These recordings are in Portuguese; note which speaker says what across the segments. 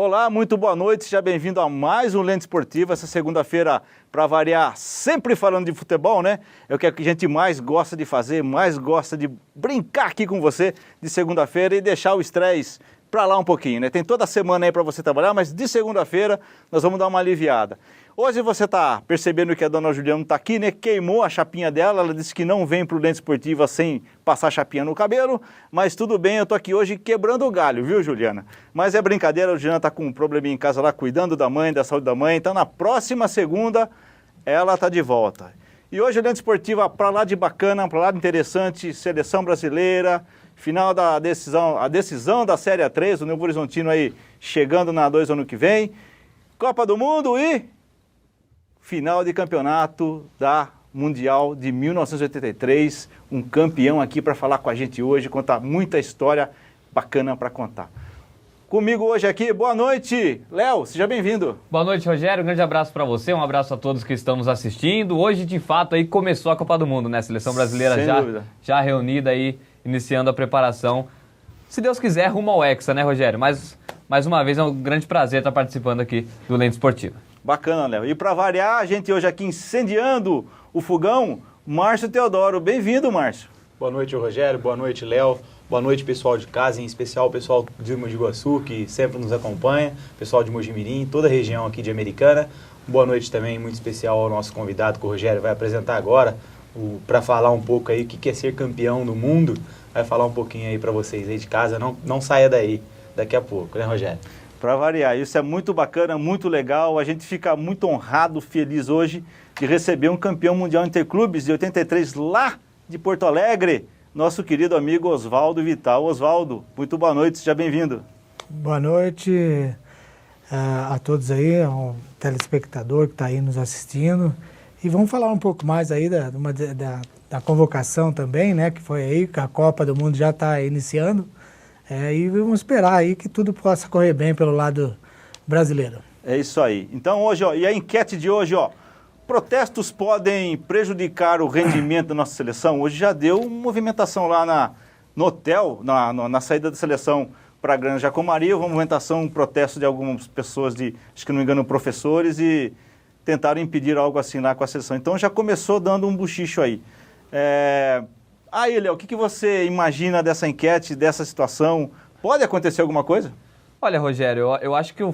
Speaker 1: Olá, muito boa noite, seja bem-vindo a mais um Lente Esportiva, essa segunda-feira, para variar, sempre falando de futebol, né? É o que a gente mais gosta de fazer, mais gosta de brincar aqui com você de segunda-feira e deixar o estresse para lá um pouquinho, né? Tem toda a semana aí para você trabalhar, mas de segunda-feira nós vamos dar uma aliviada. Hoje você está percebendo que a dona Juliana está aqui, né? Queimou a chapinha dela, ela disse que não vem para o Lente Esportiva sem passar chapinha no cabelo, mas tudo bem, eu tô aqui hoje quebrando o galho, viu, Juliana? Mas é brincadeira, a Juliana tá com um probleminha em casa lá, cuidando da mãe, da saúde da mãe, então na próxima segunda ela tá de volta. E hoje o Lente Esportiva para lá de bacana, para lá de interessante, seleção brasileira, final da decisão, a decisão da Série A3, o Novo Horizontino aí chegando na A2 ano que vem, Copa do Mundo e final de campeonato da Mundial de 1983, um campeão aqui para falar com a gente hoje, contar muita história bacana para contar. Comigo hoje aqui, boa noite, Léo, seja bem-vindo.
Speaker 2: Boa noite, Rogério, um grande abraço para você, um abraço a todos que estão nos assistindo. Hoje, de fato, aí começou a Copa do Mundo, né? A seleção brasileira já reunida aí, iniciando a preparação, se Deus quiser, rumo ao Hexa, né, Rogério? Mas, mais uma vez, é um grande prazer estar participando aqui do Lente Esportiva.
Speaker 1: Bacana, Léo. E para variar, a gente hoje aqui incendiando o fogão, Márcio Teodoro. Bem-vindo, Márcio.
Speaker 3: Boa noite, Rogério. Boa noite, Léo. Boa noite, pessoal de casa, em especial o pessoal de Mogi Guaçu, que sempre nos acompanha, pessoal de Mojimirim, toda a região aqui de Americana. Boa noite também, muito especial ao nosso convidado, que o Rogério vai apresentar agora, para falar um pouco aí o que é ser campeão do mundo. Vai falar um pouquinho aí para vocês aí de casa. Não saia daí daqui a pouco, né, Rogério?
Speaker 1: Para variar, isso é muito bacana, muito legal, a gente fica muito honrado, feliz hoje de receber um campeão mundial interclubes de 83 lá de Porto Alegre, nosso querido amigo Oswaldo Vital. Oswaldo, muito boa noite, seja bem-vindo.
Speaker 4: Boa noite a todos aí, ao telespectador que está aí nos assistindo, e vamos falar um pouco mais aí da convocação também, né, que foi aí, que a Copa do Mundo já está iniciando. E vamos esperar aí que tudo possa correr bem pelo lado brasileiro. É
Speaker 1: isso aí. Então hoje, e a enquete de hoje, protestos podem prejudicar o rendimento da nossa seleção? Hoje já deu movimentação lá no hotel, na saída da seleção para a Granja Comari, uma movimentação, um protesto de algumas pessoas, acho que não me engano, professores, e tentaram impedir algo assim lá com a seleção. Então já começou dando um buchicho aí. Aí, Léo, o que você imagina dessa enquete, dessa situação? Pode acontecer alguma coisa?
Speaker 2: Olha, Rogério, eu acho que o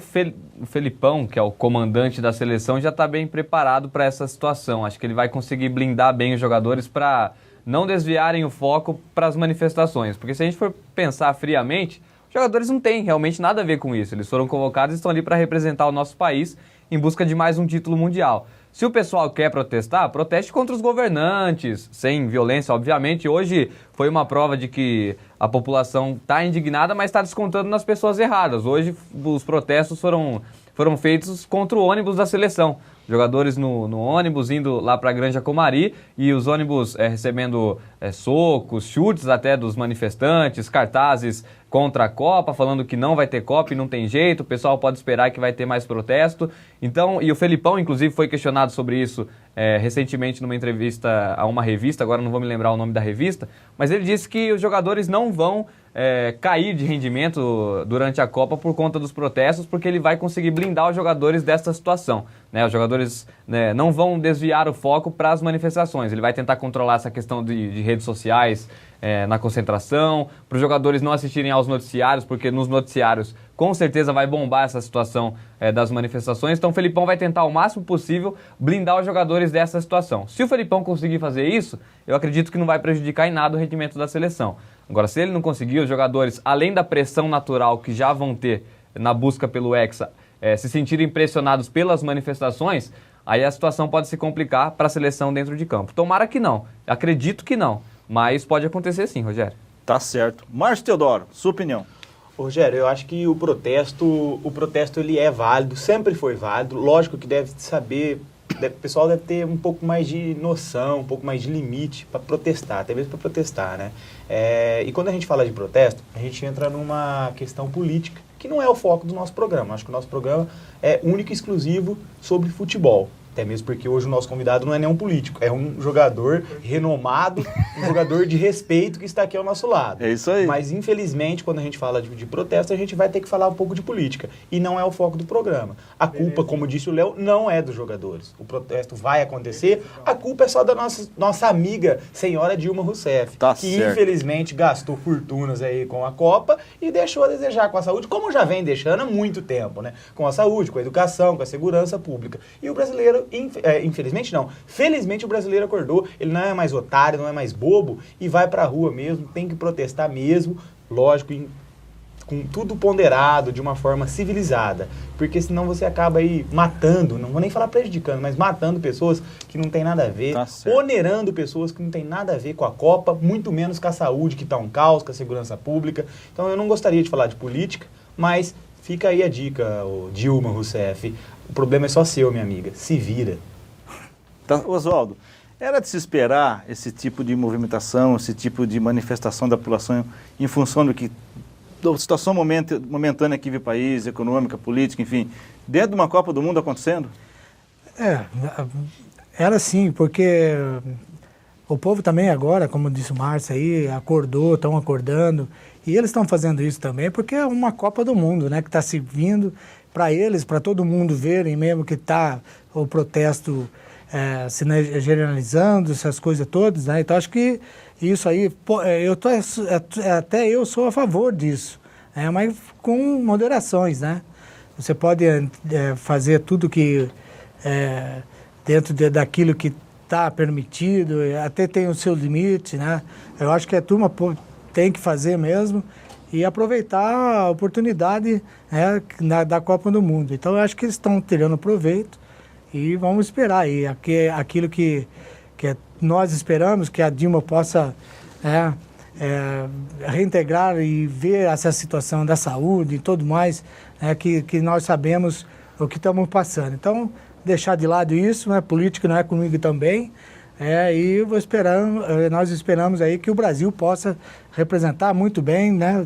Speaker 2: Felipão, que é o comandante da seleção, já está bem preparado para essa situação. Acho que ele vai conseguir blindar bem os jogadores para não desviarem o foco para as manifestações. Porque se a gente for pensar friamente, os jogadores não têm realmente nada a ver com isso. Eles foram convocados e estão ali para representar o nosso país em busca de mais um título mundial. Se o pessoal quer protestar, proteste contra os governantes, sem violência, obviamente. Hoje foi uma prova de que a população está indignada, mas está descontando nas pessoas erradas. Hoje os protestos foram feitos contra o ônibus da seleção. Jogadores no ônibus indo lá para a Granja Comari e os ônibus recebendo socos, chutes até dos manifestantes, cartazes contra a Copa, falando que não vai ter Copa e não tem jeito, o pessoal pode esperar que vai ter mais protesto. Então, e o Felipão, inclusive, foi questionado sobre isso recentemente numa entrevista a uma revista, agora não vou me lembrar o nome da revista, mas ele disse que os jogadores não vão cair de rendimento durante a Copa por conta dos protestos, porque ele vai conseguir blindar os jogadores dessa situação. Os jogadores não vão desviar o foco para as manifestações. Ele vai tentar controlar essa questão de redes sociais na concentração, para os jogadores não assistirem aos noticiários, porque nos noticiários com certeza vai bombar essa situação das manifestações. Então o Felipão vai tentar o máximo possível blindar os jogadores dessa situação. Se o Felipão conseguir fazer isso, eu acredito que não vai prejudicar em nada o rendimento da seleção. Agora, se ele não conseguir, os jogadores, além da pressão natural que já vão ter na busca pelo Hexa, se sentirem pressionados pelas manifestações, aí a situação pode se complicar para a seleção dentro de campo. Tomara que não, acredito que não, mas pode acontecer sim, Rogério.
Speaker 1: Tá certo. Márcio Teodoro, sua opinião?
Speaker 3: Rogério, eu acho que o protesto ele é válido, sempre foi válido. Lógico que deve saber, o pessoal deve ter um pouco mais de noção, um pouco mais de limite para protestar, até mesmo para protestar, né? E quando a gente fala de protesto, a gente entra numa questão política, que não é o foco do nosso programa. Acho que o nosso programa é único e exclusivo sobre futebol. Até mesmo porque hoje o nosso convidado não é nenhum político, é um jogador renomado, um jogador de respeito que está aqui ao nosso lado.
Speaker 1: É isso aí.
Speaker 3: Mas, infelizmente, quando a gente fala de protesto, a gente vai ter que falar um pouco de política. E não é o foco do programa. A culpa, como disse o Léo, não é dos jogadores. O protesto vai acontecer, a culpa é só da nossa amiga, senhora Dilma Rousseff,
Speaker 1: Tá
Speaker 3: que,
Speaker 1: certo.
Speaker 3: infelizmente, gastou fortunas aí com a Copa e deixou a desejar com a saúde, como já vem deixando há muito tempo, né? Com a saúde, com a educação, com a segurança pública. E o brasileiro, infelizmente não, felizmente o brasileiro acordou, ele não é mais otário, não é mais bobo e vai pra rua mesmo, tem que protestar mesmo, lógico, com tudo ponderado, de uma forma civilizada, porque senão você acaba aí matando, não vou nem falar prejudicando, mas matando pessoas que não tem nada a ver,
Speaker 1: Tá certo.
Speaker 3: onerando pessoas que não tem nada a ver com a Copa, muito menos com a saúde, que tá um caos, com a segurança pública. Então eu não gostaria de falar de política, mas fica aí a dica, ô Dilma Rousseff, o problema é só seu, minha amiga, se vira.
Speaker 1: Tá, Oswaldo, era de se esperar esse tipo de movimentação, esse tipo de manifestação da população em função da situação momentânea que vive o país, econômica, política, enfim, dentro de uma Copa do Mundo acontecendo?
Speaker 4: Era sim, porque o povo também agora, como disse o Márcio aí, acordou, estão acordando, e eles estão fazendo isso também porque é uma Copa do Mundo, né, que está se vindo para eles, para todo mundo verem mesmo que está o protesto se generalizando, essas coisas todas, né, então acho que isso aí, até eu sou a favor disso, mas com moderações, né, você pode fazer tudo que dentro daquilo que está permitido, até tem o seu limite, né? Eu acho que a turma tem que fazer mesmo e aproveitar a oportunidade da Copa do Mundo. Então eu acho que eles estão tirando proveito e vamos esperar aí aquilo que nós esperamos, que a Dilma possa reintegrar e ver essa situação da saúde e tudo mais, que nós sabemos o que estamos passando. Então, deixar de lado isso, né? Política não é comigo também, e nós esperamos aí que o Brasil possa representar muito bem, né?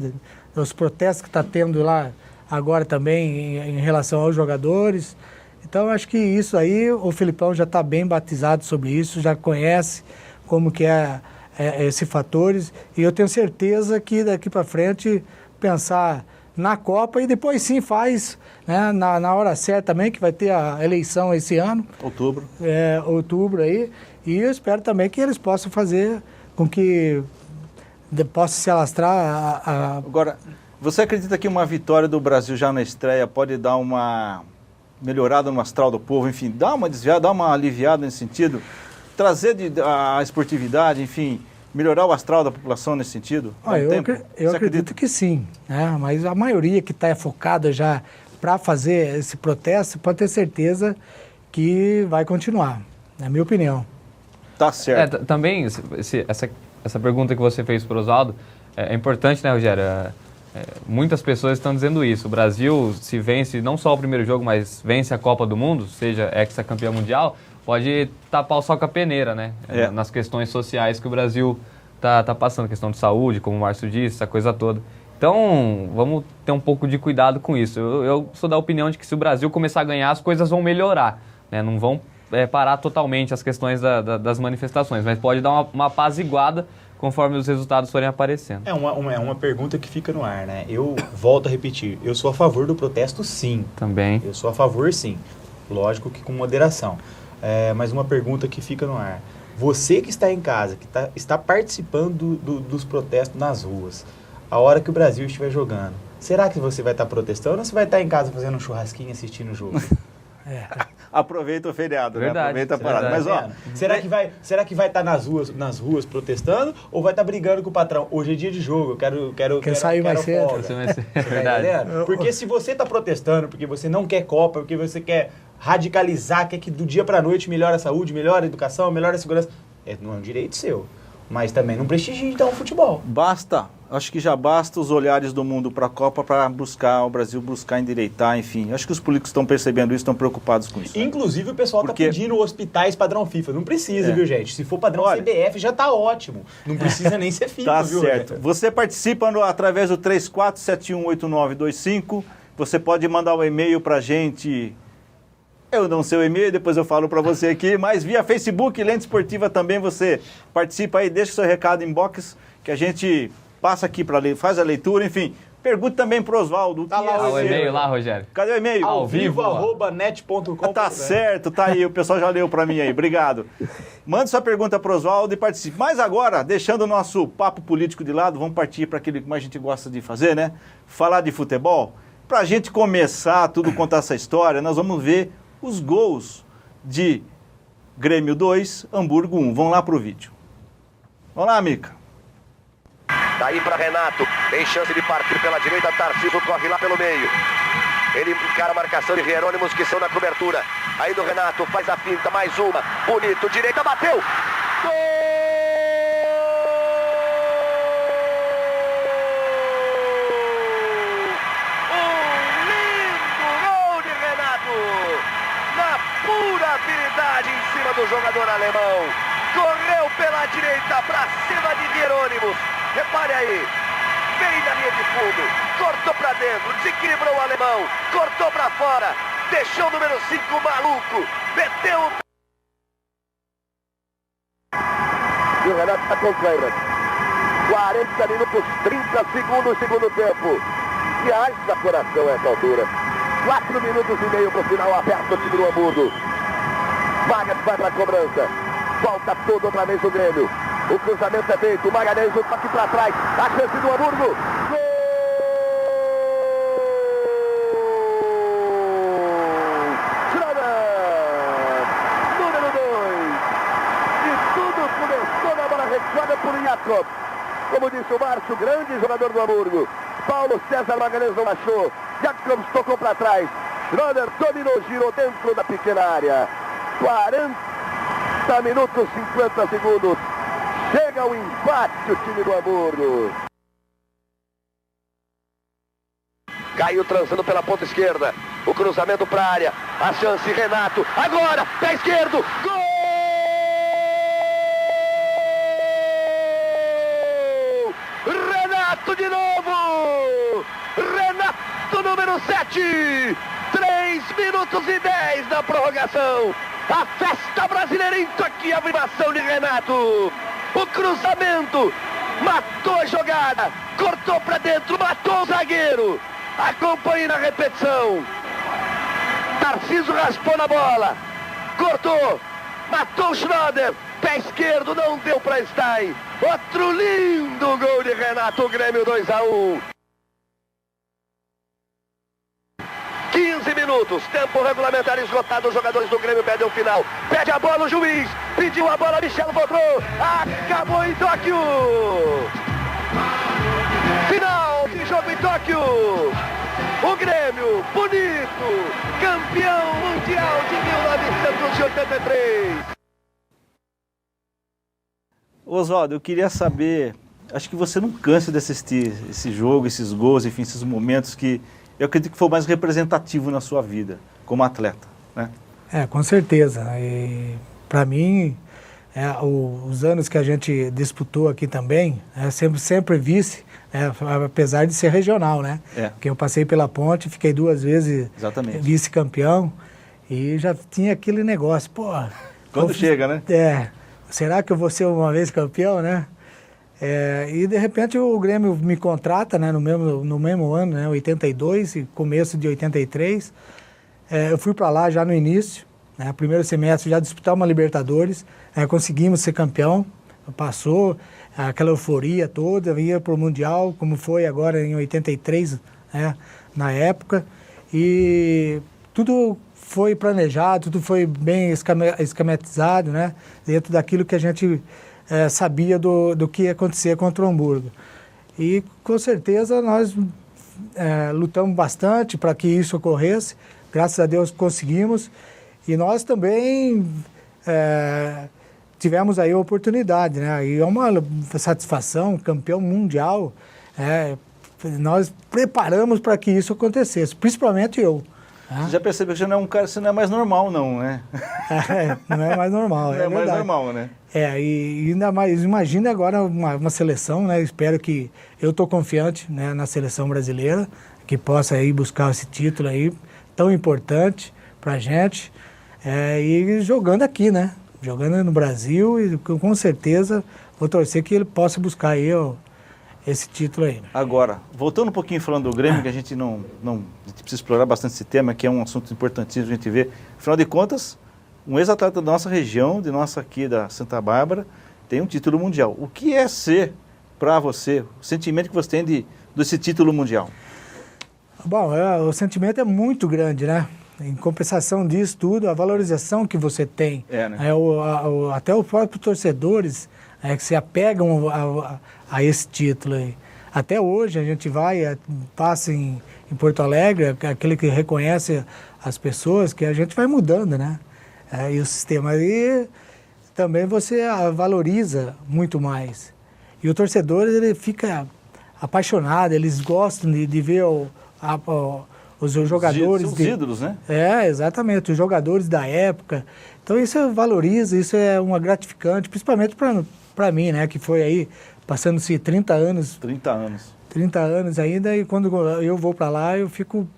Speaker 4: Os protestos que está tendo lá agora também em relação aos jogadores. Então, acho que isso aí, o Felipão já está bem batizado sobre isso, já conhece como que esses fatores, e eu tenho certeza que daqui para frente pensar na Copa e depois sim faz, né, na hora certa também, que vai ter a eleição esse ano.
Speaker 1: Outubro.
Speaker 4: Outubro aí, e eu espero também que eles possam fazer com que possa se alastrar
Speaker 1: Agora, você acredita que uma vitória do Brasil já na estreia pode dar uma melhorada no astral do povo, enfim, dar uma desviada, dar uma aliviada nesse sentido, trazer a esportividade, enfim, melhorar o astral da população nesse sentido?
Speaker 4: Eu acredito que sim, né? Mas a maioria que está focada já para fazer esse protesto pode ter certeza que vai continuar, na minha opinião.
Speaker 1: Tá certo.
Speaker 2: Também, essa pergunta que você fez para o Oswaldo é importante, né, Rogério? Muitas pessoas estão dizendo isso. O Brasil, se vence não só o primeiro jogo, mas vence a Copa do Mundo, seja hexacampeão mundial, pode tapar o sol com a peneira, né? Nas questões sociais que o Brasil tá passando, questão de saúde, como o Márcio disse, essa coisa toda. Então, vamos ter um pouco de cuidado com isso. Eu sou da opinião de que se o Brasil começar a ganhar, as coisas vão melhorar, né? Não vão parar totalmente as questões das manifestações, mas pode dar uma apaziguada conforme os resultados forem aparecendo.
Speaker 3: É uma pergunta que fica no ar, né? Eu volto a repetir, eu sou a favor do protesto, sim.
Speaker 2: Também.
Speaker 3: Eu sou a favor, sim. Lógico que com moderação. Mas uma pergunta que fica no ar. Você que está em casa, que está participando dos protestos nas ruas, a hora que o Brasil estiver jogando, será que você vai estar protestando ou você vai estar em casa fazendo um churrasquinho assistindo o jogo?
Speaker 1: Aproveita o feriado,
Speaker 2: Verdade,
Speaker 1: né? Aproveita a parada. Mas, ó,
Speaker 3: será que vai estar nas ruas protestando ou vai estar brigando com o patrão? Hoje é dia de jogo, eu quero
Speaker 4: sair mais cedo.
Speaker 3: folga.
Speaker 2: Verdade.
Speaker 3: Porque se você está protestando, porque você não quer Copa, porque você quer radicalizar, quer que do dia para a noite melhore a saúde, melhore a educação, melhore a segurança, não é um direito seu. Mas também não prestigie, então, o futebol.
Speaker 1: Acho que já basta os olhares do mundo para a Copa para o Brasil buscar endireitar, enfim. Acho que os políticos estão percebendo isso, estão preocupados com isso.
Speaker 3: Inclusive, o pessoal está pedindo hospitais padrão FIFA. Não precisa, viu, gente? Se for padrão CBF, já está ótimo. Não precisa nem ser FIFA, viu?
Speaker 1: Tá certo. Você participa através do 34718925. Você pode mandar um e-mail para a gente, Eu não sei o e-mail, depois eu falo para você aqui, mas via Facebook, Lente Esportiva também você participa aí, deixa o seu recado em box, que a gente passa aqui para ler, faz a leitura, enfim. Pergunte também pro Oswaldo.
Speaker 3: Tá lá
Speaker 2: o e-mail lá, Rogério.
Speaker 1: Cadê o e-mail?
Speaker 2: Ao vivo,
Speaker 3: net.com.
Speaker 1: Tá certo, tá aí, o pessoal já leu para mim aí, obrigado. Mande sua pergunta pro Oswaldo e participe. Mas agora, deixando o nosso papo político de lado, vamos partir para aquilo que mais a gente gosta de fazer, né? Falar de futebol. Pra gente começar tudo, contar essa história, nós vamos ver os gols de Grêmio 2, Hamburgo 1. Vamos lá pro vídeo. Vamos lá, Mica.
Speaker 5: Daí para Renato, tem chance de partir pela direita, Tarcísio corre lá pelo meio. Ele encara a marcação de Jerônimos que são na cobertura. Aí do Renato, faz a finta, mais uma. Bonito, direita, bateu. Gol! Pura habilidade em cima do jogador alemão. Correu pela direita para cima de Jerônimos. Repare aí. Veio na linha de fundo. Cortou para dentro. Desequilibrou o alemão. Cortou para fora. Deixou o número 5 maluco. Meteu o... E o Renato está com câmera. 40 minutos, 30 segundos, segundo tempo. E haja coração a essa altura. 4 minutos e meio para o final, aperta o time do Hamburgo. Vargas vai para a cobrança. Volta todo outra vez o Grêmio. O cruzamento é feito. O Magalhães, o toque para trás. A chance do Hamburgo. Gol! Schroeder! Número 2. E tudo começou na bola recuada por Jakob. Como disse o Márcio, grande jogador do Hamburgo. Paulo César Magalhães não achou. Jacobs tocou para trás. Schroeder dominou, girou dentro da pequena área. 40 minutos, 50 segundos. Chega o empate o time do Hamburgo. Caiu transando pela ponta esquerda. O cruzamento para a área. A chance, Renato. Agora, pé esquerdo. Gol! Renato de novo! Renato número 7! 3 minutos e 10 da prorrogação. A festa brasileira entrou aqui, a vibração de Renato. O cruzamento matou a jogada. Cortou para dentro, matou o zagueiro. Acompanhe na repetição. Tarcísio raspou na bola. Cortou. Matou o Schroeder. Pé esquerdo, não deu para Stein. Outro lindo gol de Renato. O Grêmio 2-1. 15 minutos, tempo regulamentar esgotado, os jogadores do Grêmio pedem o final, pede a bola o juiz, pediu a bola, Michel voltou, acabou em Tóquio! Final de jogo em Tóquio! O Grêmio, bonito, campeão mundial de 1983!
Speaker 1: Oswaldo, eu queria saber, acho que você não cansa de assistir esse jogo, esses gols, enfim, esses momentos que eu acredito que foi o mais representativo na sua vida, como atleta, né?
Speaker 4: Com certeza. E para mim, os anos que a gente disputou aqui também, sempre vice, apesar de ser regional, né? Porque eu passei pela Ponte, fiquei 2 vezes vice-campeão e já tinha aquele negócio, pô...
Speaker 1: Quando chega, né?
Speaker 4: Será que eu vou ser uma vez campeão, né? E de repente o Grêmio me contrata, né, no mesmo ano, né, 82 e começo de 83. Eu fui para lá já no início, né, primeiro semestre já disputar uma Libertadores, conseguimos ser campeão, passou aquela euforia toda, ia para o Mundial, como foi agora em 83, né, na época, e tudo foi planejado, tudo foi bem esquematizado, né, dentro daquilo que a gente... sabia do que ia acontecer contra o Hamburgo. E, com certeza, nós lutamos bastante para que isso ocorresse. Graças a Deus conseguimos. E nós também tivemos aí a oportunidade, né? E é uma satisfação, campeão mundial. Nós preparamos para que isso acontecesse, principalmente eu.
Speaker 1: Você já percebeu que você não é um cara, você não é mais normal, não, né?
Speaker 4: Não é mais normal,
Speaker 1: não é mais normal, né?
Speaker 4: E ainda mais, imagina agora uma seleção, né? Espero que, eu estou confiante, né, na seleção brasileira, que possa aí buscar esse título aí, tão importante, pra gente. E jogando aqui, né? Jogando no Brasil e com certeza vou torcer que ele possa buscar aí esse título aí.
Speaker 1: Agora, voltando um pouquinho falando do Grêmio, que a gente a gente precisa explorar bastante esse tema, que é um assunto importantíssimo a gente ver. Afinal de contas, um ex-atleta da nossa região, aqui da Santa Bárbara, tem um título mundial. O que é ser, para você, o sentimento que você tem desse título mundial?
Speaker 4: Bom, o sentimento é muito grande, né? Em compensação disso tudo, a valorização que você tem,
Speaker 1: né?
Speaker 4: Até os próprios torcedores que se apegam a esse título aí. Até hoje a gente passa em Porto Alegre, aquele que reconhece as pessoas, que a gente vai mudando, né? E o sistema aí também você valoriza muito mais. E o torcedor, ele fica apaixonado, eles gostam de ver os jogadores...
Speaker 1: Os ídolos, né?
Speaker 4: Exatamente, os jogadores da época. Então isso valoriza, isso é uma gratificante, principalmente para mim, né? Que foi aí, passando-se 30 anos.
Speaker 1: 30 anos.
Speaker 4: 30 anos ainda, e quando eu vou para lá, eu fico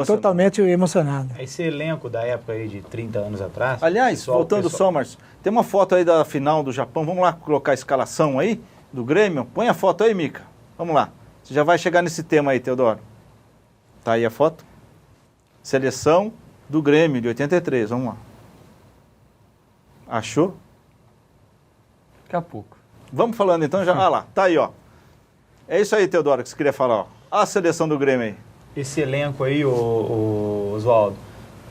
Speaker 4: totalmente emocionado.
Speaker 3: Esse elenco da época aí de 30 anos atrás...
Speaker 1: Aliás, voltando só, Márcio, tem uma foto aí da final do Japão, vamos lá colocar a escalação aí do Grêmio? Põe a foto aí, Mica. Vamos lá. Você já vai chegar nesse tema aí, Teodoro. Tá aí a foto. Seleção do Grêmio de 83, vamos lá. Achou?
Speaker 2: Daqui a pouco.
Speaker 1: Vamos falando então já. Ah lá, tá aí, ó. É isso aí, Teodoro, que você queria falar, ó. A seleção do Grêmio aí.
Speaker 3: Esse elenco aí, Oswaldo,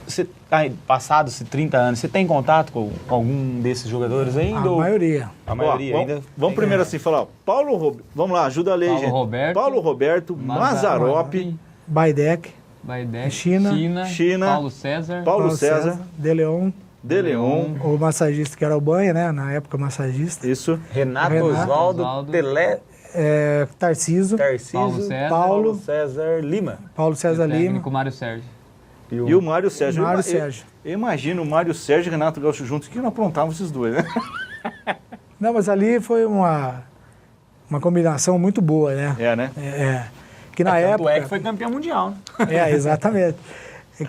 Speaker 3: você tá passado esses 30 anos, você tem contato com algum desses jogadores ainda?
Speaker 4: A maioria.
Speaker 3: A maioria
Speaker 1: ó,
Speaker 3: ainda?
Speaker 1: Vamos primeiro assim falar, ó. Vamos lá, ajuda a ler, gente.
Speaker 2: Paulo
Speaker 1: Roberto, Mazzaropi,
Speaker 4: Baidec,
Speaker 2: China,
Speaker 1: China,
Speaker 2: Paulo César,
Speaker 4: De Leon, o massagista que era o Banha, né? Na época, massagista.
Speaker 1: Isso.
Speaker 3: Renato Oswaldo, Pelé,
Speaker 4: Tarciso,
Speaker 3: Paulo César Lima.
Speaker 4: Paulo César Lima.
Speaker 2: Técnico Mário Sérgio.
Speaker 1: E o Mário Sérgio.
Speaker 4: Sérgio.
Speaker 1: Eu imagino o Mário Sérgio e Renato Gaúcho juntos, que não aprontavam esses dois, né?
Speaker 4: Não, mas ali foi uma combinação muito boa, né?
Speaker 1: Né?
Speaker 4: Que na época...
Speaker 3: Tanto é que foi campeão mundial, né?
Speaker 4: Exatamente.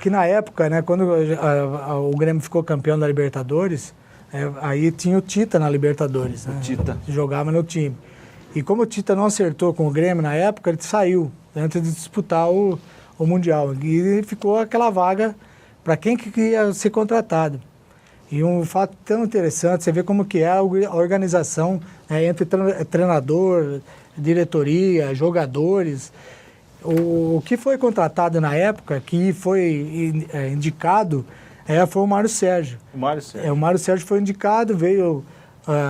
Speaker 4: Que na época, né, quando o Grêmio ficou campeão da Libertadores, aí tinha o Tita na Libertadores.
Speaker 1: O
Speaker 4: né?
Speaker 1: Tita.
Speaker 4: Jogava no time. E como o Tita não acertou com o Grêmio na época, ele saiu antes de disputar o Mundial. E ficou aquela vaga para quem que ia ser contratado. E um fato tão interessante, você vê como que é a organização entre treinador, diretoria, jogadores. O que foi contratado na época, que foi indicado, foi o Mário Sérgio.
Speaker 1: O
Speaker 4: Mário Sérgio foi indicado, veio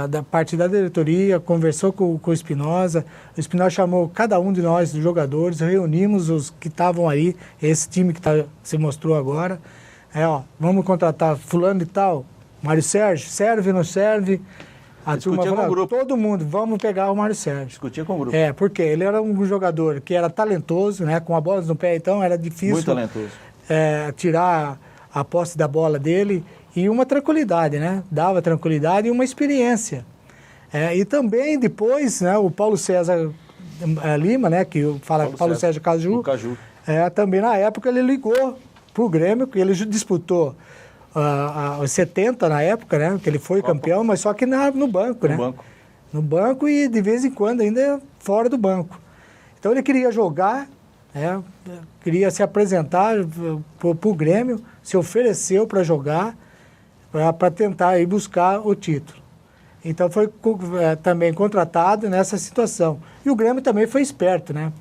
Speaker 4: da parte da diretoria, conversou com o Espinosa. O Espinosa chamou cada um de nós, dos jogadores, reunimos os que estavam aí, esse time que se mostrou agora. Vamos contratar fulano e tal, Mário Sérgio, serve, não serve? A turma falou, todo mundo, vamos pegar o Mário Sérgio.
Speaker 1: Discutia com o grupo.
Speaker 4: Porque ele era um jogador que era talentoso, né? Com a bola no pé, então era difícil.
Speaker 1: Muito talentoso.
Speaker 4: Tirar a posse da bola dele e uma tranquilidade, né? Dava tranquilidade e uma experiência. E também depois, né? O Paulo César Lima, né? Que fala Paulo César Caju. Também na época ele ligou para o Grêmio, que ele disputou os 70 na época, né? Que ele foi campeão, mas só que no banco, né? No banco e de vez em quando ainda fora do banco. Então ele queria jogar, queria se apresentar para o Grêmio, se ofereceu para jogar, para tentar ir buscar o título. Então foi também contratado nessa situação. E o Grêmio também foi esperto, né?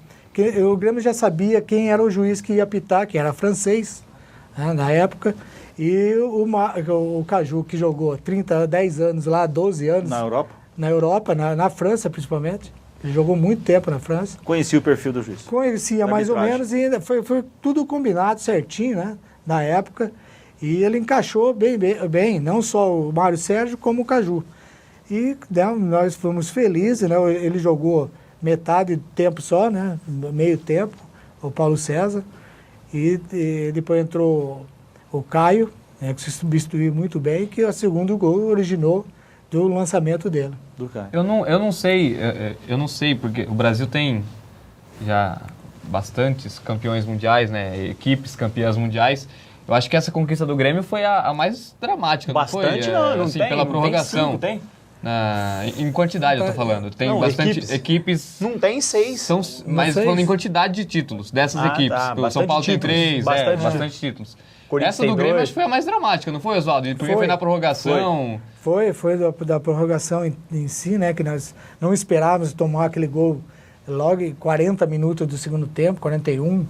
Speaker 4: O Grêmio já sabia quem era o juiz que ia apitar, que era francês, né, na época. E o Caju, que jogou 10 anos lá, 12 anos.
Speaker 1: Na Europa?
Speaker 4: Na Europa, na França principalmente. Ele jogou muito tempo na França.
Speaker 1: Conhecia o perfil do juiz?
Speaker 4: Conhecia mais ou menos e ainda foi tudo combinado certinho, né? Na época. E ele encaixou bem, não só o Mário Sérgio, como o Caju. E nós fomos felizes, né? Ele jogou metade do tempo só, né? Meio tempo, o Paulo César. E depois entrou o Caio, né, que se substituiu muito bem, que o segundo gol originou do lançamento dele.
Speaker 2: Do Caio. Eu não sei, porque o Brasil tem já bastantes campeões mundiais, né, equipes campeãs mundiais. Eu acho que essa conquista do Grêmio foi a mais dramática,
Speaker 3: Bastante
Speaker 2: não foi?
Speaker 3: não
Speaker 2: Assim,
Speaker 3: tem.
Speaker 2: pela
Speaker 3: Não
Speaker 2: prorrogação.
Speaker 3: tem 5, tem?
Speaker 2: Em quantidade, eu tô falando. Tem
Speaker 3: Não,
Speaker 2: bastante equipes.
Speaker 3: Não tem 6.
Speaker 2: São, mas
Speaker 4: seis.
Speaker 2: falando em quantidade de títulos dessas equipes.
Speaker 3: Tá,
Speaker 2: O São Paulo tem
Speaker 3: títulos,
Speaker 2: 3, bastante títulos.
Speaker 3: Corinthians
Speaker 2: Essa do
Speaker 3: tem
Speaker 2: Grêmio
Speaker 3: 2.
Speaker 2: acho que foi a mais dramática, não foi, Oswaldo? Porque foi na prorrogação.
Speaker 4: Foi da prorrogação em si, né? Que nós não esperávamos tomar aquele gol logo em 40 minutos do segundo tempo, 41.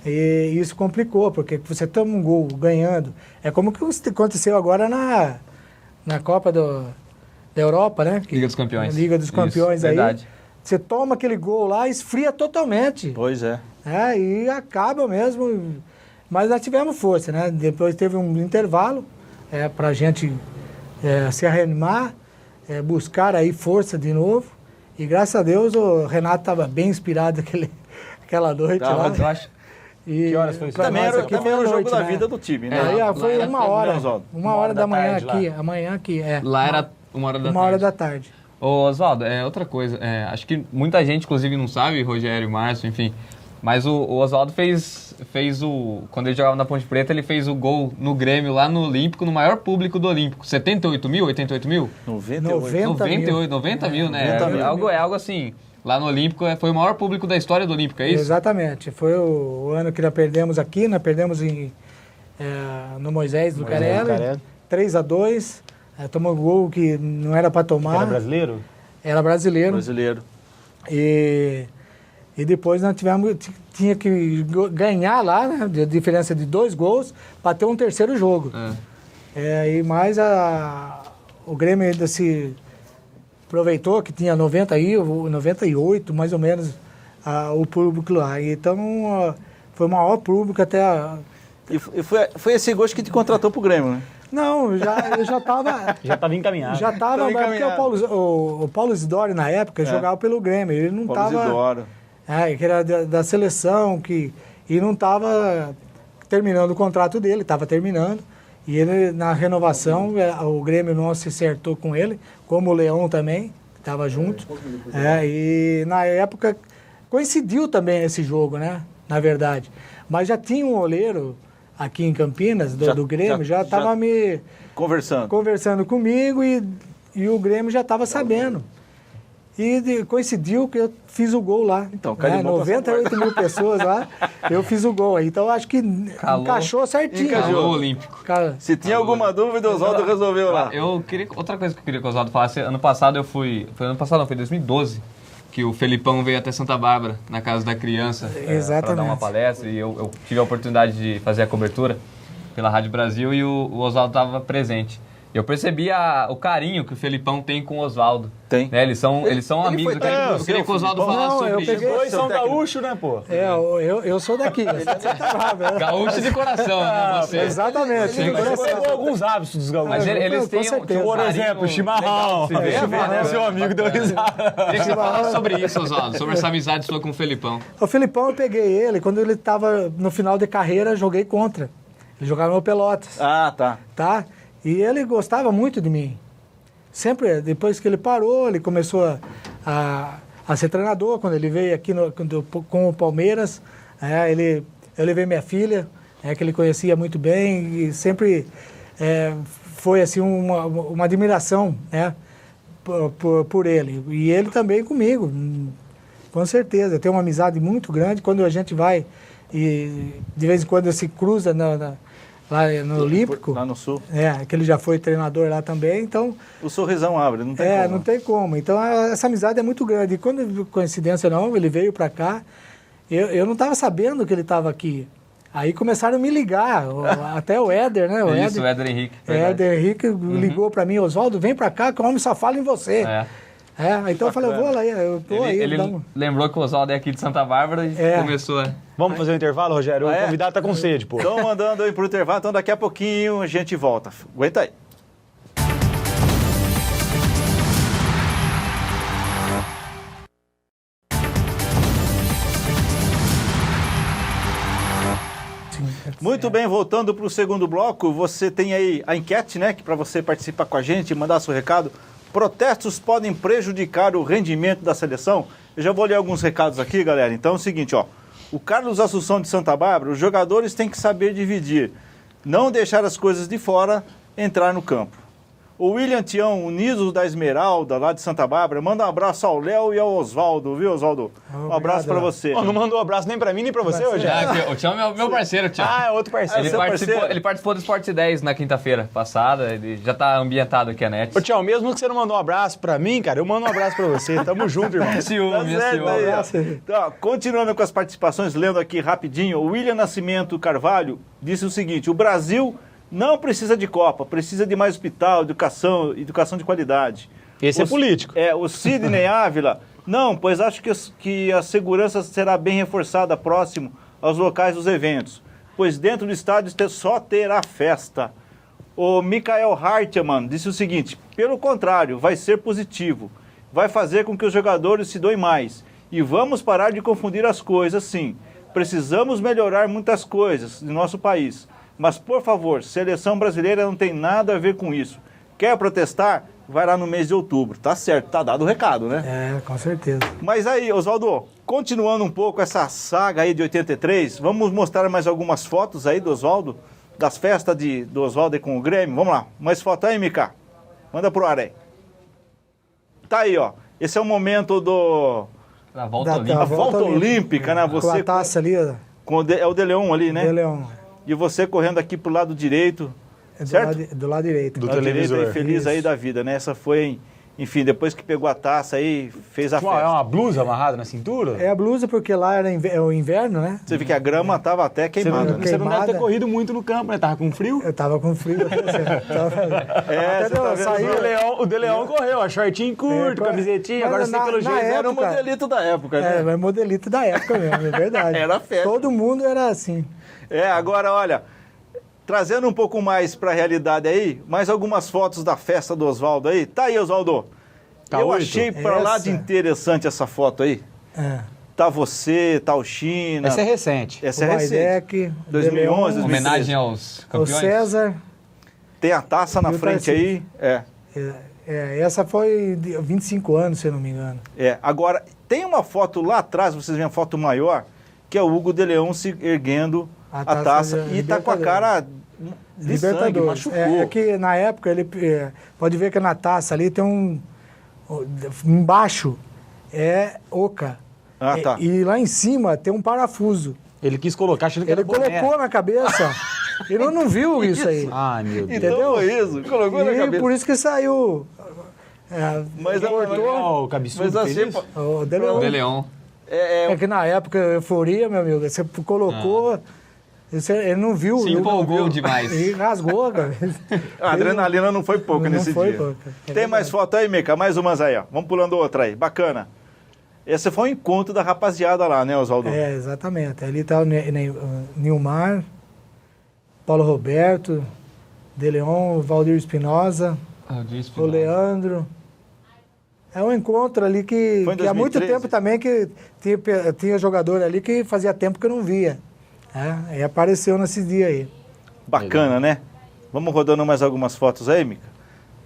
Speaker 4: E isso complicou, porque você toma um gol ganhando. É como que aconteceu agora na Copa da Europa, né?
Speaker 2: Liga dos Campeões.
Speaker 4: Liga dos Campeões
Speaker 2: Isso,
Speaker 4: aí.
Speaker 2: verdade.
Speaker 4: Você toma aquele gol lá, esfria totalmente.
Speaker 1: Pois é.
Speaker 4: E acaba mesmo. Mas nós tivemos força, né? Depois teve um intervalo para a gente se reanimar, buscar aí força de novo. E graças a Deus o Renato estava bem inspirado aquela noite lá.
Speaker 2: Eu acho.
Speaker 4: E
Speaker 3: Que horas foi isso?
Speaker 4: pra
Speaker 1: Também
Speaker 4: nós
Speaker 1: era,
Speaker 4: aqui
Speaker 1: também
Speaker 4: foi
Speaker 1: era o
Speaker 4: à
Speaker 1: jogo
Speaker 4: noite,
Speaker 1: da
Speaker 4: né?
Speaker 1: vida do time, né?
Speaker 4: Aí foi
Speaker 2: lá era
Speaker 4: 1h,
Speaker 1: Oswaldo.
Speaker 4: 1h da manhã
Speaker 3: tarde lá.
Speaker 4: aqui. Amanhã aqui,
Speaker 2: Lá era 1h da
Speaker 4: 1h
Speaker 2: tarde.
Speaker 4: da tarde.
Speaker 2: Ô, Oswaldo, outra coisa. Acho que muita gente, inclusive, não sabe, Rogério, Márcio, enfim. Mas o Oswaldo fez quando ele jogava na Ponte Preta, ele fez o gol no Grêmio, lá no Olímpico, no maior público do Olímpico. 78 mil, 88 mil?
Speaker 1: 98.
Speaker 2: 90 mil, né?
Speaker 1: 90 mil.
Speaker 2: É algo assim. Lá no Olímpico foi o maior público da história do Olímpico, é isso?
Speaker 4: Exatamente. Foi o ano que nós perdemos aqui, nós perdemos no Moisés Lucarelli, 3-2. Tomou um gol que não era para tomar.
Speaker 3: Era brasileiro?
Speaker 4: Era brasileiro.
Speaker 1: Brasileiro.
Speaker 4: E depois nós tinha que ganhar lá, né, de diferença de 2 gols, para ter um terceiro jogo. E mais o Grêmio ainda se aproveitou que tinha 98, mais ou menos, o público lá. Então, foi o maior público até...
Speaker 1: E foi esse gol que te contratou pro Grêmio, né?
Speaker 4: Não, eu já estava...
Speaker 3: Já estava encaminhado.
Speaker 4: Já estava,
Speaker 1: Tava
Speaker 4: porque o Paulo Isidoro, na época, jogava pelo Grêmio. Ele não
Speaker 1: Paulo
Speaker 4: estava...
Speaker 1: Isidoro.
Speaker 4: Que era da seleção, e não estava terminando o contrato dele, estava terminando. E ele, na renovação, o Grêmio não se acertou com ele, como o Leão também, estava junto. E na época, coincidiu também esse jogo, né? Na verdade. Mas já tinha um olheiro aqui em Campinas, do Grêmio, já estava me conversando comigo e o Grêmio já estava sabendo. E coincidiu que eu fiz o gol lá.
Speaker 1: Então, carimbou
Speaker 4: 98 mil pessoas lá, eu fiz o gol. Então, acho que encaixou certinho.
Speaker 2: Calou o Olímpico.
Speaker 1: Se tinha alguma dúvida, o Oswaldo resolveu lá.
Speaker 2: Outra coisa que eu queria que o Oswaldo falasse, ano passado foi 2012, que o Felipão veio até Santa Bárbara, na Casa da Criança, para dar uma palestra, e eu tive a oportunidade de fazer a cobertura pela Rádio Brasil e o Oswaldo estava presente. Eu percebi o carinho que o Felipão tem com o Oswaldo.
Speaker 1: Tem.
Speaker 2: Né? Eles são amigos. Eu queria que o Oswaldo falasse sobre isso.
Speaker 3: Os dois são gaúchos, né, pô?
Speaker 4: Eu sou daqui.
Speaker 2: Gaúcho de coração, né? Você.
Speaker 4: Exatamente.
Speaker 3: Você pegou alguns hábitos dos gaúchos.
Speaker 2: Mas eles têm
Speaker 3: Por exemplo, chimarrão. Seu amigo deu risada.
Speaker 2: Queria que você falasse sobre isso, Oswaldo, sobre essa amizade sua com o Felipão.
Speaker 4: O Felipão, eu peguei ele, quando ele estava no final de carreira, joguei contra. Ele jogava no Pelotas.
Speaker 1: Ah, tá.
Speaker 4: Tá? E ele gostava muito de mim. Sempre, depois que ele parou, ele começou a ser treinador. Quando ele veio aqui com o Palmeiras, eu levei minha filha, que ele conhecia muito bem, e sempre foi assim uma admiração, né, por ele. E ele também comigo, com certeza. Eu tenho uma amizade muito grande. Quando a gente vai, e de vez em quando se cruza lá no Olímpico.
Speaker 1: Lá no Sul.
Speaker 4: Que ele já foi treinador lá também, então...
Speaker 1: O sorrisão abre, não tem como.
Speaker 4: Não tem como. Então, essa amizade é muito grande. E quando, coincidência não, ele veio para cá, eu não estava sabendo que ele estava aqui. Aí começaram a me ligar, até o Éder, né?
Speaker 2: O Éder Henrique.
Speaker 4: Éder Henrique ligou para mim, Oswaldo, vem para cá que o homem só fala em você. Então eu falei, eu vou lá, eu tô aí.
Speaker 2: Ele lembrou que o Oswaldo é aqui de Santa Bárbara e começou a...
Speaker 3: Vamos fazer um intervalo, Rogério? O convidado tá com sede, pô.
Speaker 1: Estão mandando aí pro intervalo, então daqui a pouquinho a gente volta. Aguenta aí. Muito bem, voltando para o segundo bloco, você tem aí a enquete, né, que para você participar com a gente, mandar seu recado. Protestos podem prejudicar o rendimento da seleção? Eu já vou ler alguns recados aqui, galera. Então é o seguinte, ó. O Carlos Assunção de Santa Bárbara, os jogadores têm que saber dividir. não deixar as coisas de fora entrar no campo. O William Tião, Unidos da Esmeralda, lá de Santa Bárbara, manda um abraço ao Léo e ao Oswaldo, viu, Oswaldo? Um abraço para você.
Speaker 3: Não mandou um abraço nem pra mim, nem pra você hoje?
Speaker 2: O Tião é meu parceiro, Tião.
Speaker 3: É outro parceiro.
Speaker 2: Ele participou do Esporte 10 na quinta-feira passada, ele já tá ambientado aqui a net.
Speaker 3: Ô, Tião, mesmo que você não mandou um abraço pra mim, cara, eu mando um abraço pra você. Tamo junto, irmão.
Speaker 2: Ciúme,
Speaker 1: Tá certo aí, ó.
Speaker 2: ciúme.
Speaker 1: Então, continuando com as participações, lendo aqui rapidinho, o William Nascimento Carvalho disse o seguinte: o Brasil não precisa de Copa, precisa de mais hospital, educação de qualidade.
Speaker 3: Esse é político.
Speaker 1: O Sidney Ávila, não, pois acho que a segurança será bem reforçada próximo aos locais dos eventos, pois dentro do estádio só terá festa. O Mikael Hartmann disse o seguinte: pelo contrário, vai ser positivo, vai fazer com que os jogadores se doem mais, e vamos parar de confundir as coisas, sim. Precisamos melhorar muitas coisas no nosso país. Mas, por favor, seleção brasileira não tem nada a ver com isso. Quer protestar? Vai lá no mês de outubro. Tá certo, tá dado o recado, né?
Speaker 4: É, com certeza.
Speaker 1: Mas aí, Oswaldo, continuando um pouco essa saga aí de 83, vamos mostrar mais algumas fotos aí do Oswaldo, das festas do Oswaldo aí com o Grêmio. Vamos lá, mais foto aí, Mica. Manda pro ar aí. Tá aí, ó. Esse é o momento
Speaker 2: A volta
Speaker 4: Da-
Speaker 2: olímpica.
Speaker 1: a volta olímpica, né?
Speaker 4: Com
Speaker 1: Você
Speaker 4: a taça ali, ó,
Speaker 1: é o De Leon ali, né?
Speaker 4: de Leão.
Speaker 1: E você correndo aqui pro lado direito,
Speaker 4: É do
Speaker 1: certo?
Speaker 4: lado, do lado direito.
Speaker 3: Do
Speaker 1: lado direito
Speaker 3: televisor.
Speaker 1: aí, feliz aí
Speaker 4: Isso.
Speaker 1: da vida, né? Essa foi, enfim, depois que pegou a taça aí, fez a
Speaker 3: É
Speaker 1: festa.
Speaker 3: uma blusa amarrada na cintura?
Speaker 4: É a blusa porque lá era é o inverno, né?
Speaker 1: Você vê que a grama tava até
Speaker 3: Você
Speaker 1: queimada,
Speaker 3: não,
Speaker 1: né?
Speaker 3: você não deve ter
Speaker 4: Queimada.
Speaker 3: corrido muito no campo, né? Tava com frio?
Speaker 4: Eu tava com frio.
Speaker 1: É,
Speaker 4: Até
Speaker 1: você tá vendo?
Speaker 4: saiu,
Speaker 3: O De Leon correu, a shortinho curto,
Speaker 4: É,
Speaker 3: camisetinha,
Speaker 4: mas
Speaker 3: agora você
Speaker 4: na-
Speaker 3: pelo
Speaker 4: na
Speaker 3: jeito.
Speaker 1: Era o
Speaker 4: época-
Speaker 1: modelito da época, né?
Speaker 4: É, mas modelito da época mesmo, é verdade.
Speaker 1: Era festa.
Speaker 4: Todo mundo era assim.
Speaker 1: Agora, olha, trazendo um pouco mais pra realidade aí, mais algumas fotos da festa do Oswaldo aí. Tá aí, Oswaldo.
Speaker 3: Tá
Speaker 1: Eu
Speaker 3: oito?
Speaker 1: achei pra lá de
Speaker 4: Essa.
Speaker 1: interessante essa foto aí.
Speaker 4: É.
Speaker 1: Tá você, tá o China.
Speaker 3: Essa é recente.
Speaker 1: Essa
Speaker 4: O
Speaker 1: é recente.
Speaker 4: Baidec,
Speaker 1: 2011,
Speaker 4: De Leon,
Speaker 2: Homenagem aos
Speaker 4: o
Speaker 2: campeões.
Speaker 4: César.
Speaker 1: Tem a taça na
Speaker 4: E o
Speaker 1: frente aí.
Speaker 4: Essa foi de 25 anos, se eu não me engano.
Speaker 1: Agora, tem uma foto lá atrás, vocês veem a foto maior, que é o Hugo de Leon se erguendo a
Speaker 4: A
Speaker 1: taça
Speaker 4: taça
Speaker 1: e tá com a
Speaker 4: Libertadores.
Speaker 1: cara de sangue, machucou.
Speaker 4: É que na época ele pode ver que na taça ali tem embaixo é oca.
Speaker 1: Ah, tá.
Speaker 4: E lá em cima tem um parafuso.
Speaker 3: Ele quis colocar, achando que
Speaker 4: Ele
Speaker 3: era boné.
Speaker 4: colocou na cabeça. Ele não viu isso aí.
Speaker 3: Ai, meu Deus.
Speaker 1: Então
Speaker 4: entendeu?
Speaker 1: foi isso, colocou na
Speaker 4: E
Speaker 1: cabeça.
Speaker 4: por isso que saiu.
Speaker 1: Mas
Speaker 3: Ó, o cabeçudo
Speaker 1: Mas
Speaker 3: fez
Speaker 1: achei...
Speaker 3: isso?
Speaker 4: O De Leon.
Speaker 2: De Leon.
Speaker 4: É que na época, euforia, meu amigo, você colocou, ele não viu.
Speaker 2: Se
Speaker 4: ele não
Speaker 2: empolgou
Speaker 4: viu.
Speaker 2: demais.
Speaker 4: E rasgou, cara.
Speaker 1: A adrenalina não foi pouca
Speaker 4: Não
Speaker 1: nesse
Speaker 4: foi
Speaker 1: dia.
Speaker 4: pouca. É
Speaker 1: Tem mais
Speaker 4: verdade.
Speaker 1: foto aí, Mica? Mais umas aí, ó. Vamos pulando outra aí. Bacana. Esse foi um encontro da rapaziada lá, né, Oswaldo?
Speaker 4: É, exatamente. Ali tá o Nilmar, Paulo Roberto, De Leon, Valdir Espinosa, o Leandro. É um encontro ali que
Speaker 1: Foi em
Speaker 4: há muito
Speaker 1: 2013?
Speaker 4: tempo também que tinha jogador ali que fazia tempo que eu não via. E apareceu nesse dia aí.
Speaker 1: Bacana, né? Vamos rodando mais algumas fotos aí, Mica?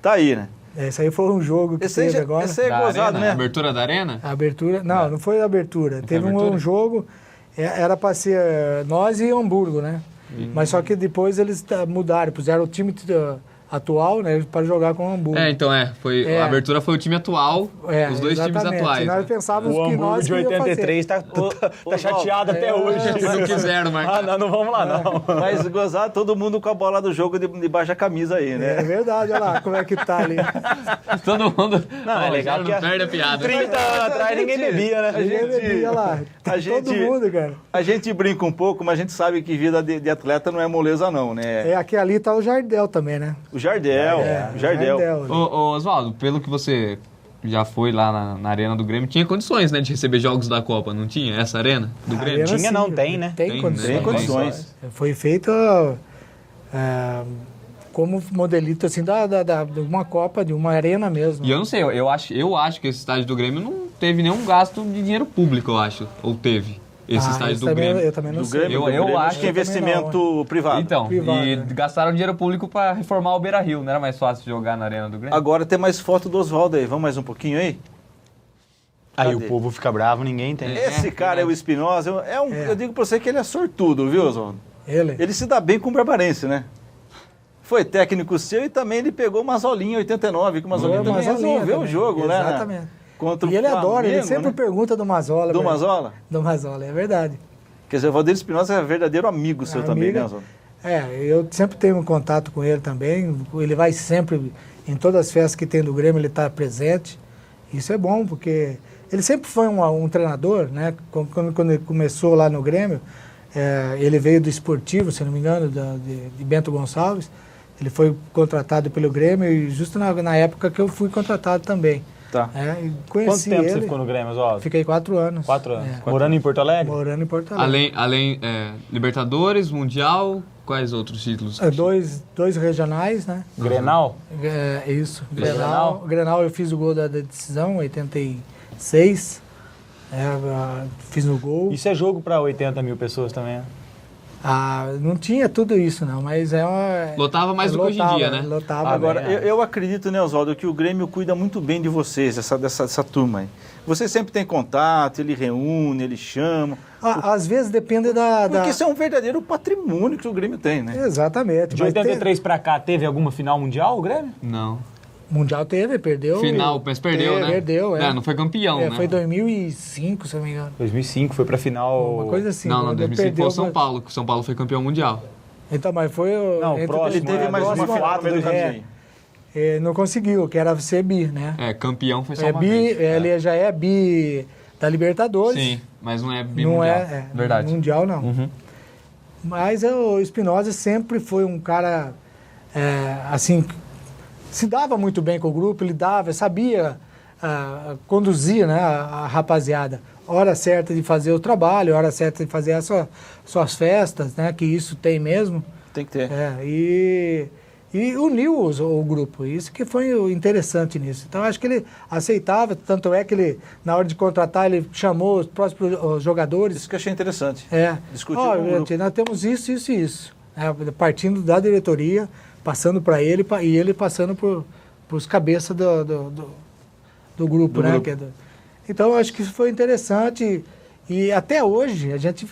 Speaker 1: Tá aí, né?
Speaker 4: Esse aí foi um jogo que
Speaker 1: Esse aí,
Speaker 4: teve agora.
Speaker 1: esse aí é
Speaker 2: Da
Speaker 1: gozado,
Speaker 2: arena?
Speaker 1: né?
Speaker 2: Abertura da arena?
Speaker 4: A abertura. Não foi a abertura.
Speaker 2: Não foi
Speaker 4: Teve
Speaker 2: abertura?
Speaker 4: um jogo, era para ser nós e Hamburgo, né? Mas só que depois eles mudaram, puseram o time atual, né, para jogar com o Hamburgo.
Speaker 2: Então foi,
Speaker 4: É.
Speaker 2: a abertura foi o time atual, os dois times
Speaker 4: exatamente.
Speaker 2: atuais.
Speaker 4: Nós pensávamos
Speaker 3: O
Speaker 4: que
Speaker 3: Hamburgo
Speaker 4: nós
Speaker 3: de
Speaker 4: que ia fazer.
Speaker 3: 83 tá chateado até hoje.
Speaker 2: Não quiseram marcar.
Speaker 3: Não vamos lá, não.
Speaker 1: Mas gozado, todo mundo com a bola do jogo debaixo da camisa aí,
Speaker 4: É
Speaker 1: né?
Speaker 4: verdade, olha lá como é que tá ali.
Speaker 2: Todo mundo...
Speaker 3: Não, é legal
Speaker 2: não
Speaker 3: que
Speaker 2: perde a piada.
Speaker 3: 30 anos atrás ninguém bebia, né?
Speaker 1: a gente-
Speaker 4: Olha lá,
Speaker 1: a gente-
Speaker 4: todo mundo, cara.
Speaker 1: A gente brinca um pouco, mas a gente sabe que vida de atleta não é moleza não, né?
Speaker 4: Aqui ali tá o Jardel também, né?
Speaker 1: O Jardel, o Jardel.
Speaker 4: ali.
Speaker 2: Ô, Oswaldo, pelo que você já foi lá na arena do Grêmio, tinha condições, né, de receber jogos da Copa, não tinha? Essa arena do
Speaker 4: A
Speaker 2: Grêmio?
Speaker 4: arena,
Speaker 3: Tinha,
Speaker 4: sim,
Speaker 3: não, tem, né?
Speaker 4: Tem
Speaker 2: Tem,
Speaker 4: condições.
Speaker 1: Tem condições.
Speaker 4: Foi feito como modelito assim de uma Copa, de uma arena mesmo.
Speaker 2: E eu não sei, eu acho que esse estádio do Grêmio não teve nenhum gasto de dinheiro público, eu acho. Ou teve esse estádio
Speaker 4: isso
Speaker 2: do
Speaker 4: também,
Speaker 2: Grêmio.
Speaker 4: Eu também não
Speaker 1: Do
Speaker 4: sei.
Speaker 1: Grêmio,
Speaker 2: Eu
Speaker 1: do Grêmio,
Speaker 2: acho
Speaker 1: que é
Speaker 4: que também
Speaker 1: investimento privado.
Speaker 2: Então,
Speaker 4: Privado,
Speaker 2: e
Speaker 4: né?
Speaker 2: gastaram dinheiro público para reformar o Beira-Rio, não era mais fácil jogar na arena do Grêmio?
Speaker 1: Agora tem mais foto do Oswaldo aí. Vamos mais um pouquinho aí?
Speaker 3: Aí
Speaker 1: Cadê?
Speaker 3: o povo fica bravo, ninguém tem.
Speaker 1: Esse cara é o Espinosa. Eu digo pra você que ele é sortudo, viu, Oswaldo? Ele se dá bem com o Barbarense, né? Foi técnico seu e também ele pegou o Mazolinha em 89, que o Mazolinha também resolveu o jogo, né?
Speaker 4: Exatamente.
Speaker 1: Contra
Speaker 4: E ele
Speaker 1: o
Speaker 4: adora, ele
Speaker 1: Flamengo,
Speaker 4: sempre
Speaker 1: né?
Speaker 4: pergunta do Mazola.
Speaker 1: Do Mazola?
Speaker 4: Do Mazola, é verdade.
Speaker 1: Quer dizer, o Valdir Espinosa é verdadeiro amigo seu também, né, Mazola?
Speaker 4: Eu sempre tenho um contato com ele também. Ele vai sempre, em todas as festas que tem do Grêmio, ele está presente. Isso é bom, porque ele sempre foi um treinador, né? Quando ele começou lá no Grêmio, ele veio do Esportivo, se não me engano, de Bento Gonçalves. Ele foi contratado pelo Grêmio e justo na época que eu fui contratado também.
Speaker 1: Tá.
Speaker 4: E
Speaker 6: Quanto
Speaker 4: conheci
Speaker 6: tempo
Speaker 4: ele.
Speaker 6: você ficou no Grêmio, Oswaldo?
Speaker 4: Fiquei 4 anos.
Speaker 6: 4 anos. Morando em Porto Alegre?
Speaker 4: Morando em Porto Alegre.
Speaker 2: Além Libertadores, Mundial, quais outros títulos?
Speaker 4: Dois regionais, né?
Speaker 6: Grenal?
Speaker 4: Isso.
Speaker 6: Grenal?
Speaker 4: Grenal eu fiz o gol da decisão, 86. Fiz o gol.
Speaker 6: Isso é jogo para 80 mil pessoas também, né?
Speaker 4: Não tinha tudo isso, não, mas
Speaker 2: Lotava mais do que hoje em dia, né?
Speaker 4: Lotava.
Speaker 1: Agora, eu acredito, né, Oswaldo, que o Grêmio cuida muito bem de vocês, dessa turma aí. Você sempre tem contato, ele reúne, ele chama.
Speaker 4: Às vezes depende da...
Speaker 1: Porque isso é um verdadeiro patrimônio que o Grêmio tem, né?
Speaker 4: Exatamente.
Speaker 6: De 83 para cá, teve alguma final mundial o Grêmio?
Speaker 2: Não.
Speaker 4: Mundial teve, perdeu.
Speaker 2: Final, mas perdeu, né?
Speaker 4: Perdeu,
Speaker 2: Não, foi campeão, né?
Speaker 4: Foi 2005, se eu não me engano.
Speaker 6: 2005 foi para final...
Speaker 4: Uma coisa assim.
Speaker 2: Não,
Speaker 4: quando
Speaker 2: 2005
Speaker 4: perdeu,
Speaker 2: foi o São Paulo, que o São Paulo foi campeão mundial.
Speaker 4: Então, mas foi...
Speaker 6: Não, próximo,
Speaker 1: Ele teve mais uma
Speaker 6: próximo,
Speaker 1: final no meio do caminho.
Speaker 4: Não conseguiu, que era ser bi, né?
Speaker 2: Campeão foi só uma vez.
Speaker 4: Ele já é bi da Libertadores.
Speaker 2: Sim, mas não é bi
Speaker 4: Não
Speaker 2: mundial.
Speaker 4: Verdade. Mundial não.
Speaker 2: Uhum.
Speaker 4: Mas o Espinosa sempre foi um cara, assim, se dava muito bem com o grupo, ele sabia conduzir, né, a rapaziada. Hora certa de fazer o trabalho, hora certa de fazer as suas festas, né, que isso tem mesmo.
Speaker 1: Tem que ter.
Speaker 4: E uniu o grupo, isso que foi o interessante nisso. Então, acho que ele aceitava, tanto é que ele, na hora de contratar, ele chamou os próximos jogadores.
Speaker 1: Isso que eu achei interessante. Discutiu com o grupo.
Speaker 4: Gente, nós temos isso, isso e isso. Partindo da diretoria, passando para ele, e ele passando para os cabeças do grupo, né? Então, acho que isso foi interessante e até hoje a gente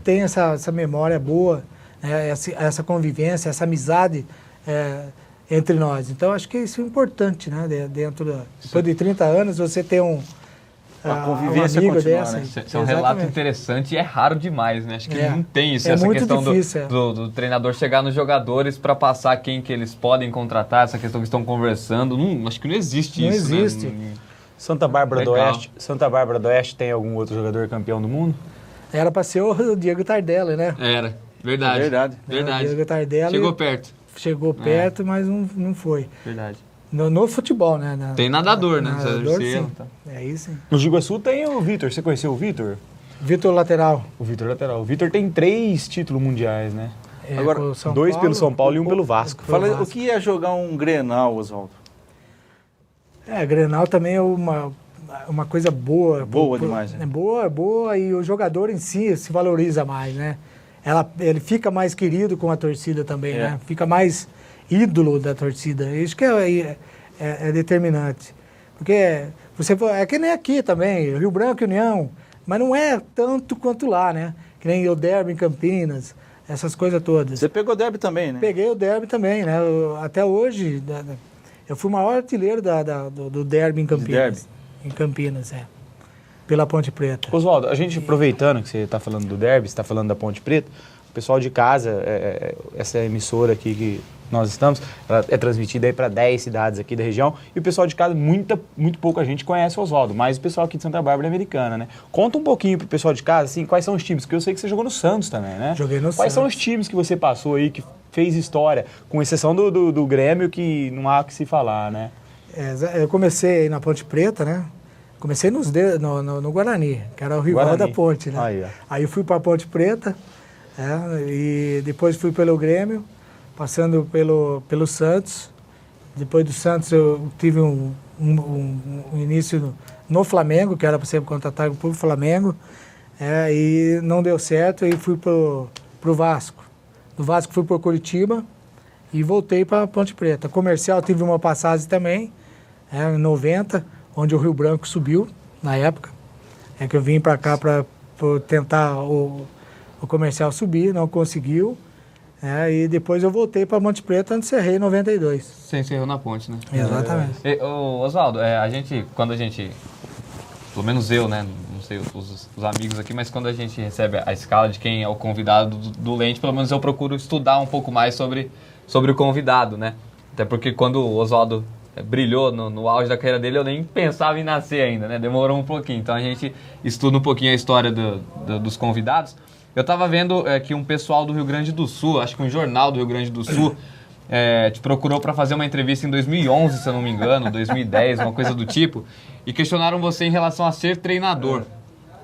Speaker 4: tem essa memória boa, essa convivência, essa amizade entre nós. Então, acho que isso é importante, né? Depois de 30 anos, você ter um amigo dessa.
Speaker 2: Né? Isso é um relato interessante e é raro demais, né? Acho que não tem isso, essa
Speaker 4: muito
Speaker 2: questão
Speaker 4: difícil,
Speaker 2: do treinador chegar nos jogadores para passar quem que eles podem contratar, essa questão que estão conversando. Acho que não existe isso.
Speaker 4: Não existe.
Speaker 2: Né?
Speaker 6: Santa Bárbara do Oeste tem algum outro jogador campeão do mundo?
Speaker 4: Era para ser o Diego Tardelli, né?
Speaker 2: Era, verdade.
Speaker 4: O Diego Tardelli
Speaker 2: Chegou perto.
Speaker 4: Mas não foi.
Speaker 2: Verdade.
Speaker 4: No futebol, né?
Speaker 2: Tem nadador, né?
Speaker 4: Nadador, sim. Aí sim.
Speaker 6: No Iguaçu tem o Vitor. Você conheceu o Vitor?
Speaker 4: Vitor lateral.
Speaker 6: O Vitor lateral. O Vitor tem 3 títulos mundiais, né?
Speaker 1: Agora,
Speaker 6: 2 pelo São Paulo e 1 pelo Vasco.
Speaker 1: Fala aí, o que é jogar um Grenal, Oswaldo?
Speaker 4: Grenal também é uma coisa boa.
Speaker 1: Boa demais, né?
Speaker 4: Boa, e o jogador em si se valoriza mais, né? Ele fica mais querido com a torcida também, né? Fica mais ídolo da torcida. Isso que é determinante. Porque é que nem aqui também, Rio Branco e União, mas não é tanto quanto lá, né? Que nem o derby em Campinas, essas coisas todas.
Speaker 1: Você pegou o derby também, né?
Speaker 4: Peguei o derby também, né? Até hoje, eu fui o maior artilheiro do derby em Campinas. Em Campinas, pela Ponte Preta.
Speaker 6: Oswaldo, a gente aproveitando que você está falando do derby, você está falando da Ponte Preta, o pessoal de casa, essa emissora aqui que nós estamos, ela é transmitida aí para 10 cidades aqui da região, e o pessoal de casa, muito pouca gente conhece o Oswaldo, mas o pessoal aqui de Santa Bárbara é americana, né? Conta um pouquinho pro pessoal de casa, assim, quais são os times, porque eu sei que você jogou no Santos também, né?
Speaker 4: Joguei no Santos.
Speaker 6: Quais são os times que você passou aí, que fez história, com exceção do Grêmio, que não há o que se falar, né?
Speaker 4: Eu comecei na Ponte Preta, né? Comecei no Guarani, que era o rival da Ponte, né? Aí eu fui para a Ponte Preta, e depois fui pelo Grêmio, passando pelo Santos. Depois do Santos eu tive um início no Flamengo, que era para ser contratado para o Flamengo, e não deu certo, e fui para o Vasco. Do Vasco fui para o Curitiba e voltei para a Ponte Preta. Comercial tive uma passagem também, em 90, onde o Rio Branco subiu, na época. Que eu vim para cá para tentar o o Comercial subir, não conseguiu. E depois eu voltei para Monte Preto, onde encerrei em 92.
Speaker 2: Você encerrou na Ponte, né?
Speaker 4: Exatamente.
Speaker 2: Oswaldo, quando a gente, pelo menos eu, né, não sei os amigos aqui, mas quando a gente recebe a escala de quem é o convidado do Lente, pelo menos eu procuro estudar um pouco mais sobre o convidado, né? Até porque quando o Oswaldo brilhou no auge da carreira dele, eu nem pensava em nascer ainda, né? Demorou um pouquinho. Então a gente estuda um pouquinho a história dos convidados. Eu estava vendo que um pessoal do Rio Grande do Sul, acho que um jornal do Rio Grande do Sul, te procurou para fazer uma entrevista em 2011, se eu não me engano, 2010, uma coisa do tipo, e questionaram você em relação a ser treinador,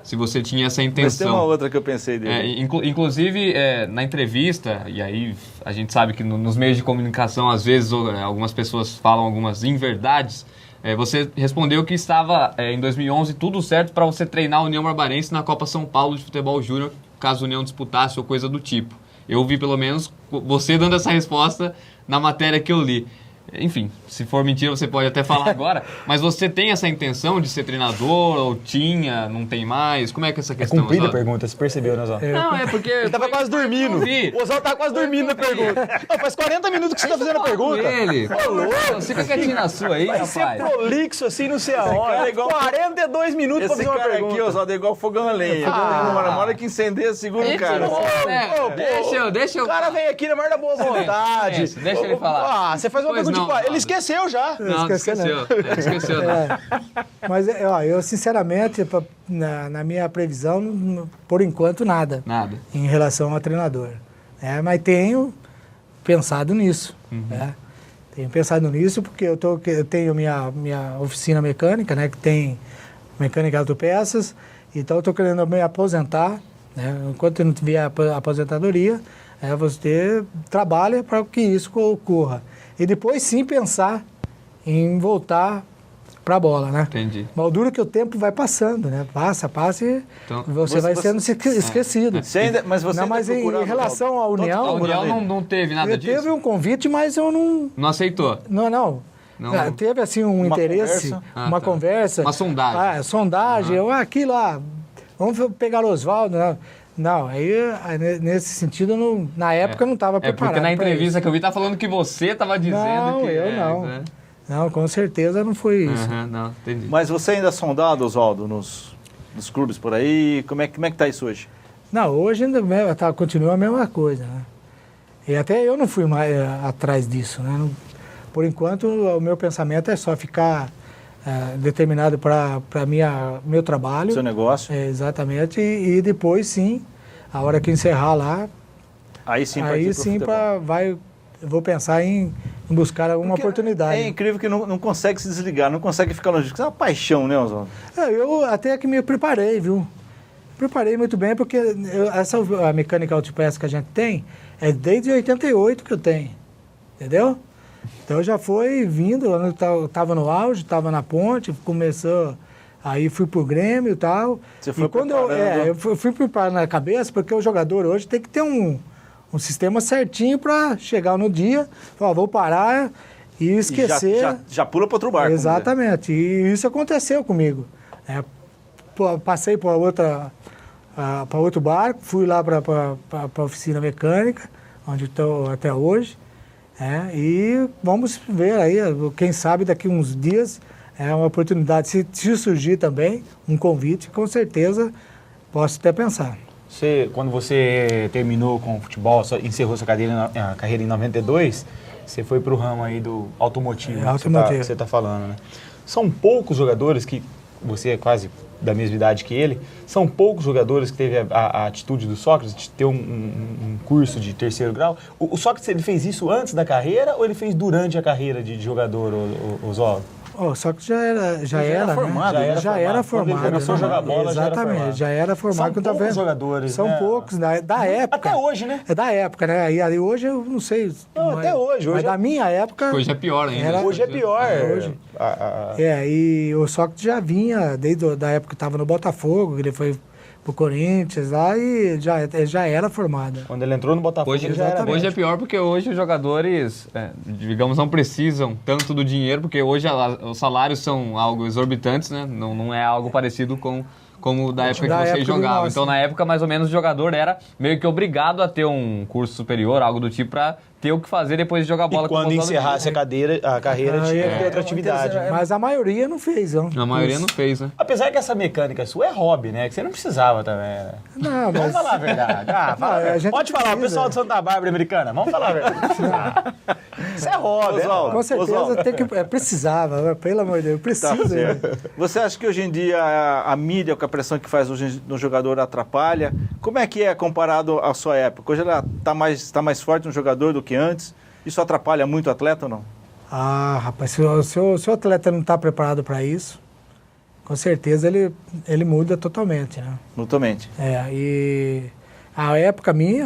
Speaker 2: se você tinha essa intenção.
Speaker 1: Mas tem uma outra que eu pensei dele.
Speaker 2: Inclusive, na entrevista, e aí a gente sabe que nos meios de comunicação, às vezes, algumas pessoas falam algumas inverdades. Você respondeu que estava, em 2011, tudo certo para você treinar a União Barbarense na Copa São Paulo de Futebol Júnior, caso a União disputasse ou coisa do tipo. Eu vi, pelo menos, você dando essa resposta na matéria que eu li. Enfim, se for mentira, você pode até falar agora, mas você tem essa intenção de ser treinador, ou tinha, não tem mais? Como é que é essa questão?
Speaker 6: É cumprida a
Speaker 2: Oswaldo?
Speaker 6: pergunta, você percebeu, né, Oswaldo?
Speaker 2: Não, é porque...
Speaker 6: Ele tava quase dormindo. O Oswaldo tava quase dormindo na pergunta. Não, faz 40 minutos que você tá fazendo a pergunta.
Speaker 2: Ele. Você fica quietinho na sua aí,
Speaker 6: Vai ser
Speaker 2: rapaz.
Speaker 6: prolixo assim, não sei
Speaker 1: cara
Speaker 6: aonde.
Speaker 1: é igual-
Speaker 6: 42 minutos pra
Speaker 1: Esse
Speaker 6: fazer uma
Speaker 1: cara
Speaker 6: pergunta.
Speaker 1: aqui, Oswaldo, é igual fogão a lenha. Uma hora que incendeia, segura o cara.
Speaker 2: Deixa eu...
Speaker 6: O cara vem aqui na maior da boa vontade.
Speaker 2: Deixa ele falar.
Speaker 6: Você faz uma
Speaker 2: Pois
Speaker 6: pergunta
Speaker 2: não,
Speaker 6: tipo, ele
Speaker 2: Oswaldo.
Speaker 6: esqueceu já.
Speaker 2: Não, esqueceu. Esqueceu, né?
Speaker 4: Mas eu sinceramente, na minha previsão, por enquanto, nada
Speaker 2: Nada.
Speaker 4: em relação ao treinador. Mas tenho pensado nisso. Tenho pensado nisso porque eu tenho minha oficina mecânica, né, que tem mecânica de autopeças, então eu estou querendo me aposentar. Enquanto eu não tiver aposentadoria, você trabalha para que isso ocorra. E depois sim pensar em voltar para a bola, né?
Speaker 2: Entendi.
Speaker 4: Mas o duro é que o tempo vai passando, né? Passa e
Speaker 2: Então,
Speaker 4: você vai sendo esquecido.
Speaker 1: Mas você
Speaker 4: Não,
Speaker 1: ainda
Speaker 4: mas em
Speaker 1: procurava,
Speaker 4: relação à
Speaker 1: Oswaldo?
Speaker 4: União...
Speaker 2: A União não teve nada disso?
Speaker 4: Teve um convite, mas eu não...
Speaker 2: Não aceitou?
Speaker 4: Não.
Speaker 2: Não.
Speaker 4: Teve assim um
Speaker 1: Uma
Speaker 4: interesse,
Speaker 1: conversa?
Speaker 2: Ah, tá.
Speaker 4: conversa.
Speaker 2: Uma sondagem.
Speaker 4: Sondagem, aquilo lá, vamos pegar o Oswaldo, né? Não, aí nesse sentido, na época eu não estava preparado.
Speaker 2: Porque na
Speaker 4: pra
Speaker 2: entrevista
Speaker 4: isso.
Speaker 2: que eu vi, tá falando que você estava dizendo
Speaker 4: Não,
Speaker 2: que...
Speaker 4: eu não.
Speaker 2: Né?
Speaker 4: Não, com certeza não foi isso.
Speaker 2: Não, entendi.
Speaker 1: Mas você ainda é sondado, Oswaldo, nos clubes por aí? Como é que tá isso hoje?
Speaker 4: Não, hoje ainda continua a mesma coisa, né? E até eu não fui mais atrás disso, né? Por enquanto, o meu pensamento é só ficar determinado para meu trabalho.
Speaker 1: Seu negócio?
Speaker 4: Exatamente. E depois, sim, a hora que encerrar lá,
Speaker 1: Aí sim,
Speaker 4: aí sim eu vou pensar em buscar alguma oportunidade.
Speaker 1: É incrível que não consegue se desligar, não consegue ficar longe. Isso é uma paixão, né, Oswaldo?
Speaker 4: Eu até que me preparei, viu? Preparei muito bem, porque a mecânica autopeça que a gente tem é desde 88 que eu tenho, entendeu? Então já foi vindo, eu estava no auge, estava na Ponte, começou, aí fui pro Grêmio e tal.
Speaker 1: Você foi
Speaker 4: e quando eu fui preparando na cabeça, porque o jogador hoje tem que ter um sistema certinho para chegar no dia, falar, vou parar e esquecer.
Speaker 1: Já pula para outro barco.
Speaker 4: Exatamente, e isso aconteceu comigo. Passei para outro barco, fui lá para a oficina mecânica, onde estou até hoje, e vamos ver aí, quem sabe daqui uns dias é uma oportunidade, se surgir também um convite, com certeza posso até pensar.
Speaker 6: Quando você terminou com o futebol, encerrou sua carreira em 92, você foi para o ramo aí do automotivo, que você está falando, né? São poucos jogadores que, você é quase da mesma idade que ele, são poucos jogadores que teve a atitude do Sócrates de ter um curso de terceiro grau. O Sócrates, ele fez isso antes da carreira ou ele fez durante a carreira de jogador, Oswaldo?
Speaker 4: Só que já era
Speaker 1: formado,
Speaker 4: né?
Speaker 1: né?
Speaker 4: Já era
Speaker 6: Quando ele
Speaker 4: formado.
Speaker 6: começou a jogar bola,
Speaker 4: exatamente, já era formado.
Speaker 6: São poucos jogadores,
Speaker 4: São
Speaker 6: né?
Speaker 4: poucos, da época.
Speaker 6: Até hoje, né?
Speaker 4: É da época, né? E hoje eu não sei.
Speaker 6: Até hoje.
Speaker 4: Mas da minha época...
Speaker 2: Hoje é pior ainda.
Speaker 6: Hoje é pior.
Speaker 4: Hoje. E o Sócrates já vinha, desde a época que estava no Botafogo, ele foi pro Corinthians lá e já era formado.
Speaker 6: Quando ele entrou no Botafogo,
Speaker 2: Hoje,
Speaker 6: ele já era
Speaker 2: hoje é pior porque hoje os jogadores, digamos, não precisam tanto do dinheiro, porque hoje os salários são algo exorbitantes, né? Não é algo parecido com como da época que
Speaker 4: Da
Speaker 2: vocês
Speaker 4: época do
Speaker 2: jogavam.
Speaker 4: nosso.
Speaker 2: Então, na época, mais ou menos, o jogador era meio que obrigado a ter um curso superior, algo do tipo, pra ter o que fazer depois de jogar bola
Speaker 6: E
Speaker 2: com
Speaker 6: quando
Speaker 2: o Oswaldo
Speaker 6: encerrasse a carreira, tinha que ter outra atividade.
Speaker 4: Mas a maioria não fez, não.
Speaker 2: A maioria não fez, né?
Speaker 6: Apesar que essa mecânica sua é hobby, né? Que você não precisava também, né?
Speaker 4: Não,
Speaker 6: Vamos
Speaker 4: mas...
Speaker 6: falar a verdade. Ah, fala a
Speaker 4: Não, a
Speaker 6: verdade.
Speaker 4: gente
Speaker 6: Pode falar, o
Speaker 4: precisa.
Speaker 6: pessoal de Santa Bárbara americana. Vamos falar a verdade. Isso é hobby,
Speaker 1: Oswaldo,
Speaker 4: Com certeza
Speaker 1: Oswaldo.
Speaker 4: tem que... precisava, pelo amor de Deus,
Speaker 1: Tá
Speaker 4: precisa.
Speaker 1: certo. Você acha que hoje em dia a mídia, com a pressão que faz hoje no jogador, atrapalha? Como é que é comparado à sua época? Hoje ela tá mais forte no jogador do que antes? Isso atrapalha muito o atleta ou não?
Speaker 4: Ah, rapaz, se o atleta não está preparado para isso, com certeza ele muda totalmente, né?
Speaker 1: Mutuamente.
Speaker 4: E a época minha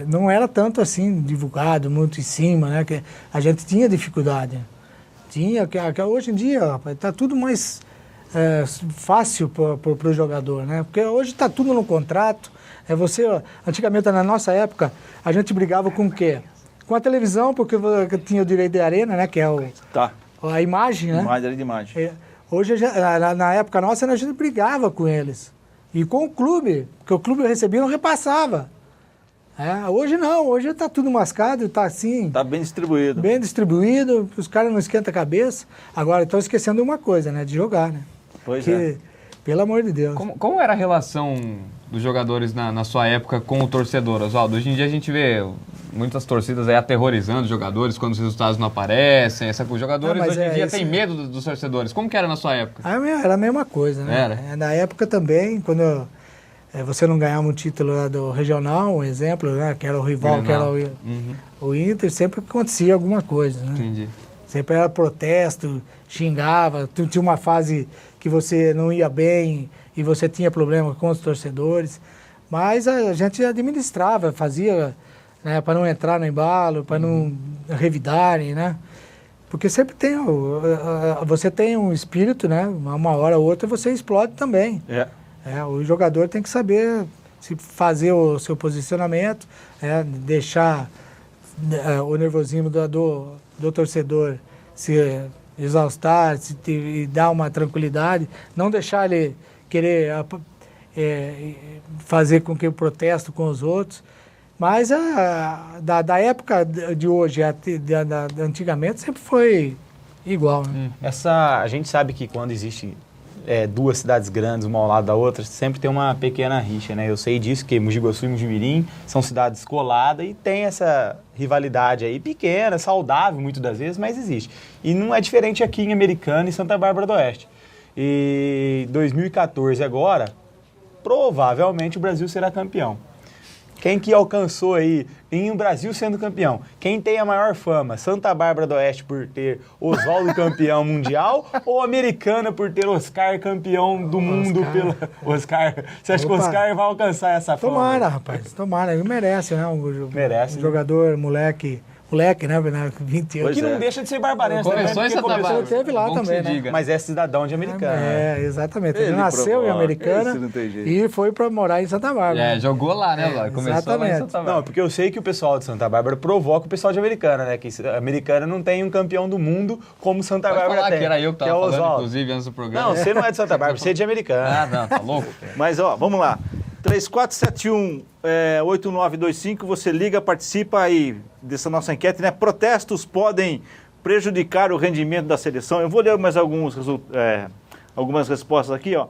Speaker 4: não era tanto assim divulgado, muito em cima, né? Que a gente tinha dificuldade. Hoje em dia, rapaz, tá tudo mais fácil para o jogador, né? Porque hoje está tudo no contrato. Antigamente, na nossa época, a gente brigava com o quê? Com a televisão, porque tinha o direito de arena, né? Que é
Speaker 1: Tá.
Speaker 4: a imagem, né?
Speaker 1: Imagem de imagem.
Speaker 4: Hoje, na época nossa, a gente brigava com eles. E com o clube, porque o clube recebia e não repassava. Hoje não, hoje está tudo mascado, está assim,
Speaker 1: Tá bem distribuído.
Speaker 4: bem distribuído, os caras não esquentam a cabeça. Agora, estão esquecendo uma coisa, né? De jogar, né?
Speaker 1: Pois é.
Speaker 4: Que, pelo amor de Deus.
Speaker 2: Como era a relação dos jogadores na sua época com o torcedor, Oswaldo? Hoje em dia a gente vê muitas torcidas aí aterrorizando os jogadores quando os resultados não aparecem. Os jogadores
Speaker 4: mas
Speaker 2: hoje em dia
Speaker 4: isso-
Speaker 2: têm medo dos torcedores. Como que era na sua época?
Speaker 4: Era a mesma coisa, né?
Speaker 2: Era?
Speaker 4: Na época também, quando você não ganhava um título lá do regional, um exemplo, né? Que era o rival, que era o Inter, sempre acontecia alguma coisa, né?
Speaker 2: Entendi.
Speaker 4: Sempre era protesto, xingava, tinha uma fase que você não ia bem e você tinha problema com os torcedores, mas a gente administrava, fazia, né, para não entrar no embalo, para não revidarem, né? Porque sempre tem, você tem um espírito, né? Uma hora ou outra você explode também. O jogador tem que saber se fazer o seu posicionamento, deixar o nervosismo do torcedor se exaustar e dar uma tranquilidade, não deixar ele querer fazer com que eu protesto com os outros. Mas da época de hoje, da antigamente, sempre foi igual, né?
Speaker 6: A gente sabe que quando existe duas cidades grandes, uma ao lado da outra, sempre tem uma pequena rixa, né? Eu sei disso, que Mogi Guaçu e Mogi Mirim são cidades coladas e tem essa rivalidade aí pequena, saudável muitas das vezes, mas existe. E não é diferente aqui em Americana e Santa Bárbara do Oeste. E 2014 agora, provavelmente o Brasil será campeão. Quem que alcançou aí em o Brasil sendo campeão? Quem tem a maior fama? Santa Bárbara do Oeste por ter Oswaldo campeão mundial ou Americana por ter Oscar campeão do mundo pela Oscar? Você acha que o Oscar vai alcançar essa fama?
Speaker 4: Tomara, rapaz, tomara. Ele merece, né?
Speaker 6: Merece,
Speaker 4: Um
Speaker 6: né?
Speaker 4: jogador, moleque, né? 20 anos.
Speaker 1: Pois
Speaker 6: Que não
Speaker 1: é.
Speaker 6: deixa de ser barbarense
Speaker 2: Começou
Speaker 6: também,
Speaker 2: em
Speaker 6: porque
Speaker 2: Santa Bárbara.
Speaker 4: teve lá
Speaker 2: Bom que
Speaker 4: também,
Speaker 2: se
Speaker 4: né?
Speaker 2: diga.
Speaker 6: Mas é cidadão de Americana. né?
Speaker 4: Exatamente. Ele
Speaker 1: Ele
Speaker 4: nasceu em
Speaker 1: provoca,
Speaker 4: Americana
Speaker 1: esse não tem jeito.
Speaker 4: e foi para morar em Santa Bárbara.
Speaker 2: Jogou lá, né, Oswaldo? Começou lá em
Speaker 4: exatamente.
Speaker 2: Santa
Speaker 6: Não,
Speaker 2: Bárbara.
Speaker 6: porque eu sei que o pessoal de Santa Bárbara provoca o pessoal de Americana, né? Que a Americana não tem um campeão do mundo como Santa
Speaker 2: Pode
Speaker 6: Bárbara
Speaker 2: falar
Speaker 6: tem.
Speaker 2: que era eu que
Speaker 6: é
Speaker 2: tava
Speaker 6: o
Speaker 2: falando,
Speaker 6: Oswaldo.
Speaker 2: inclusive, antes do programa.
Speaker 6: Não, você não é de Santa Bárbara, você é de Americana.
Speaker 2: Ah, não, tá louco?
Speaker 1: Mas, vamos lá. 3471-8925, você liga, participa aí dessa nossa enquete, né? Protestos podem prejudicar o rendimento da seleção. Eu vou ler mais algumas respostas aqui, ó.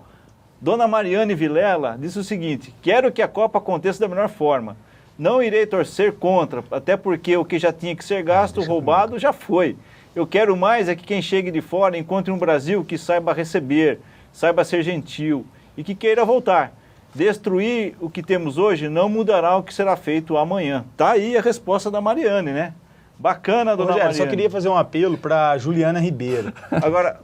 Speaker 1: Dona Mariane Vilela disse o seguinte: quero que a Copa aconteça da melhor forma. Não irei torcer contra, até porque o que já tinha que ser gasto, roubado, já foi. Eu quero mais é que quem chegue de fora encontre um Brasil que saiba receber, saiba ser gentil e que queira voltar. Destruir o que temos hoje não mudará o que será feito amanhã. Tá aí a resposta da Mariane, né? Bacana, dona
Speaker 6: Rogério,
Speaker 1: Mariane.
Speaker 6: só queria fazer um apelo para Juliana Ribeiro.
Speaker 1: Agora,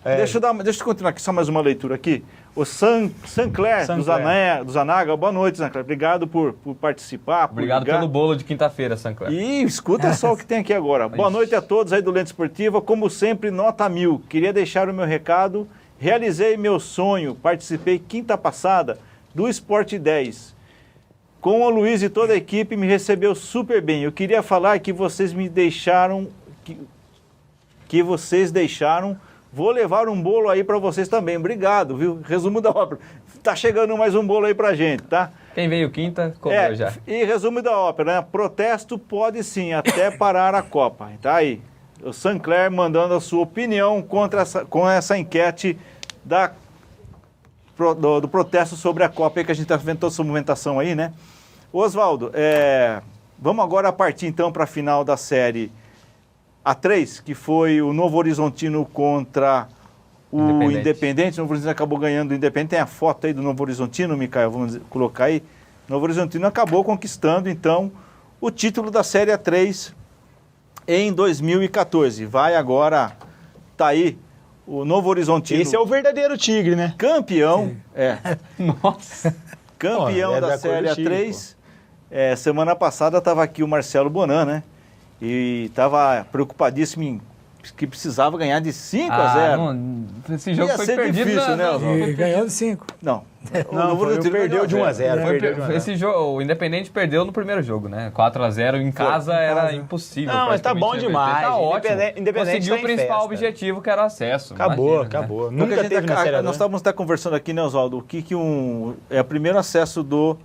Speaker 1: deixa eu continuar aqui, só mais uma leitura aqui. O Sancler, do Zanaga, boa noite, Sancler. Obrigado por participar, por
Speaker 2: Obrigado
Speaker 1: ligar.
Speaker 2: pelo bolo de quinta-feira, Sancler.
Speaker 1: E escuta só o que tem aqui agora. Boa noite a todos aí do Lente Esportiva. Como sempre, nota 1000. Queria deixar o meu recado. Realizei meu sonho. Participei quinta passada do Sport 10. Com o Luiz e toda a equipe me recebeu super bem. Eu queria falar que vocês me deixaram... Que vocês deixaram... Vou levar um bolo aí para vocês também. Obrigado, viu? Resumo da obra. Tá chegando mais um bolo aí pra gente, tá?
Speaker 2: Quem veio quinta, comeu já.
Speaker 1: E resumo da ópera, né? Protesto pode sim até parar a Copa. Tá aí. O Sancler mandando a sua opinião com essa enquete do protesto sobre a Copa, aí que a gente está vendo toda essa movimentação aí, né? Oswaldo, vamos agora partir então para a final da série A3, que foi o Novo Horizontino contra o Independente. O Novo Horizontino acabou ganhando o Independente. Tem a foto aí do Novo Horizontino, Micael, vamos colocar aí. O Novo Horizontino acabou conquistando então o título da série A3 em 2014. Vai agora, tá aí, o Novo Horizontino.
Speaker 6: Esse é o verdadeiro tigre, né?
Speaker 1: Campeão.
Speaker 2: Nossa.
Speaker 1: Campeão da série A3. Semana passada estava aqui o Marcelo Bonan, né? E estava preocupadíssimo que precisava ganhar de 5-0.
Speaker 2: Esse jogo foi perdido.
Speaker 1: Difícil, né?
Speaker 4: E ganhou de 5.
Speaker 1: Não.
Speaker 6: Perdeu de 1-0.
Speaker 2: Esse jogo, o Independente perdeu no primeiro jogo, né? 4-0 em casa era impossível.
Speaker 6: Não, mas tá bom demais.
Speaker 2: Tá ótimo.
Speaker 6: Independente
Speaker 2: conseguiu
Speaker 6: tá
Speaker 2: o principal
Speaker 6: festa.
Speaker 2: objetivo, que era o acesso.
Speaker 6: Acabou.
Speaker 1: Porque
Speaker 6: Nunca teve na série.
Speaker 1: nós estávamos conversando aqui, né, Oswaldo? O que é o primeiro acesso do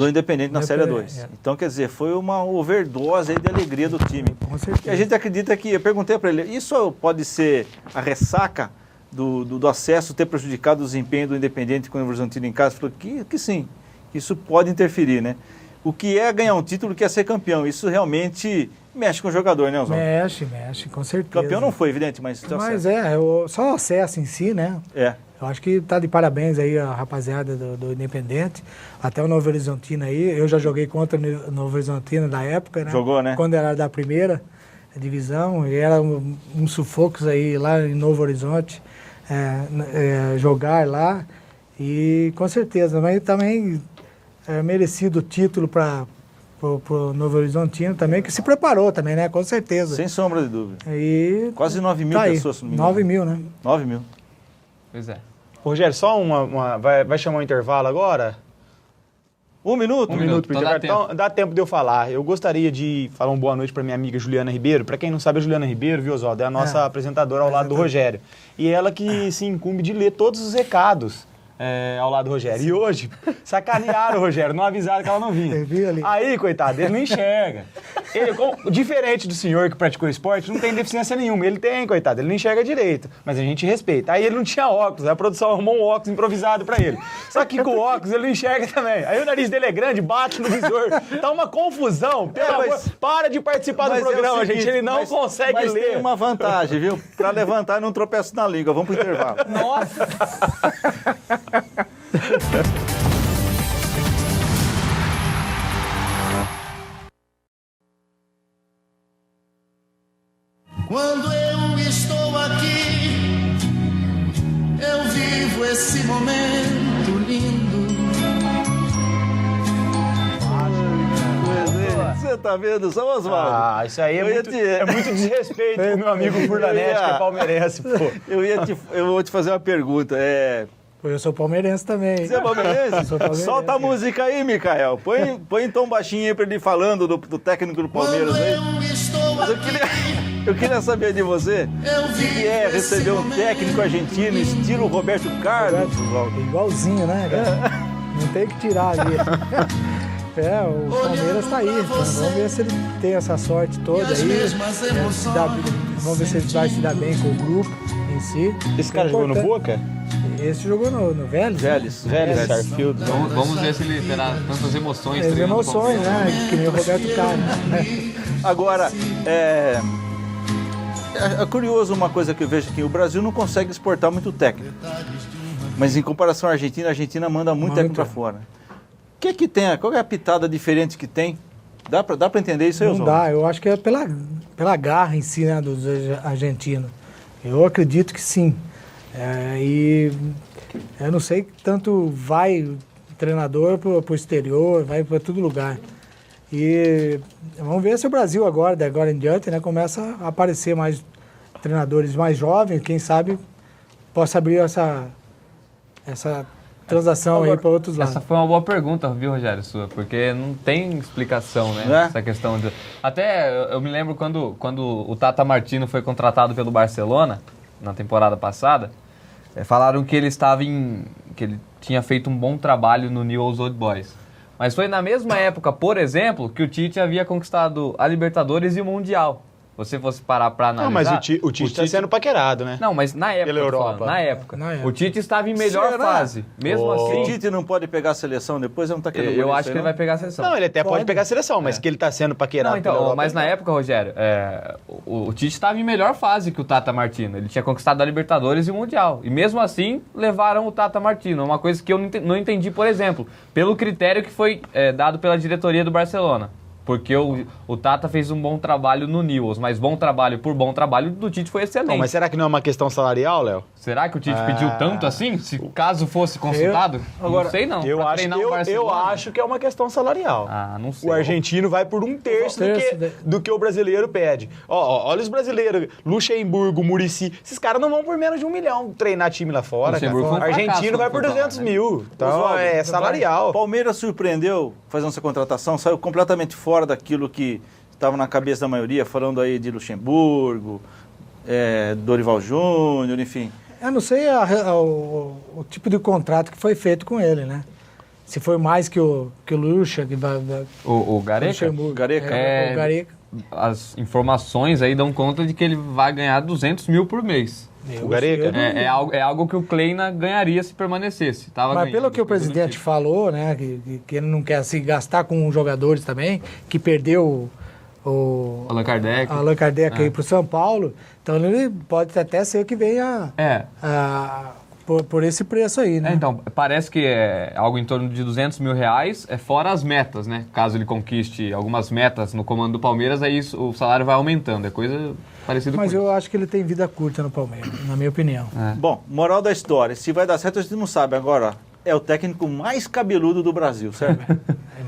Speaker 1: Independente na série 2. Então, quer dizer, foi uma overdose aí de alegria do time.
Speaker 4: Com certeza.
Speaker 1: E a gente acredita que, eu perguntei para ele, isso pode ser a ressaca do acesso ter prejudicado o desempenho do Independente com o Horizontino em casa? Falou que sim, isso pode interferir, né? O que é ganhar um título, o que é ser campeão? Isso realmente mexe com o jogador, né, Oswaldo?
Speaker 4: Mexe, com certeza.
Speaker 1: Campeão não foi, evidente, mas...
Speaker 4: Mas só o acesso em si, né? Eu acho que tá de parabéns aí a rapaziada do Independente, até o Novo Horizontino aí. Eu já joguei contra o Novo Horizontino na época, né?
Speaker 1: Jogou, né?
Speaker 4: Quando era da primeira divisão, e era um sufocos aí lá em Novo Horizonte, jogar lá, e com certeza, mas também é merecido o título para o Novo Horizontino também, que se preparou também, né? Com certeza.
Speaker 1: Sem sombra de dúvida.
Speaker 4: E
Speaker 1: quase 9 mil pessoas, se não me engano.
Speaker 4: 9 mil, né?
Speaker 1: 9 mil.
Speaker 2: Pois é.
Speaker 6: Rogério, só vai chamar um intervalo agora?
Speaker 1: Um minuto
Speaker 6: pro intervalo. Então, dá tempo de eu falar. Eu gostaria de falar uma boa noite para minha amiga Juliana Ribeiro. Para quem não sabe, a Juliana Ribeiro, viu, Oswaldo, é a nossa apresentadora ao lado do Rogério. E ela que se incumbe de ler todos os recados ao lado do Rogério. E hoje, sacanearam o Rogério, não avisaram que ela não vinha.
Speaker 4: Eu vi ali.
Speaker 6: Aí, coitado, ele não enxerga. Ele, diferente do senhor que praticou esporte, não tem deficiência nenhuma. Ele tem, coitado, ele não enxerga direito. Mas a gente respeita. Aí ele não tinha óculos, a produção arrumou um óculos improvisado pra ele. Só que com o óculos ele não enxerga também. Aí o nariz dele é grande, bate no visor. Tá uma confusão. Pelo amor, para de participar do programa, gente. Ele não consegue ler.
Speaker 1: Mas tem uma vantagem, viu? Pra levantar, não tropeça na língua. Vamos pro intervalo.
Speaker 2: Nossa!
Speaker 7: Quando eu estou aqui, eu vivo esse momento lindo.
Speaker 1: Você tá vendo só, Oswaldo?
Speaker 6: Isso aí é muito desrespeito pro meu amigo Furlanete, que é palmeirense, pô.
Speaker 1: Eu vou te fazer uma pergunta.
Speaker 4: Eu sou palmeirense também.
Speaker 1: Você é palmeirense?
Speaker 4: Sou palmeirense.
Speaker 1: Solta a música aí, Micael. Põe em tom baixinho aí pra ele falando do técnico do Palmeiras aí. Mas eu queria saber de você o que é receber um técnico argentino estilo Roberto Carlos, Oswaldo.
Speaker 4: Igualzinho, né, cara? Não tem que tirar ali. O Palmeiras tá aí. Então vamos ver se ele tem essa sorte toda aí. Vamos ver se ele vai se dar bem com o grupo em si.
Speaker 6: Esse cara jogou no Boca?
Speaker 4: Esse jogou no Vélez.
Speaker 1: Vélez,
Speaker 6: Starfield.
Speaker 2: Vamos ver se ele terá tantas emoções.
Speaker 4: As emoções, né? Que nem o Roberto Carlos.
Speaker 1: Agora, é curioso uma coisa que eu vejo aqui. O Brasil não consegue exportar muito técnico. Mas em comparação à Argentina, a Argentina manda muito técnico para fora. O que tem? Qual é a pitada diferente que tem? Dá para entender isso aí,
Speaker 4: Oswaldo? Não dá, eu acho que é pela garra em si, né, dos argentinos. Eu acredito que sim. E eu não sei que tanto vai o treinador para o exterior, vai para todo lugar. E vamos ver se o Brasil agora, de agora em diante, né, começa a aparecer mais treinadores mais jovens, quem sabe possa abrir essa transação aí para outros lados.
Speaker 2: Essa foi uma boa pergunta, viu, Rogério, sua, porque não tem explicação, né, essa questão de... Até eu me lembro quando o Tata Martino foi contratado pelo Barcelona, na temporada passada, falaram que ele estava que ele tinha feito um bom trabalho no Newell's Old Boys. Mas foi na mesma época, por exemplo, que o Tite havia conquistado a Libertadores e o Mundial. Você fosse parar para analisar...
Speaker 6: Não, mas o Tite está sendo paquerado, né?
Speaker 2: Não, mas na época,
Speaker 6: Pela
Speaker 2: tô
Speaker 6: Europa.
Speaker 2: falando, na época.
Speaker 4: Na época.
Speaker 2: O Tite estava em melhor
Speaker 1: Será?
Speaker 2: fase. Mesmo
Speaker 1: O
Speaker 2: assim,
Speaker 1: Tite não pode pegar a seleção depois? Eu não tá querendo
Speaker 2: eu
Speaker 1: isso
Speaker 2: acho
Speaker 1: aí,
Speaker 2: que ele vai pegar a seleção.
Speaker 6: Não, ele até pode
Speaker 4: Pode.
Speaker 6: pegar a seleção, mas que ele está sendo paquerado
Speaker 2: Não, então,
Speaker 6: pela Europa,
Speaker 2: mas na
Speaker 6: não.
Speaker 2: época, Rogério, o Tite estava em melhor fase que o Tata Martino. Ele tinha conquistado a Libertadores e o Mundial. E mesmo assim, levaram o Tata Martino. Uma coisa que eu não entendi, por exemplo, pelo critério que foi dado pela diretoria do Barcelona. Porque o Tata fez um bom trabalho no Newell's, mas bom trabalho por bom trabalho do Tite foi excelente.
Speaker 6: Não, mas será que não é uma questão salarial, Léo?
Speaker 2: Será que o Tite pediu tanto assim? Se caso fosse consultado?
Speaker 1: Agora,
Speaker 2: não sei não.
Speaker 6: Eu
Speaker 2: Pra
Speaker 6: acho,
Speaker 2: treinar o
Speaker 6: eu
Speaker 2: Barcelona.
Speaker 6: acho que é uma questão salarial.
Speaker 2: Ah, não sei.
Speaker 6: O argentino vai por um terço do que o brasileiro pede. Olha os brasileiros, Luxemburgo, Muricy, esses caras não vão por menos de 1 milhão treinar time lá fora.
Speaker 2: Luxemburgo
Speaker 6: Cara.
Speaker 2: foi um fracasso
Speaker 6: Argentino vai
Speaker 2: quando
Speaker 6: por
Speaker 2: foi pra lá,
Speaker 6: 200
Speaker 2: né?
Speaker 6: mil. Então
Speaker 1: Oswaldo,
Speaker 6: é salarial.
Speaker 1: Palmeiras surpreendeu fazendo essa contratação, saiu completamente fora daquilo que estava na cabeça da maioria, falando aí de Luxemburgo, Dorival Júnior, enfim.
Speaker 4: Eu não sei o tipo de contrato que foi feito com ele, né? Se foi mais que o Lucha, que vai...
Speaker 2: O Gareca?
Speaker 4: Luxemburgo.
Speaker 1: Gareca.
Speaker 4: O Gareca.
Speaker 2: As informações aí dão conta de que ele vai ganhar 200 mil por mês.
Speaker 6: O Gareca?
Speaker 2: É algo que o Kleina ganharia se permanecesse.
Speaker 4: Mas pelo que o presidente falou, né, que ele não quer se gastar com jogadores também, que perdeu
Speaker 2: Allan Kardec.
Speaker 4: Allan Kardec aí para o São Paulo, então ele pode até ser que venha por esse preço aí, né?
Speaker 2: Então, parece que é algo em torno de 200 mil reais, fora as metas, né? Caso ele conquiste algumas metas no comando do Palmeiras, aí o salário vai aumentando. É coisa parecida
Speaker 4: Mas
Speaker 2: com isso.
Speaker 4: eu acho que ele tem vida curta no Palmeiras, na minha opinião.
Speaker 1: Bom, moral da história, se vai dar certo a gente não sabe. Agora, é o técnico mais cabeludo do Brasil, certo?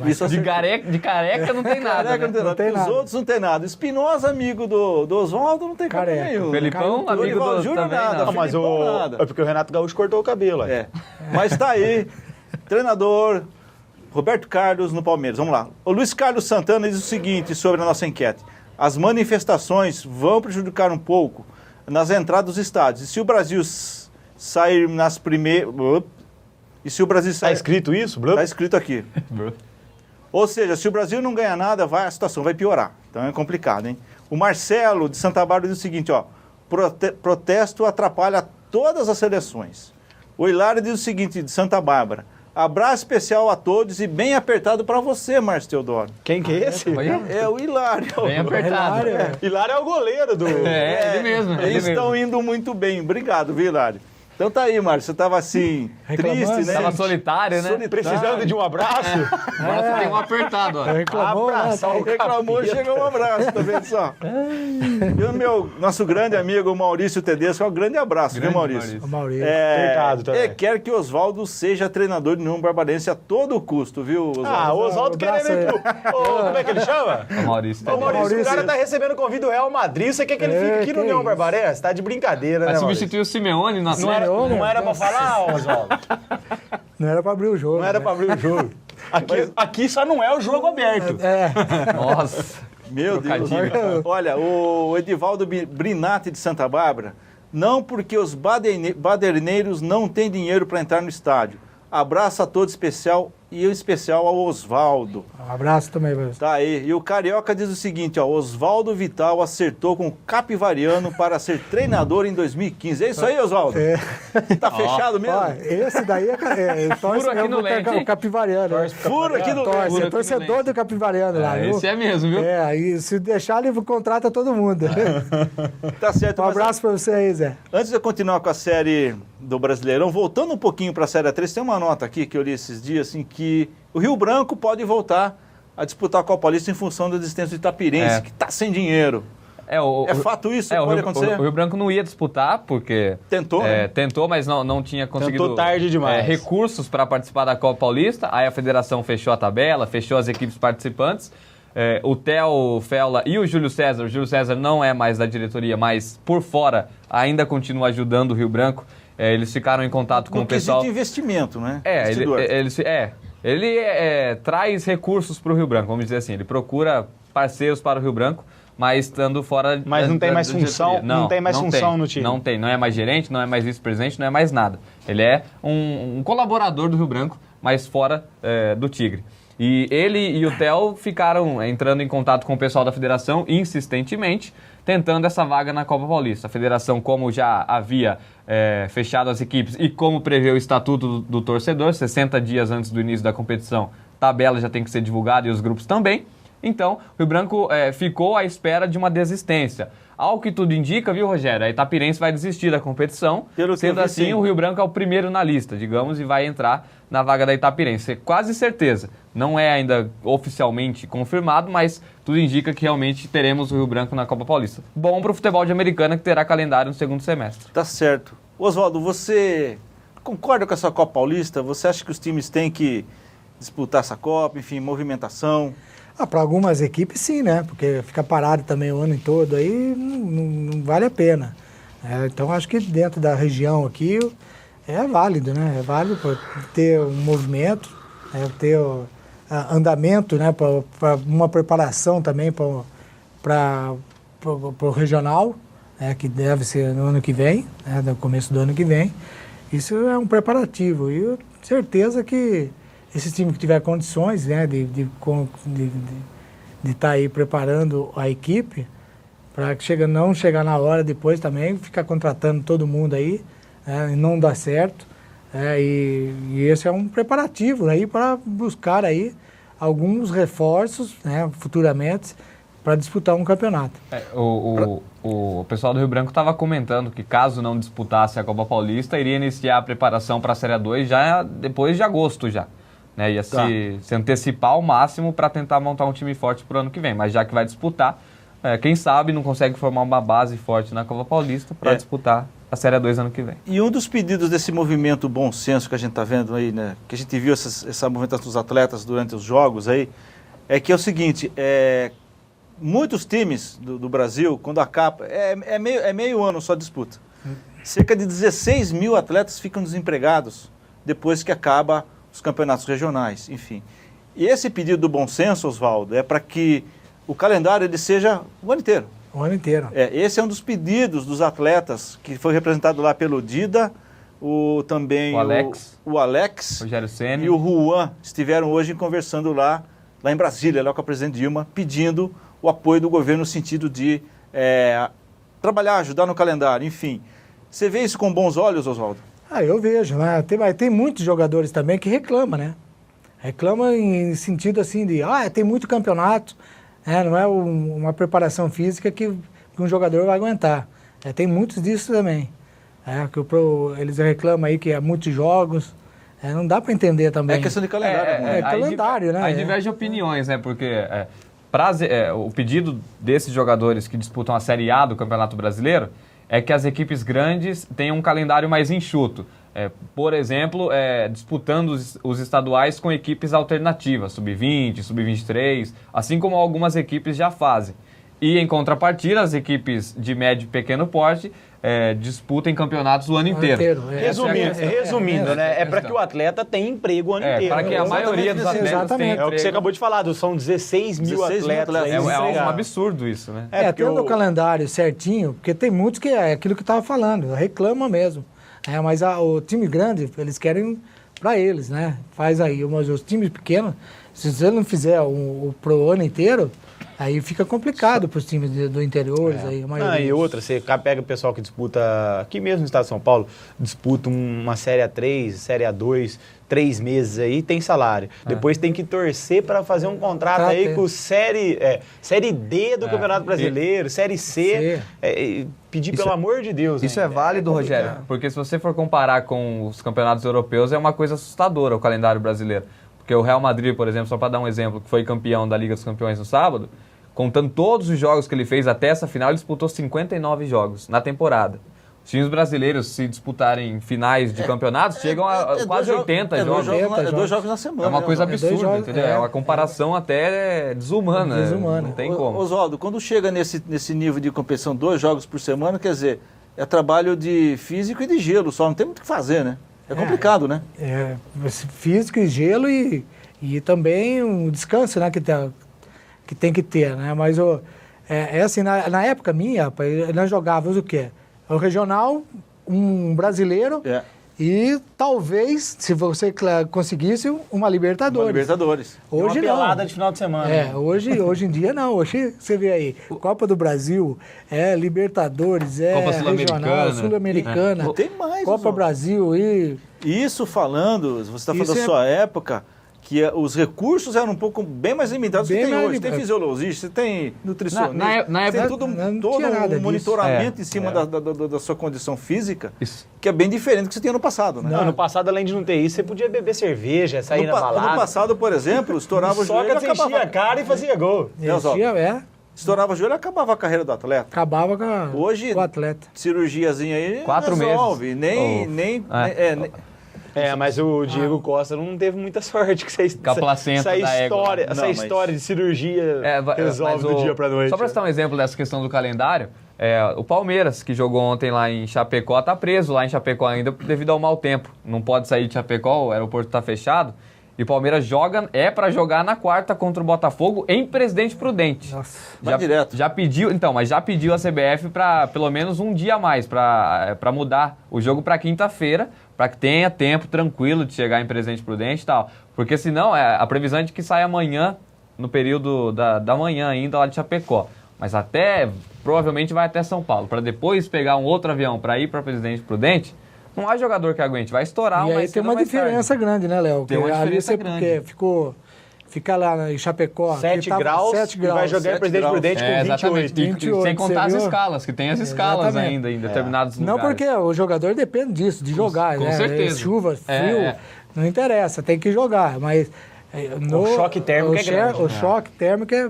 Speaker 1: Isso
Speaker 2: De careca não tem nada.
Speaker 1: Careca
Speaker 2: Né?
Speaker 1: não tem nada,
Speaker 4: tem
Speaker 1: os
Speaker 4: nada.
Speaker 1: outros não tem nada. Espinosa, amigo do Oswaldo, não tem cabelo
Speaker 4: Careca.
Speaker 1: nenhum.
Speaker 2: Felipão, amigo
Speaker 1: Dorival
Speaker 2: do
Speaker 1: Júnior,
Speaker 2: também
Speaker 1: nada.
Speaker 2: não.
Speaker 6: Não, mas
Speaker 1: Felipão, nada.
Speaker 6: é porque o Renato Gaúcho cortou o cabelo.
Speaker 1: É. Mas tá aí, treinador Roberto Carlos no Palmeiras. Vamos lá. O Luiz Carlos Santana diz o seguinte sobre a nossa enquete. As manifestações vão prejudicar um pouco nas entradas dos estádios. E se o Brasil sair nas primeiras... E se o Brasil
Speaker 6: Tá
Speaker 1: sair...
Speaker 6: escrito isso, Bruno?
Speaker 1: Tá escrito aqui. Ou seja, se o Brasil não ganhar nada, a situação vai piorar. Então é complicado, hein? O Marcelo, de Santa Bárbara, diz o seguinte, ó. Protesto atrapalha todas as seleções. O Hilário diz o seguinte, de Santa Bárbara. Abraço especial a todos e bem apertado para você, Márcio Teodoro.
Speaker 6: Quem que é esse?
Speaker 1: É o Hilário.
Speaker 2: Bem apertado.
Speaker 6: Hilário é o goleiro do...
Speaker 2: Ele mesmo.
Speaker 1: Eles estão indo muito bem. Obrigado, viu, Hilário? Então tá aí, Márcio. Você estava assim,
Speaker 4: Reclamando,
Speaker 1: triste, né?
Speaker 2: Tava solitário, né?
Speaker 6: Precisando de um abraço?
Speaker 2: Agora você tem um apertado, ó.
Speaker 4: Reclamou, né?
Speaker 6: Abraçar o
Speaker 1: Reclamou,
Speaker 6: capeta.
Speaker 1: chega um abraço, tá vendo só? E o meu, nosso grande amigo Maurício Tedesco, um grande abraço,
Speaker 2: Grande
Speaker 1: viu, Maurício?
Speaker 4: O Maurício.
Speaker 6: Apertado também.
Speaker 1: E quer que Oswaldo seja treinador de União Barbarense a todo custo, viu, Oswaldo?
Speaker 6: Ah, o Oswaldo
Speaker 4: Um abraço
Speaker 6: querendo ir pro... Como é que ele chama?
Speaker 2: O Maurício.
Speaker 6: Ô, Maurício,
Speaker 4: Maurício.
Speaker 6: o cara tá recebendo convite do Real Madrid, você quer que ele fique aqui no
Speaker 4: que
Speaker 6: União
Speaker 4: isso.
Speaker 6: Barbarense? Tá de brincadeira,
Speaker 2: Vai
Speaker 6: né,
Speaker 2: substituir o Simeone na
Speaker 6: Não era,
Speaker 4: Simeone,
Speaker 6: não era pra
Speaker 4: nossa.
Speaker 6: falar, Oswaldo?
Speaker 4: Não era para abrir o jogo.
Speaker 6: Não era
Speaker 4: né?
Speaker 6: pra abrir o jogo. Aqui só não é o jogo aberto.
Speaker 2: Nossa.
Speaker 1: Meu Deus.
Speaker 2: Trocadilho.
Speaker 1: Olha, o Edivaldo Brinatti de Santa Bárbara, não porque os baderneiros não têm dinheiro para entrar no estádio. Abraço a todos especial e em especial ao Oswaldo.
Speaker 4: Um abraço também pra você.
Speaker 1: Tá aí. E o Carioca diz o seguinte, ó, Oswaldo Vital acertou com o Capivariano para ser treinador em 2015. É isso aí, Oswaldo? Tá fechado mesmo?
Speaker 4: Ó, esse daí torce
Speaker 2: Furo aqui
Speaker 4: mesmo
Speaker 2: no
Speaker 4: pro
Speaker 2: lente, hein?
Speaker 4: o Capivariano.
Speaker 1: Furo aqui no
Speaker 4: Torce,
Speaker 2: Furo
Speaker 4: é
Speaker 2: aqui
Speaker 4: torcedor
Speaker 2: no
Speaker 4: do Capivariano lá, viu?
Speaker 2: Esse é mesmo, viu?
Speaker 4: É, aí se deixar, ele contrata todo mundo.
Speaker 1: Tá certo.
Speaker 4: Um
Speaker 1: mas
Speaker 4: abraço pra você aí, Zé.
Speaker 1: antes de eu continuar com a série do Brasileirão, voltando um pouquinho para a Série A3, tem uma nota aqui que eu li esses dias, assim, que o Rio Branco pode voltar a disputar a Copa Paulista em função da existência do Itapirense, que está sem dinheiro. É fato isso?
Speaker 2: o
Speaker 1: Pode
Speaker 2: Rio,
Speaker 1: acontecer?
Speaker 2: o Rio Branco não ia disputar, porque...
Speaker 1: Tentou, né?
Speaker 2: Tentou, mas não tinha conseguido...
Speaker 6: Tentou tarde demais.
Speaker 2: Recursos para participar da Copa Paulista. Aí a federação fechou a tabela, fechou as equipes participantes. O Theo Fella e o Júlio César não é mais da diretoria, mas por fora ainda continua ajudando o Rio Branco. Eles ficaram em contato com
Speaker 1: No
Speaker 2: o pessoal...
Speaker 1: quesito investimento, né?
Speaker 2: Ele traz recursos para o Rio Branco, vamos dizer assim. Ele procura parceiros para o Rio Branco, mas estando fora...
Speaker 6: Mas não tem mais
Speaker 2: diretoria.
Speaker 6: função, não tem mais função no time.
Speaker 2: Não tem, não é mais gerente, não é mais vice-presidente, não é mais nada. Ele é um colaborador do Rio Branco, mas fora do Tigre. E ele e o Theo ficaram entrando em contato com o pessoal da federação insistentemente, tentando essa vaga na Copa Paulista. A federação, como já havia fechado as equipes e como prevê o estatuto do torcedor, 60 dias antes do início da competição, a tabela já tem que ser divulgada e os grupos também. Então, o Rio Branco ficou à espera de uma desistência. Ao que tudo indica, viu, Rogério? A Itapirense vai desistir da competição. Sendo assim, o Rio Branco é o primeiro na lista, digamos, e vai entrar na vaga da Itapirense. Quase certeza. Não é ainda oficialmente confirmado, mas tudo indica que realmente teremos o Rio Branco na Copa Paulista. Bom para o futebol de Americana, que terá calendário no segundo semestre.
Speaker 1: Tá certo. Oswaldo, você concorda com essa Copa Paulista? Você acha que os times têm que disputar essa Copa, enfim, movimentação?
Speaker 4: Para algumas equipes sim, né? Porque ficar parado também o ano todo aí não vale a pena. Então acho que dentro da região aqui é válido, né? É válido para ter um movimento, ter andamento, né? Para uma preparação também para o regional, que deve ser no ano que vem, no começo do ano que vem. Isso é um preparativo e eu tenho certeza que esse time que tiver condições, né, de estar aí preparando a equipe para que não chegar na hora depois também, ficar contratando todo mundo aí, e não dar certo. E esse é um preparativo aí para buscar aí alguns reforços, né, futuramente, para disputar um campeonato.
Speaker 2: O pessoal do Rio Branco estava comentando que caso não disputasse a Copa Paulista, iria iniciar a preparação para a Série 2 já depois de agosto já. Né, ia se antecipar ao máximo para tentar montar um time forte para o ano que vem. Mas já que vai disputar, quem sabe não consegue formar uma base forte na Copa Paulista para disputar a Série 2 ano que vem.
Speaker 1: E um dos pedidos desse movimento bom senso que a gente está vendo aí, né, que a gente viu essa movimentação dos atletas durante os jogos aí, é que é o seguinte, muitos times do Brasil, quando acaba, é meio ano só disputa. Cerca de 16 mil atletas ficam desempregados depois que acaba os campeonatos regionais, enfim. E esse pedido do bom senso, Oswaldo, é para que o calendário ele seja o ano inteiro.
Speaker 4: O ano inteiro.
Speaker 1: Esse é um dos pedidos dos atletas, que foi representado lá pelo Dida, o Alex,
Speaker 2: Rogério Ceni
Speaker 1: e o Juan estiveram hoje conversando lá em Brasília, lá com a presidente Dilma, pedindo o apoio do governo no sentido de trabalhar, ajudar no calendário, enfim. Você vê isso com bons olhos, Oswaldo?
Speaker 4: Eu vejo, né? Tem muitos jogadores também que reclamam, né? Reclamam em sentido assim de, tem muito campeonato, não é uma preparação física que um jogador vai aguentar. Tem muitos disso também. Eles reclamam aí que há muitos jogos, não dá para entender também.
Speaker 1: É questão de calendário.
Speaker 4: Calendário, né?
Speaker 2: Aí divergem opiniões, né? Porque o pedido desses jogadores que disputam a Série A do Campeonato Brasileiro é que as equipes grandes tenham um calendário mais enxuto. Por exemplo, disputando os estaduais com equipes alternativas, sub-20, sub-23, assim como algumas equipes já fazem. E, em contrapartida, as equipes de médio e pequeno porte disputem campeonatos o ano inteiro.
Speaker 6: Resumindo, né? É para que o atleta tenha emprego o ano inteiro.
Speaker 2: Para que a maioria dos atletas tenha emprego.
Speaker 6: É o que você acabou de falar, são 16 mil atletas.
Speaker 2: É um absurdo isso, né?
Speaker 4: Tendo o calendário certinho, porque tem muitos que é aquilo que eu estava falando, reclama mesmo. Mas o time grande, eles querem para eles, né? Faz aí. Mas os times pequenos, se você não fizer pro ano inteiro, aí fica complicado para os times do interior.
Speaker 6: E outra, você pega o pessoal que disputa, aqui mesmo no estado de São Paulo, disputa uma Série A3, Série A2, 3 meses aí, tem salário. Depois tem que torcer para fazer um contrato aí com Série D do Campeonato Brasileiro, Série C. Pedir pelo amor de Deus.
Speaker 2: Isso é válido, Rogério, porque se você for comparar com os campeonatos europeus, é uma coisa assustadora o calendário brasileiro. Porque o Real Madrid, por exemplo, só para dar um exemplo, que foi campeão da Liga dos Campeões no sábado, contando todos os jogos que ele fez até essa final, ele disputou 59 jogos na temporada. Os times brasileiros, se disputarem finais de campeonatos, chegam a quase 80 jogos.
Speaker 1: 2 jogos na semana.
Speaker 2: É uma coisa absurda, entendeu? É uma comparação
Speaker 4: até
Speaker 2: desumana. Não tem como.
Speaker 1: Oswaldo, quando chega nesse nível de competição, 2 jogos por semana, quer dizer, é trabalho de físico e de gelo só, não tem muito o que fazer, né? É complicado, né?
Speaker 4: Físico e gelo e também um descanso, né, que tem que ter, né? Mas É assim, na época minha, rapaz, nós jogávamos o quê? O regional, um brasileiro e talvez, se você conseguisse, uma Libertadores.
Speaker 1: Uma Libertadores.
Speaker 4: Hoje
Speaker 6: uma
Speaker 4: não.
Speaker 6: pelada de final de semana.
Speaker 4: Hoje em dia não. Hoje você vê aí, Copa do Brasil, Libertadores,
Speaker 2: Copa
Speaker 4: regional,
Speaker 2: Sul-Americana.
Speaker 4: Sul-Americana,
Speaker 1: Tem mais,
Speaker 4: Copa
Speaker 1: Oswaldo.
Speaker 4: Brasil e...
Speaker 1: Isso falando, você está falando
Speaker 4: Isso
Speaker 1: da
Speaker 4: é-
Speaker 1: sua época, que os recursos eram um pouco bem mais limitados do que
Speaker 4: Bem
Speaker 1: tem
Speaker 4: mais
Speaker 1: hoje. Tem
Speaker 4: limitado.
Speaker 1: fisiologista, você tem nutricionista,
Speaker 2: Na
Speaker 1: tem
Speaker 2: época-
Speaker 1: todo
Speaker 4: não
Speaker 1: todo
Speaker 4: tinha nada
Speaker 1: um
Speaker 4: disso.
Speaker 1: monitoramento em cima da sua condição física,
Speaker 2: Isso.
Speaker 1: que é bem diferente do que você tinha no passado, né?
Speaker 6: Não, no passado, além de não ter isso, você podia beber cerveja, sair na balada.
Speaker 1: No passado, por exemplo, estourava o joelho e
Speaker 6: Sócrates enchia a
Speaker 1: acabava,
Speaker 6: cara e fazia gol.
Speaker 1: estourava o joelho e acabava a carreira do atleta.
Speaker 4: acabava
Speaker 1: Hoje,
Speaker 4: com o atleta.
Speaker 1: Cirurgiazinha aí
Speaker 2: 4
Speaker 1: resolve,
Speaker 2: meses.
Speaker 1: nem
Speaker 6: Mas o Diego Costa não teve muita sorte com
Speaker 2: Com a placenta da égua.
Speaker 6: essa
Speaker 1: Não,
Speaker 6: história de cirurgia resolve
Speaker 2: mas
Speaker 6: do dia pra noite.
Speaker 2: Só para citar um exemplo dessa questão do calendário, o Palmeiras, que jogou ontem lá em Chapecó, tá preso lá em Chapecó ainda devido ao mau tempo. Não pode sair de Chapecó, o aeroporto tá fechado. E o Palmeiras para jogar na quarta contra o Botafogo em Presidente Prudente.
Speaker 4: Nossa.
Speaker 1: Vai direto.
Speaker 2: Já pediu a CBF para pelo menos um dia a mais, para mudar o jogo para quinta-feira, para que tenha tempo tranquilo de chegar em Presidente Prudente e tal. Porque senão a previsão é de que saia amanhã, no período da manhã ainda lá de Chapecó. Mas provavelmente vai até São Paulo, para depois pegar um outro avião para ir para Presidente Prudente. Não há jogador que aguente, vai estourar
Speaker 4: E aí
Speaker 2: mais
Speaker 4: tem
Speaker 2: cedo
Speaker 4: uma
Speaker 2: ou mais
Speaker 4: diferença grande, né, Léo?
Speaker 2: Tem uma
Speaker 4: Ali
Speaker 2: diferença
Speaker 4: você
Speaker 2: grande.
Speaker 4: fica lá em Chapecó.
Speaker 6: 7
Speaker 4: que tava
Speaker 6: graus
Speaker 4: 7
Speaker 6: e vai jogar em
Speaker 1: 7
Speaker 6: Presidente
Speaker 1: graus.
Speaker 6: Prudente com 28.
Speaker 2: Exatamente,
Speaker 4: 28,
Speaker 2: sem contar as
Speaker 4: você viu?
Speaker 2: escalas, que tem as escalas
Speaker 4: Exatamente.
Speaker 2: ainda em determinados
Speaker 4: Não,
Speaker 2: lugares.
Speaker 4: porque o jogador depende disso, de jogar,
Speaker 2: com
Speaker 4: né?
Speaker 2: certeza.
Speaker 4: Chuva, frio,
Speaker 2: É.
Speaker 4: não interessa, tem que jogar. Mas
Speaker 6: O choque térmico é grande.
Speaker 4: O choque térmico é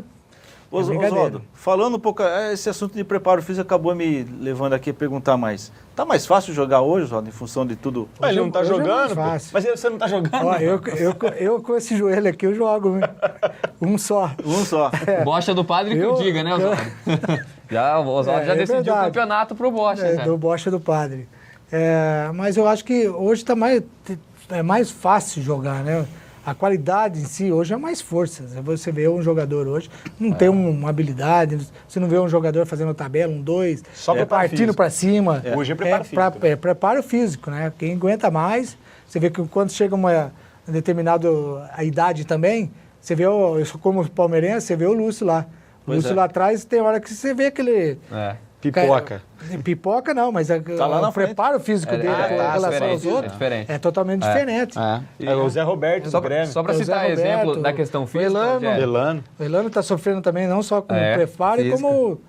Speaker 4: brincadeira.
Speaker 1: Oswaldo, falando um pouco, esse assunto de preparo físico acabou me levando aqui a perguntar mais. Tá mais fácil jogar hoje, Oswaldo, em função de tudo?
Speaker 6: Mas ele não tá
Speaker 4: Hoje é mais
Speaker 6: jogando, pô.
Speaker 4: fácil.
Speaker 6: Mas você não tá jogando?
Speaker 4: Ó, eu com esse joelho aqui eu jogo, viu? Um só.
Speaker 1: Um só.
Speaker 2: Bocha do padre que eu
Speaker 4: Eu-
Speaker 2: diga, né, Oswaldo? O Oswaldo já
Speaker 4: É
Speaker 2: decidiu o
Speaker 4: verdade.
Speaker 2: campeonato pro Bocha. né?
Speaker 4: Do Bocha do Padre. Mas eu acho que hoje é mais fácil jogar, né? A qualidade em si hoje é mais força. Você vê um jogador hoje, não tem uma habilidade, você não vê um jogador fazendo tabela, 1-2,
Speaker 6: Só preparo
Speaker 4: partindo
Speaker 6: físico.
Speaker 4: para cima.
Speaker 6: Hoje é preparo físico.
Speaker 4: Preparo físico, né? Quem aguenta mais, você vê que quando chega uma determinada a idade também, você vê, como palmeirense, você vê o Lúcio lá. O
Speaker 1: Pois
Speaker 4: Lúcio
Speaker 1: é.
Speaker 4: lá atrás tem hora que você vê aquele...
Speaker 6: Pipoca.
Speaker 4: Pipoca não, mas
Speaker 1: lá na
Speaker 4: o preparo físico dele com relação aos outros
Speaker 2: diferente.
Speaker 4: é totalmente diferente.
Speaker 6: É o Zé Roberto do Grêmio.
Speaker 2: Só para
Speaker 4: É o
Speaker 2: citar
Speaker 4: Zé
Speaker 2: exemplo
Speaker 4: Roberto,
Speaker 2: da questão
Speaker 4: o
Speaker 2: física,
Speaker 4: Elano.
Speaker 2: Rogério,
Speaker 6: Elano.
Speaker 4: O Elano está sofrendo também, não só com o
Speaker 2: É,
Speaker 4: preparo,
Speaker 2: física.
Speaker 4: como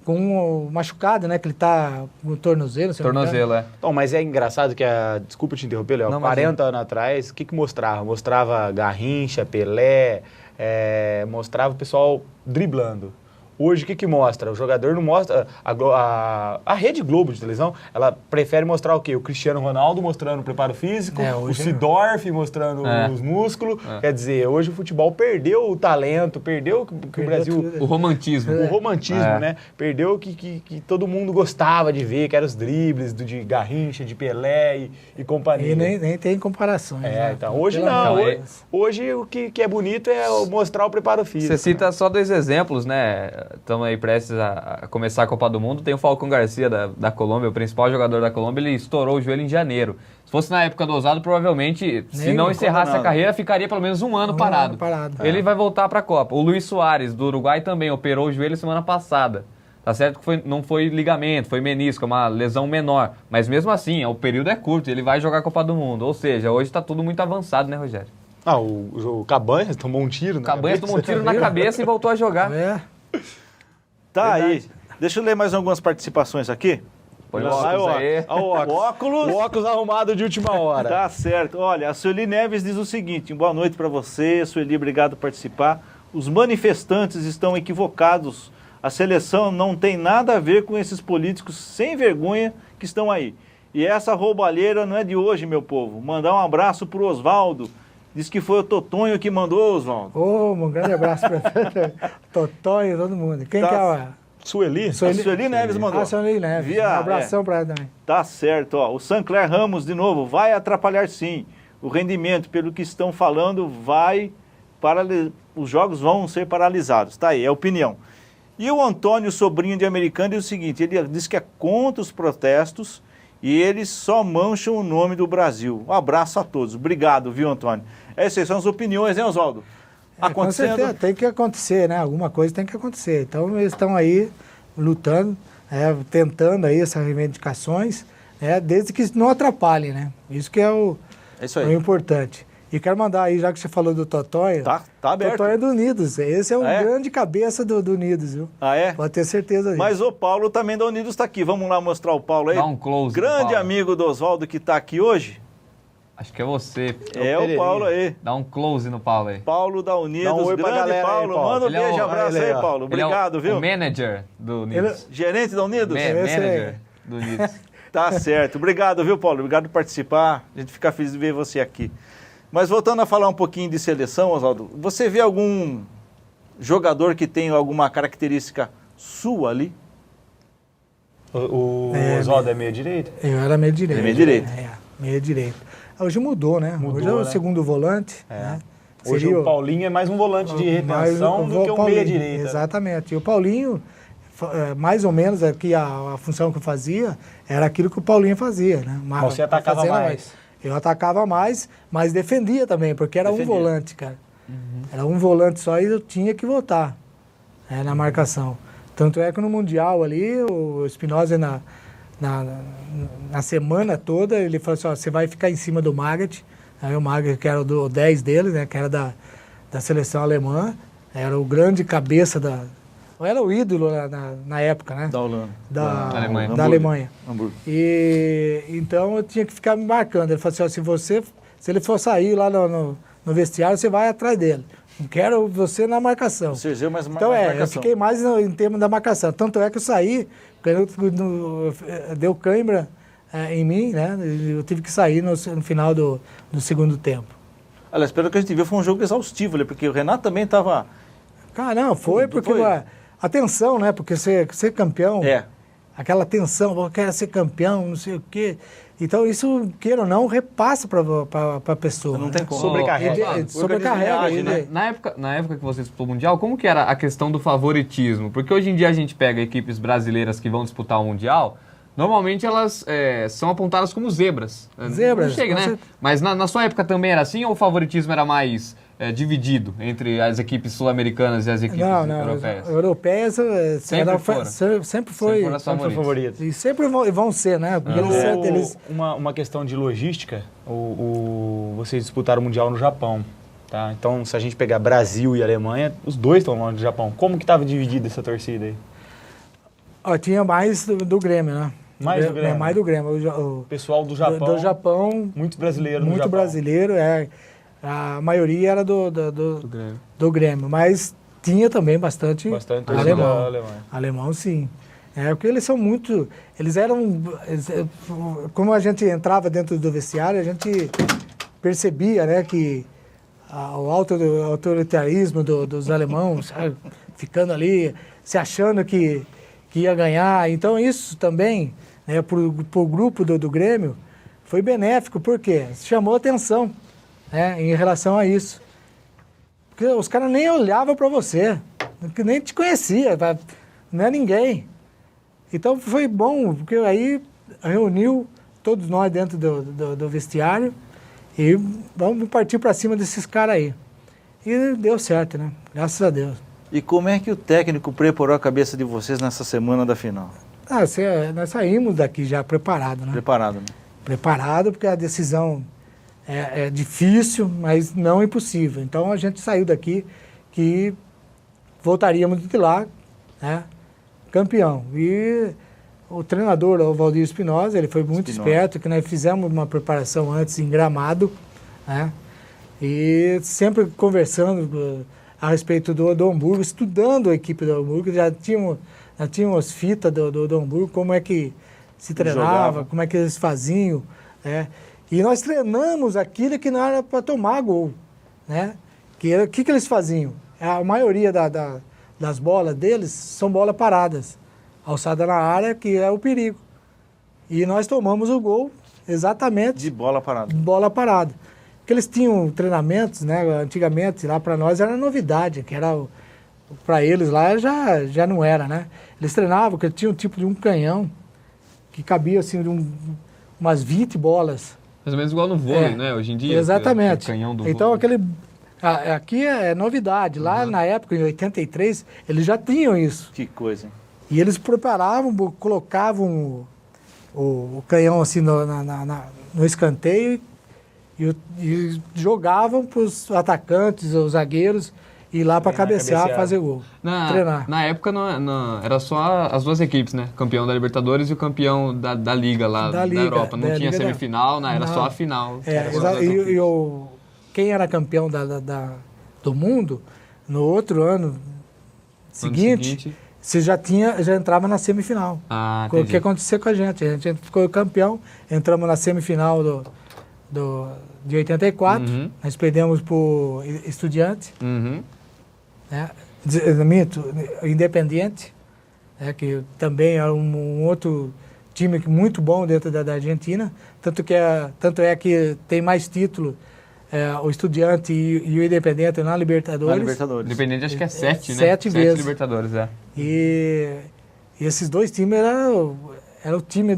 Speaker 4: com o machucado, né? Que ele tá com o tornozelo. se eu não me engano.
Speaker 2: tornozelo,
Speaker 6: Então, mas é engraçado que desculpa te interromper, Léo.
Speaker 2: Não,
Speaker 6: 40 anos atrás, o que mostrava? Mostrava Garrincha, Pelé, mostrava o pessoal driblando. Hoje, o que mostra? O jogador não mostra... A Rede Globo de televisão, ela prefere mostrar o quê? O Cristiano Ronaldo mostrando o preparo físico, o
Speaker 4: Hoje
Speaker 6: Sidorf mostrando os músculos. Quer dizer, hoje o futebol perdeu o talento, perdeu que o Brasil...
Speaker 4: tudo.
Speaker 2: o romantismo.
Speaker 6: O romantismo, né? Perdeu o que todo mundo gostava de ver, que eram os dribles de Garrincha, de Pelé e companhia.
Speaker 4: E nem tem comparações. né?
Speaker 6: Então, hoje
Speaker 4: Pelo
Speaker 6: não.
Speaker 4: amor de
Speaker 2: Hoje-
Speaker 4: Deus.
Speaker 6: Hoje o que é bonito é mostrar o preparo físico.
Speaker 2: Você cita só 2 exemplos, né? Estamos aí prestes a começar a Copa do Mundo. Tem o Falcão Garcia da Colômbia, o principal jogador da Colômbia, ele estourou o joelho em janeiro. Se fosse na época do Osado, provavelmente, se
Speaker 4: Nem
Speaker 2: não
Speaker 4: me
Speaker 2: encerrasse
Speaker 1: conta
Speaker 2: a
Speaker 1: nada.
Speaker 2: carreira, ficaria pelo menos um ano parado. Ele vai voltar para a Copa. O Luiz Soares, do Uruguai, também operou o joelho semana passada. Tá certo que não foi ligamento, foi menisco, é uma lesão menor. Mas mesmo assim, o período é curto, ele vai jogar a Copa do Mundo. Ou seja, hoje está tudo muito avançado, né, Rogério?
Speaker 6: O Cabanhas tomou um tiro, né?
Speaker 2: Cabanhas tomou um tiro na cabeça e voltou a jogar.
Speaker 1: Tá aí. Deixa eu ler mais algumas participações aqui.
Speaker 2: Põe o
Speaker 6: Vai
Speaker 2: óculos aí.
Speaker 6: Ó, o óculos. O óculos arrumado de última hora.
Speaker 1: Tá certo. Olha, a Sueli Neves diz o seguinte: boa noite para você, Sueli, obrigado por participar. Os manifestantes estão equivocados. A seleção não tem nada a ver com esses políticos sem vergonha que estão aí. E essa roubalheira não é de hoje, meu povo. Mandar um abraço pro Oswaldo. Diz que foi o Totonho que mandou, Oswaldo.
Speaker 4: Um grande abraço para Totóio e todo mundo. Quem
Speaker 1: Tá.
Speaker 4: que é a
Speaker 6: Sueli?
Speaker 1: A Sueli Neves mandou.
Speaker 4: Sueli Neves? Um abração para ela também.
Speaker 1: Tá certo, ó. O Sancler Ramos, de novo, vai atrapalhar sim. O rendimento, pelo que estão falando, os jogos vão ser paralisados. Tá aí, é a opinião. E o Antônio, sobrinho de Americana, diz o seguinte, ele diz que é contra os protestos e eles só mancham o nome do Brasil. Um abraço a todos. Obrigado, viu, Antônio? Essas são as opiniões, né, Oswaldo?
Speaker 4: Com certeza, tem que acontecer, né? Alguma coisa tem que acontecer. Então, eles estão aí lutando, tentando aí essas reivindicações, desde que não atrapalhem, né? Isso que é o importante. E quero mandar aí, já que você falou do Totonho.
Speaker 1: Tá aberto.
Speaker 4: Totonho é do Unidos. Esse é um grande cabeça do Unidos, viu?
Speaker 1: Ah, é?
Speaker 4: Pode ter certeza disso.
Speaker 1: Mas o Paulo também da Unidos está aqui. Vamos lá mostrar o Paulo aí.
Speaker 2: Dá um close.
Speaker 1: Grande amigo do Oswaldo que está aqui hoje.
Speaker 2: Acho que é você.
Speaker 1: É o Paulo aí.
Speaker 2: Dá um close no Paulo aí.
Speaker 1: Paulo da Unidos.
Speaker 6: Dá um oi pra
Speaker 1: grande
Speaker 6: galera aí,
Speaker 1: Paulo.
Speaker 6: Paulo.
Speaker 1: Manda um
Speaker 2: Ele é
Speaker 1: beijo e
Speaker 2: o-
Speaker 1: abraço aí, Paulo. Obrigado,
Speaker 2: Ele é
Speaker 1: viu?
Speaker 2: o manager do Unidos.
Speaker 1: Gerente da Unidos?
Speaker 2: Manager do Unidos.
Speaker 1: Tá certo. Obrigado, viu, Paulo? Obrigado por participar. A gente fica feliz de ver você aqui. Mas voltando a falar um pouquinho de seleção, Oswaldo, você vê algum jogador que tem alguma característica sua ali?
Speaker 6: O Oswaldo é meia direita?
Speaker 4: Eu era meio direito.
Speaker 1: Meio direito.
Speaker 4: Meio direito. Hoje mudou, né? Hoje é o segundo volante. Né?
Speaker 6: Hoje
Speaker 4: Seria
Speaker 6: o Paulinho é mais um volante de retenção do que um meia direita.
Speaker 4: Exatamente. E o Paulinho, mais ou menos aqui a função que eu fazia era aquilo que o Paulinho fazia, né?
Speaker 6: Mas você atacava
Speaker 4: fazendo
Speaker 6: mais.
Speaker 4: Eu atacava mais, mas defendia também, porque era
Speaker 1: Defendia.
Speaker 4: um volante, cara. Era um volante só e eu tinha que voltar na marcação. Tanto é que no Mundial ali, o Espinosa na semana toda, ele falou assim, ó, você vai ficar em cima do Magath. Aí o Magath, que era o 10 dele, né, que era da seleção alemã, era o grande cabeça era o ídolo na época, né?
Speaker 1: Da Holanda.
Speaker 4: Da
Speaker 2: Alemanha.
Speaker 4: Da Alemanha.
Speaker 1: Hamburgo.
Speaker 4: E então eu tinha que ficar me marcando. Ele falou assim, ó, se ele for sair lá no vestiário, você vai atrás dele. Não quero você na marcação.
Speaker 1: Você viu mais
Speaker 4: Então
Speaker 1: marcação.
Speaker 4: eu fiquei mais em termos da marcação. Tanto é que eu saí, deu cãibra em mim, né? Eu tive que sair no final do segundo tempo.
Speaker 1: Aliás, pelo que a gente viu, foi um jogo exaustivo ali, porque o Renato também estava...
Speaker 4: Cara, não, foi porque a tensão, né? Porque ser campeão, aquela tensão, eu quero ser campeão, não sei o quê. Então isso, queira ou não, repassa para a pessoa.
Speaker 1: Não tem como.
Speaker 6: Sobrecarrega.
Speaker 4: Sobrecarrega.
Speaker 1: né?
Speaker 2: Na época que você disputou o Mundial, como que era a questão do favoritismo? Porque hoje em dia a gente pega equipes brasileiras que vão disputar o Mundial, normalmente elas são apontadas como zebras.
Speaker 4: Zebras,
Speaker 2: Não chega,
Speaker 4: com
Speaker 2: né?
Speaker 4: certeza.
Speaker 2: Mas na sua época também era assim ou o favoritismo era mais dividido entre as equipes sul-americanas e as equipes europeias?
Speaker 4: Europeias
Speaker 2: Sempre foram.
Speaker 4: sempre foi.
Speaker 2: Sempre foram as
Speaker 6: Sempre foi
Speaker 2: favoritas.
Speaker 6: favorito.
Speaker 4: E sempre vão ser, né? Porque eles
Speaker 6: Uma questão de logística, vocês disputaram o Mundial no Japão, tá? Então, se a gente pegar Brasil e Alemanha, os dois estão longe do Japão. Como que estava dividida essa torcida aí?
Speaker 4: tinha mais do Grêmio, né?
Speaker 6: Mais do Grêmio?
Speaker 4: Mais do Grêmio.
Speaker 6: O pessoal do Japão,
Speaker 4: Do Japão,
Speaker 6: muito brasileiro no
Speaker 4: muito
Speaker 6: Japão.
Speaker 4: brasileiro, a maioria era do Grêmio, mas tinha também bastante
Speaker 6: torcida
Speaker 4: alemão.
Speaker 6: alemã.
Speaker 4: Alemão, sim. Porque eles são muito... como a gente entrava dentro do vestiário, a gente percebia, né, que o autoritarismo dos alemãos, sabe, ficando ali, se achando que ia ganhar. Então isso também, né, para o grupo do Grêmio, foi benéfico, porque chamou atenção, né, em relação a isso. Porque os caras nem olhavam para você, nem te conhecia, não é ninguém. Então foi bom, porque aí reuniu todos nós dentro do vestiário e vamos partir para cima desses caras aí. E deu certo, né? Graças a Deus.
Speaker 1: E como é que o técnico preparou a cabeça de vocês nessa semana da final?
Speaker 4: Nós saímos daqui já preparado, né?
Speaker 1: Preparado, né?
Speaker 4: Preparado, porque a decisão é difícil, mas não impossível. Então a gente saiu daqui que voltaríamos de lá, né? Campeão. E o treinador, o Valdir Espinosa, ele foi muito esperto, que nós fizemos uma preparação antes em Gramado, né? E sempre conversando a respeito do Hamburgo, estudando a equipe do Hamburgo, já tínhamos fitas do Hamburgo, como é que se treinava, como é que eles faziam, né? E nós treinamos aquilo que não era para tomar gol, né? O que eles faziam? A maioria das bolas deles são bolas paradas, alçada na área, que é o perigo. E nós tomamos o gol exatamente
Speaker 1: de bola parada.
Speaker 4: Bola parada. Porque eles tinham treinamentos, né? Antigamente, lá para nós era novidade, que era para eles lá já não era, né? Eles treinavam, porque tinha um tipo de um canhão que cabia assim de umas 20 bolas.
Speaker 2: Mais ou menos igual no vôlei, né? Hoje em dia.
Speaker 4: Exatamente.
Speaker 2: O canhão do
Speaker 4: então
Speaker 2: vôlei.
Speaker 4: aqui é novidade. Lá na época, em 83, eles já tinham isso.
Speaker 1: Que coisa, hein?
Speaker 4: E eles preparavam, colocavam o canhão assim no escanteio e jogavam para os atacantes, os zagueiros, ir lá para cabecear, fazer gol. Treinar.
Speaker 2: Na época era só as duas equipes, né? Campeão da Libertadores e o campeão da Liga lá da Europa. Não tinha semifinal, era só a final.
Speaker 4: Quem era campeão do mundo, no outro ano seguinte, você já entrava na semifinal. O que aconteceu com a gente? A gente ficou campeão, entramos na semifinal de 84, nós perdemos para o Estudiante, né? Independiente, né? Que também era um outro time muito bom dentro da Argentina, tanto é que tem mais título o Estudiante e o Independente na Libertadores.
Speaker 2: Independente acho que é 7, né?
Speaker 4: 7 vezes.
Speaker 2: 7 Libertadores,
Speaker 4: E esses dois times eram o time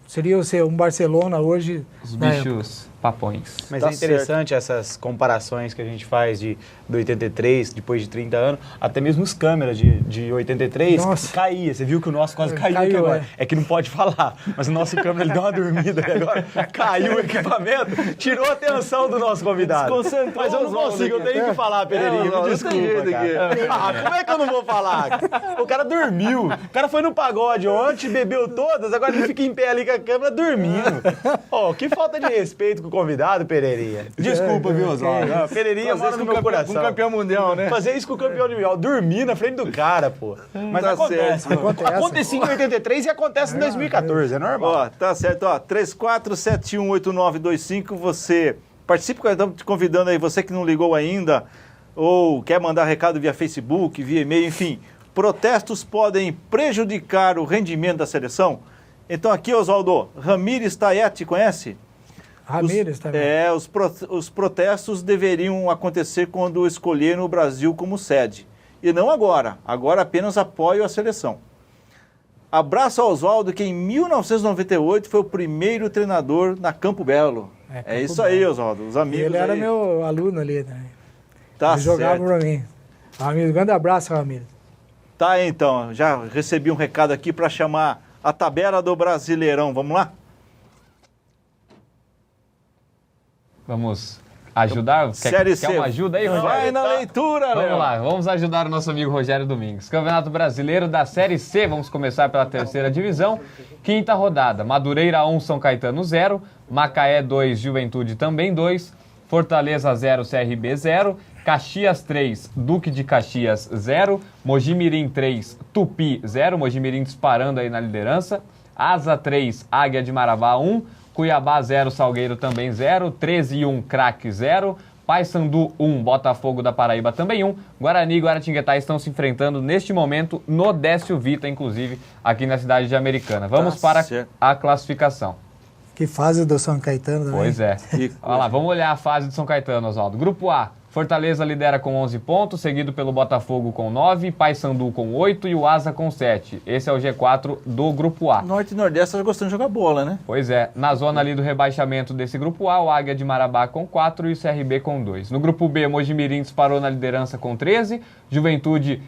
Speaker 4: seria um Barcelona hoje.
Speaker 2: Os bichos papões.
Speaker 6: Mas é interessante essas comparações que a gente faz de 83, depois de 30 anos, até mesmo os câmeras de 83, caía. Você viu que o nosso quase caiu aqui agora. É que não pode falar, mas o nosso câmera ele deu uma dormida ali agora, caiu o equipamento, tirou a atenção do nosso convidado. Mas eu não consigo, eu tenho que falar, Pereirinha, me desculpa, cara. Como é que eu não vou falar? O cara dormiu, o cara foi no pagode ontem, bebeu todas, agora ele fica em pé ali com a câmera dormindo. Que falta de respeito com o convidado, Pereirinha. Desculpa, viu, Oswaldo? Pereirinha mora no meu coração.
Speaker 1: Com o campeão mundial, né?
Speaker 6: Fazer isso com o campeão mundial, dormir na frente do cara, pô. Mas acontece. Acontecia em 83 e acontece em 2014, é normal.
Speaker 1: Tá certo, 34718925, você participa, estamos te convidando aí, você que não ligou ainda, ou quer mandar recado via Facebook, via e-mail, enfim, protestos podem prejudicar o rendimento da seleção? Então aqui, Oswaldo, Ramírez Tayet, conhece?
Speaker 4: Ramírez também.
Speaker 1: Os protestos deveriam acontecer quando escolheram o Brasil como sede. E não agora. Agora apenas apoio à seleção. Abraço ao Oswaldo, que em 1998 foi o primeiro treinador na Campo Belo. É isso aí, Oswaldo. Os amigos
Speaker 4: ele era meu aluno ali, né?
Speaker 1: Tá
Speaker 4: ele jogava para mim. Ramírez, grande abraço, Ramírez.
Speaker 1: Tá, então. Já recebi um recado aqui para chamar a tabela do Brasileirão. Vamos lá?
Speaker 2: Vamos ajudar? Quer uma ajuda aí, Rogério?
Speaker 1: Vai na leitura, Léo.
Speaker 2: Vamos lá, vamos ajudar o nosso amigo Rogério Domingues. Campeonato Brasileiro da Série C, vamos começar pela terceira divisão. Quinta rodada, Madureira 1, São Caetano 0, Macaé 2, Juventude também 2, Fortaleza 0, CRB 0, Caxias 3, Duque de Caxias 0, Mojimirim 3, Tupi 0, Mojimirim disparando aí na liderança, Asa 3, Águia de Marabá 1, Cuiabá 0, Salgueiro também 0, 13 e 1, Craque 0, Paysandu 1, Botafogo da Paraíba também 1, Guarani e Guaratinguetá estão se enfrentando neste momento no Décio Vita, inclusive, aqui na cidade de Americana. Vamos para a classificação.
Speaker 4: Que fase do São Caetano também.
Speaker 2: Pois é. Olha lá, vamos olhar a fase do São Caetano, Oswaldo. Grupo A, Fortaleza lidera com 11 pontos, seguido pelo Botafogo com 9, Paysandu com 8 e o Asa com 7. Esse é o G4 do Grupo A.
Speaker 1: Norte e Nordeste está gostando de jogar bola, né?
Speaker 2: Pois é. Na zona ali do rebaixamento desse Grupo A, o Águia de Marabá com 4 e o CRB com 2. No Grupo B, Mojimirim disparou na liderança com 13, Juventude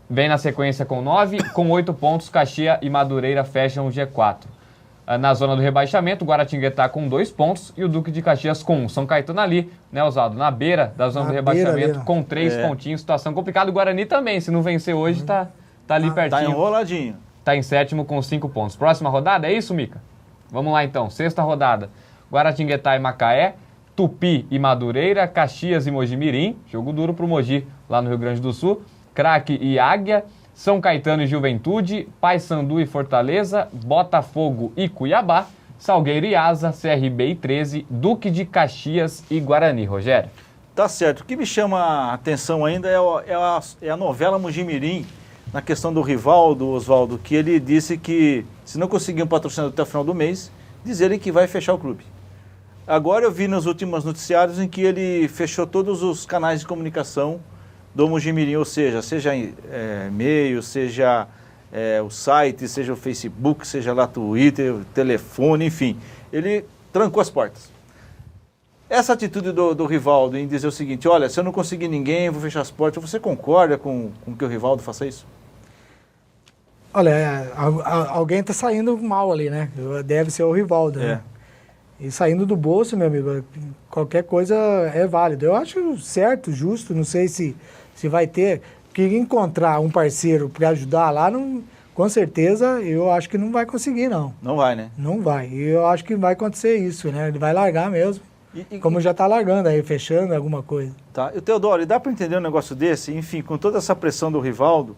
Speaker 2: vem na sequência com 9, com 8 pontos, Caxias e Madureira fecham o G4. Na zona do rebaixamento, o Guaratinguetá com 2 pontos e o Duque de Caxias com 1. São Caetano ali, né, Oswaldo? Na beira da zona do rebaixamento, ali, com 3 pontinhos, situação complicada. O Guarani também, se não vencer hoje, tá ali pertinho.
Speaker 1: Tá enroladinho.
Speaker 2: Tá em sétimo com 5 pontos. Próxima rodada, é isso, Mica? Vamos lá então, sexta rodada. Guaratinguetá e Macaé, Tupi e Madureira, Caxias e Mojimirim, jogo duro pro Mogi, lá no Rio Grande do Sul, Craque e Águia, São Caetano e Juventude, Paysandu e Fortaleza, Botafogo e Cuiabá, Salgueiro e Asa, CRB e 13, Duque de Caxias e Guarani. Rogério?
Speaker 1: Tá certo. O que me chama a atenção ainda é a novela Mojimirim, na questão do Rivaldo, Oswaldo, que ele disse que se não conseguir um patrocinador até o final do mês, diz ele que vai fechar o clube. Agora eu vi nos últimos noticiários em que ele fechou todos os canais de comunicação do Mojimirim, ou seja e-mail, seja o site, seja o Facebook, seja lá Twitter, telefone, enfim. Ele trancou as portas. Essa atitude do Rivaldo em dizer o seguinte, olha, se eu não conseguir ninguém, eu vou fechar as portas, você concorda com que o Rivaldo faça isso?
Speaker 4: Olha, alguém está saindo mal ali, né? Deve ser o Rivaldo, né? E saindo do bolso, meu amigo, qualquer coisa é válido. Eu acho certo, justo, não sei se vai ter que encontrar um parceiro para ajudar lá, não, com certeza eu acho que não vai conseguir, não.
Speaker 1: Não vai, né?
Speaker 4: Não vai. E eu acho que vai acontecer isso, né? Ele vai largar mesmo, como já está largando aí, fechando alguma coisa.
Speaker 1: Tá. E o Teodoro, dá para entender um negócio desse? Enfim, com toda essa pressão do Rivaldo,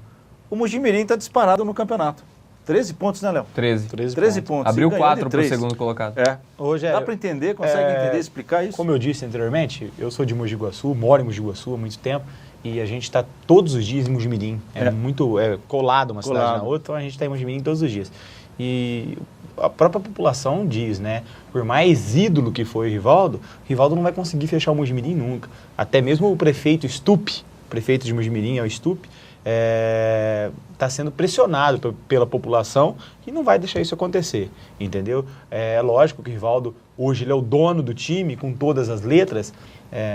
Speaker 1: o Mojimirim está disparado no campeonato. 13 pontos, né, Léo?
Speaker 2: 13
Speaker 1: pontos.
Speaker 2: Abriu 4 para o segundo colocado.
Speaker 1: Dá para entender, consegue entender, explicar isso?
Speaker 6: Como eu disse anteriormente, eu sou de Mogi Guaçu, moro em Mogi Guaçu há muito tempo, e a gente está todos os dias em Mojimirim. É muito colado uma cidade na outra, então a gente está em Mojimirim todos os dias. E a própria população diz, né? Por mais ídolo que foi o Rivaldo não vai conseguir fechar o Mojimirim nunca. Até mesmo o prefeito Stupp, prefeito de Mojimirim, é o Stupp, está sendo pressionado pela população e não vai deixar isso acontecer, entendeu? É lógico que o Rivaldo, hoje, ele é o dono do time, com todas as letras,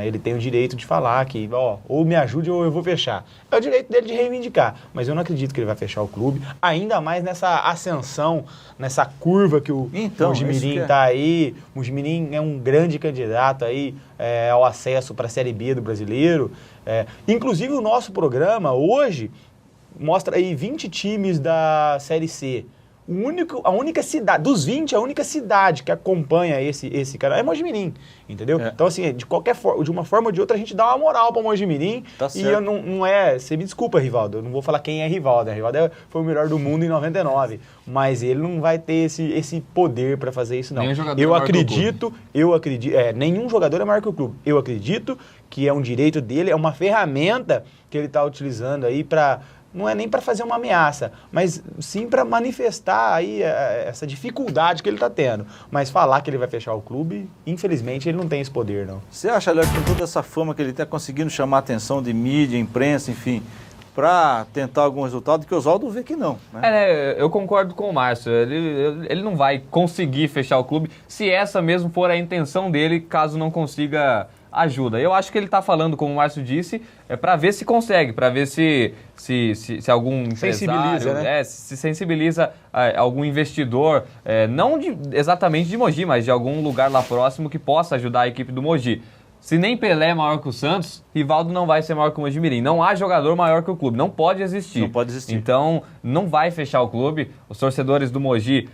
Speaker 6: ele tem o direito de falar que, ou me ajude ou eu vou fechar. É o direito dele de reivindicar, mas eu não acredito que ele vai fechar o clube, ainda mais nessa ascensão, nessa curva que o Mojimirim está aí. O Mojimirim é um grande candidato aí ao acesso para a Série B do Brasileiro. Inclusive o nosso programa hoje mostra aí 20 times da Série C. A única cidade, dos 20, a única cidade que acompanha esse canal é Mojimirim, entendeu? Então, assim, de uma forma ou de outra, a gente dá uma moral para Mojimirim.
Speaker 1: Tá
Speaker 6: certo. E não é... Você me desculpa, Rivaldo, eu não vou falar quem é Rivaldo. Rivaldo foi o melhor do mundo em 99, mas ele não vai ter esse poder para fazer isso, não.
Speaker 2: Nenhum jogador
Speaker 6: eu acredito, nenhum jogador é maior que o clube. Eu acredito que é um direito dele, é uma ferramenta que ele está utilizando aí para... Não é nem para fazer uma ameaça, mas sim para manifestar aí essa dificuldade que ele está tendo. Mas falar que ele vai fechar o clube, infelizmente, ele não tem esse poder, não.
Speaker 1: Você acha, Léo, que com toda essa fama que ele está conseguindo chamar a atenção de mídia, imprensa, enfim, para tentar algum resultado, que o Oswaldo vê que não, né?
Speaker 2: Eu concordo com o Márcio. Ele não vai conseguir fechar o clube se essa mesmo for a intenção dele, caso não consiga ajuda. Eu acho que ele está falando, como o Márcio disse, para ver se consegue, para ver se algum
Speaker 6: sensibiliza,
Speaker 2: empresário, se sensibiliza algum investidor, não exatamente de Mogi, mas de algum lugar lá próximo que possa ajudar a equipe do Mogi. Se nem Pelé é maior que o Santos, Rivaldo não vai ser maior que o Mojimirim. Não há jogador maior que o clube. Não pode existir.
Speaker 1: Não pode existir.
Speaker 2: Então, não vai fechar o clube. Os torcedores do Mogi,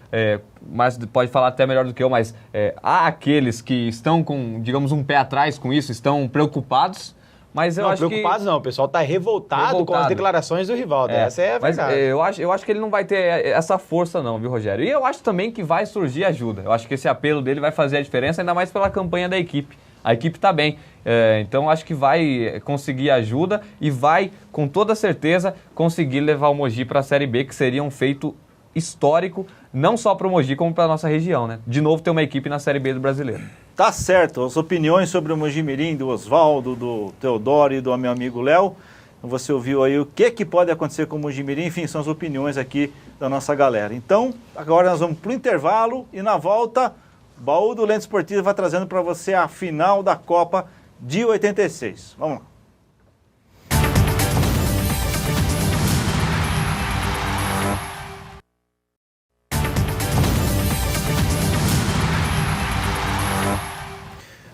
Speaker 2: mas pode falar até melhor do que eu, mas há aqueles que estão com, digamos, um pé atrás com isso, estão preocupados. Mas eu acho que...
Speaker 6: Preocupados não, o pessoal está revoltado com as declarações do Rivaldo. Essa é a verdade.
Speaker 2: Mas eu acho que ele não vai ter essa força não, viu, Rogério? E eu acho também que vai surgir ajuda. Eu acho que esse apelo dele vai fazer a diferença, ainda mais pela campanha da equipe. A equipe está bem, então acho que vai conseguir ajuda e vai, com toda certeza, conseguir levar o Mogi para a Série B, que seria um feito histórico, não só para o Mogi, como para a nossa região, né? De novo ter uma equipe na Série B do Brasileiro.
Speaker 1: Tá certo, as opiniões sobre o Mojimirim, do Oswaldo, do Teodoro e do meu amigo Léo, você ouviu aí o que pode acontecer com o Mojimirim, enfim, são as opiniões aqui da nossa galera. Então, agora nós vamos para o intervalo e na volta... Baú do Lente Esportivo vai trazendo para você a final da Copa de 86. Vamos lá.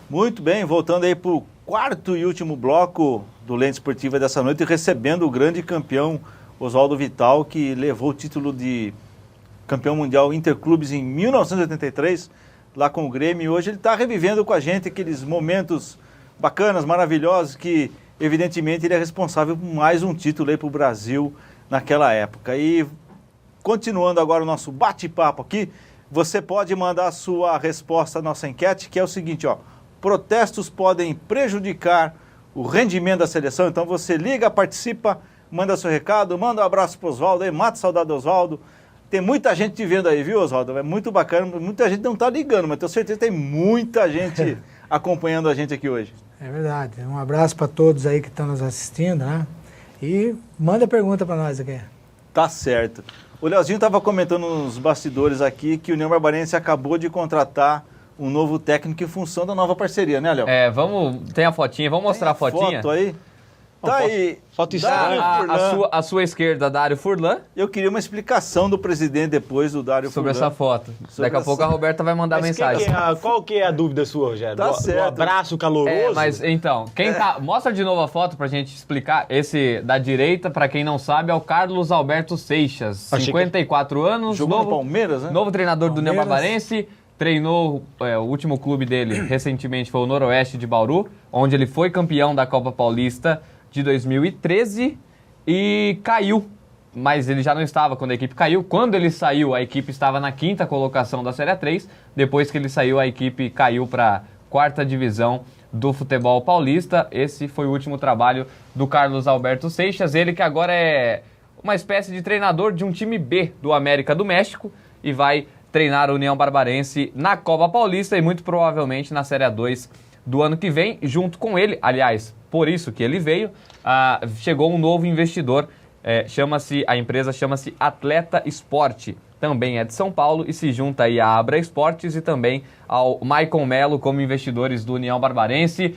Speaker 1: Muito bem, voltando aí para o quarto e último bloco do Lente Esportivo dessa noite, recebendo o grande campeão Oswaldo Vital, que levou o título de campeão mundial Interclubes em 1983, lá com o Grêmio, e hoje ele está revivendo com a gente aqueles momentos bacanas, maravilhosos, que evidentemente ele é responsável por mais um título aí para o Brasil naquela época. E continuando agora o nosso bate-papo aqui, você pode mandar a sua resposta à nossa enquete, que é o seguinte, protestos podem prejudicar o rendimento da seleção, então você liga, participa, manda seu recado, manda um abraço para o Oswaldo aí, mata a saudade do Oswaldo. Tem muita gente te vendo aí, viu, Oswaldo? É muito bacana. Muita gente não está ligando, mas tenho certeza que tem muita gente acompanhando a gente aqui hoje.
Speaker 4: É verdade. Um abraço para todos aí que estão nos assistindo, né? E manda pergunta para nós aqui.
Speaker 1: Tá certo. O Leozinho estava comentando nos bastidores aqui que o União Barbarense acabou de contratar um novo técnico em função da nova parceria, né, Léo?
Speaker 2: Tem a fotinha, vamos mostrar a fotinha?
Speaker 1: Foto aí? Tá aí.
Speaker 6: Foto
Speaker 1: Dário
Speaker 6: estranha.
Speaker 1: Furlan.
Speaker 2: A sua esquerda, Dário Furlan,
Speaker 1: Eu queria uma explicação do presidente depois do Dário
Speaker 2: sobre
Speaker 1: Furlan.
Speaker 2: essa foto.
Speaker 1: Sobre
Speaker 2: Daqui a pouco a
Speaker 1: essa-
Speaker 2: Roberta vai mandar
Speaker 6: Mas
Speaker 2: mensagem.
Speaker 6: qual que é a dúvida sua, Rogério?
Speaker 1: Tá
Speaker 6: do
Speaker 1: certo.
Speaker 6: abraço caloroso?
Speaker 2: Mas então, mostra de novo a foto pra gente explicar. Esse da direita, pra quem não sabe, é o Carlos Alberto Seixas,
Speaker 6: Achei que-
Speaker 2: 54 anos,
Speaker 1: Jogou no
Speaker 2: novo,
Speaker 1: Palmeiras, né?
Speaker 2: novo treinador do União
Speaker 4: Palmeiras.
Speaker 2: Barbarense. Treinou o último clube dele recentemente foi o Noroeste de Bauru, onde ele foi campeão da Copa Paulista de 2013 e caiu. Mas ele já não estava quando a equipe caiu. Quando ele saiu, a equipe estava na 5ª colocação da Série A3. Depois que ele saiu, a equipe caiu para a 4ª divisão do futebol paulista. Esse foi o último trabalho do Carlos Alberto Seixas. Ele que agora é uma espécie de treinador de um time B do América do México e vai treinar a União Barbarense na Copa Paulista e muito provavelmente na Série A2 do ano que vem, junto com ele. Aliás, por isso que ele veio, chegou um novo investidor, a empresa chama-se Atleta Esporte, também é de São Paulo e se junta aí à Abra Esportes e também ao Maicon Melo como investidores do União Barbarense.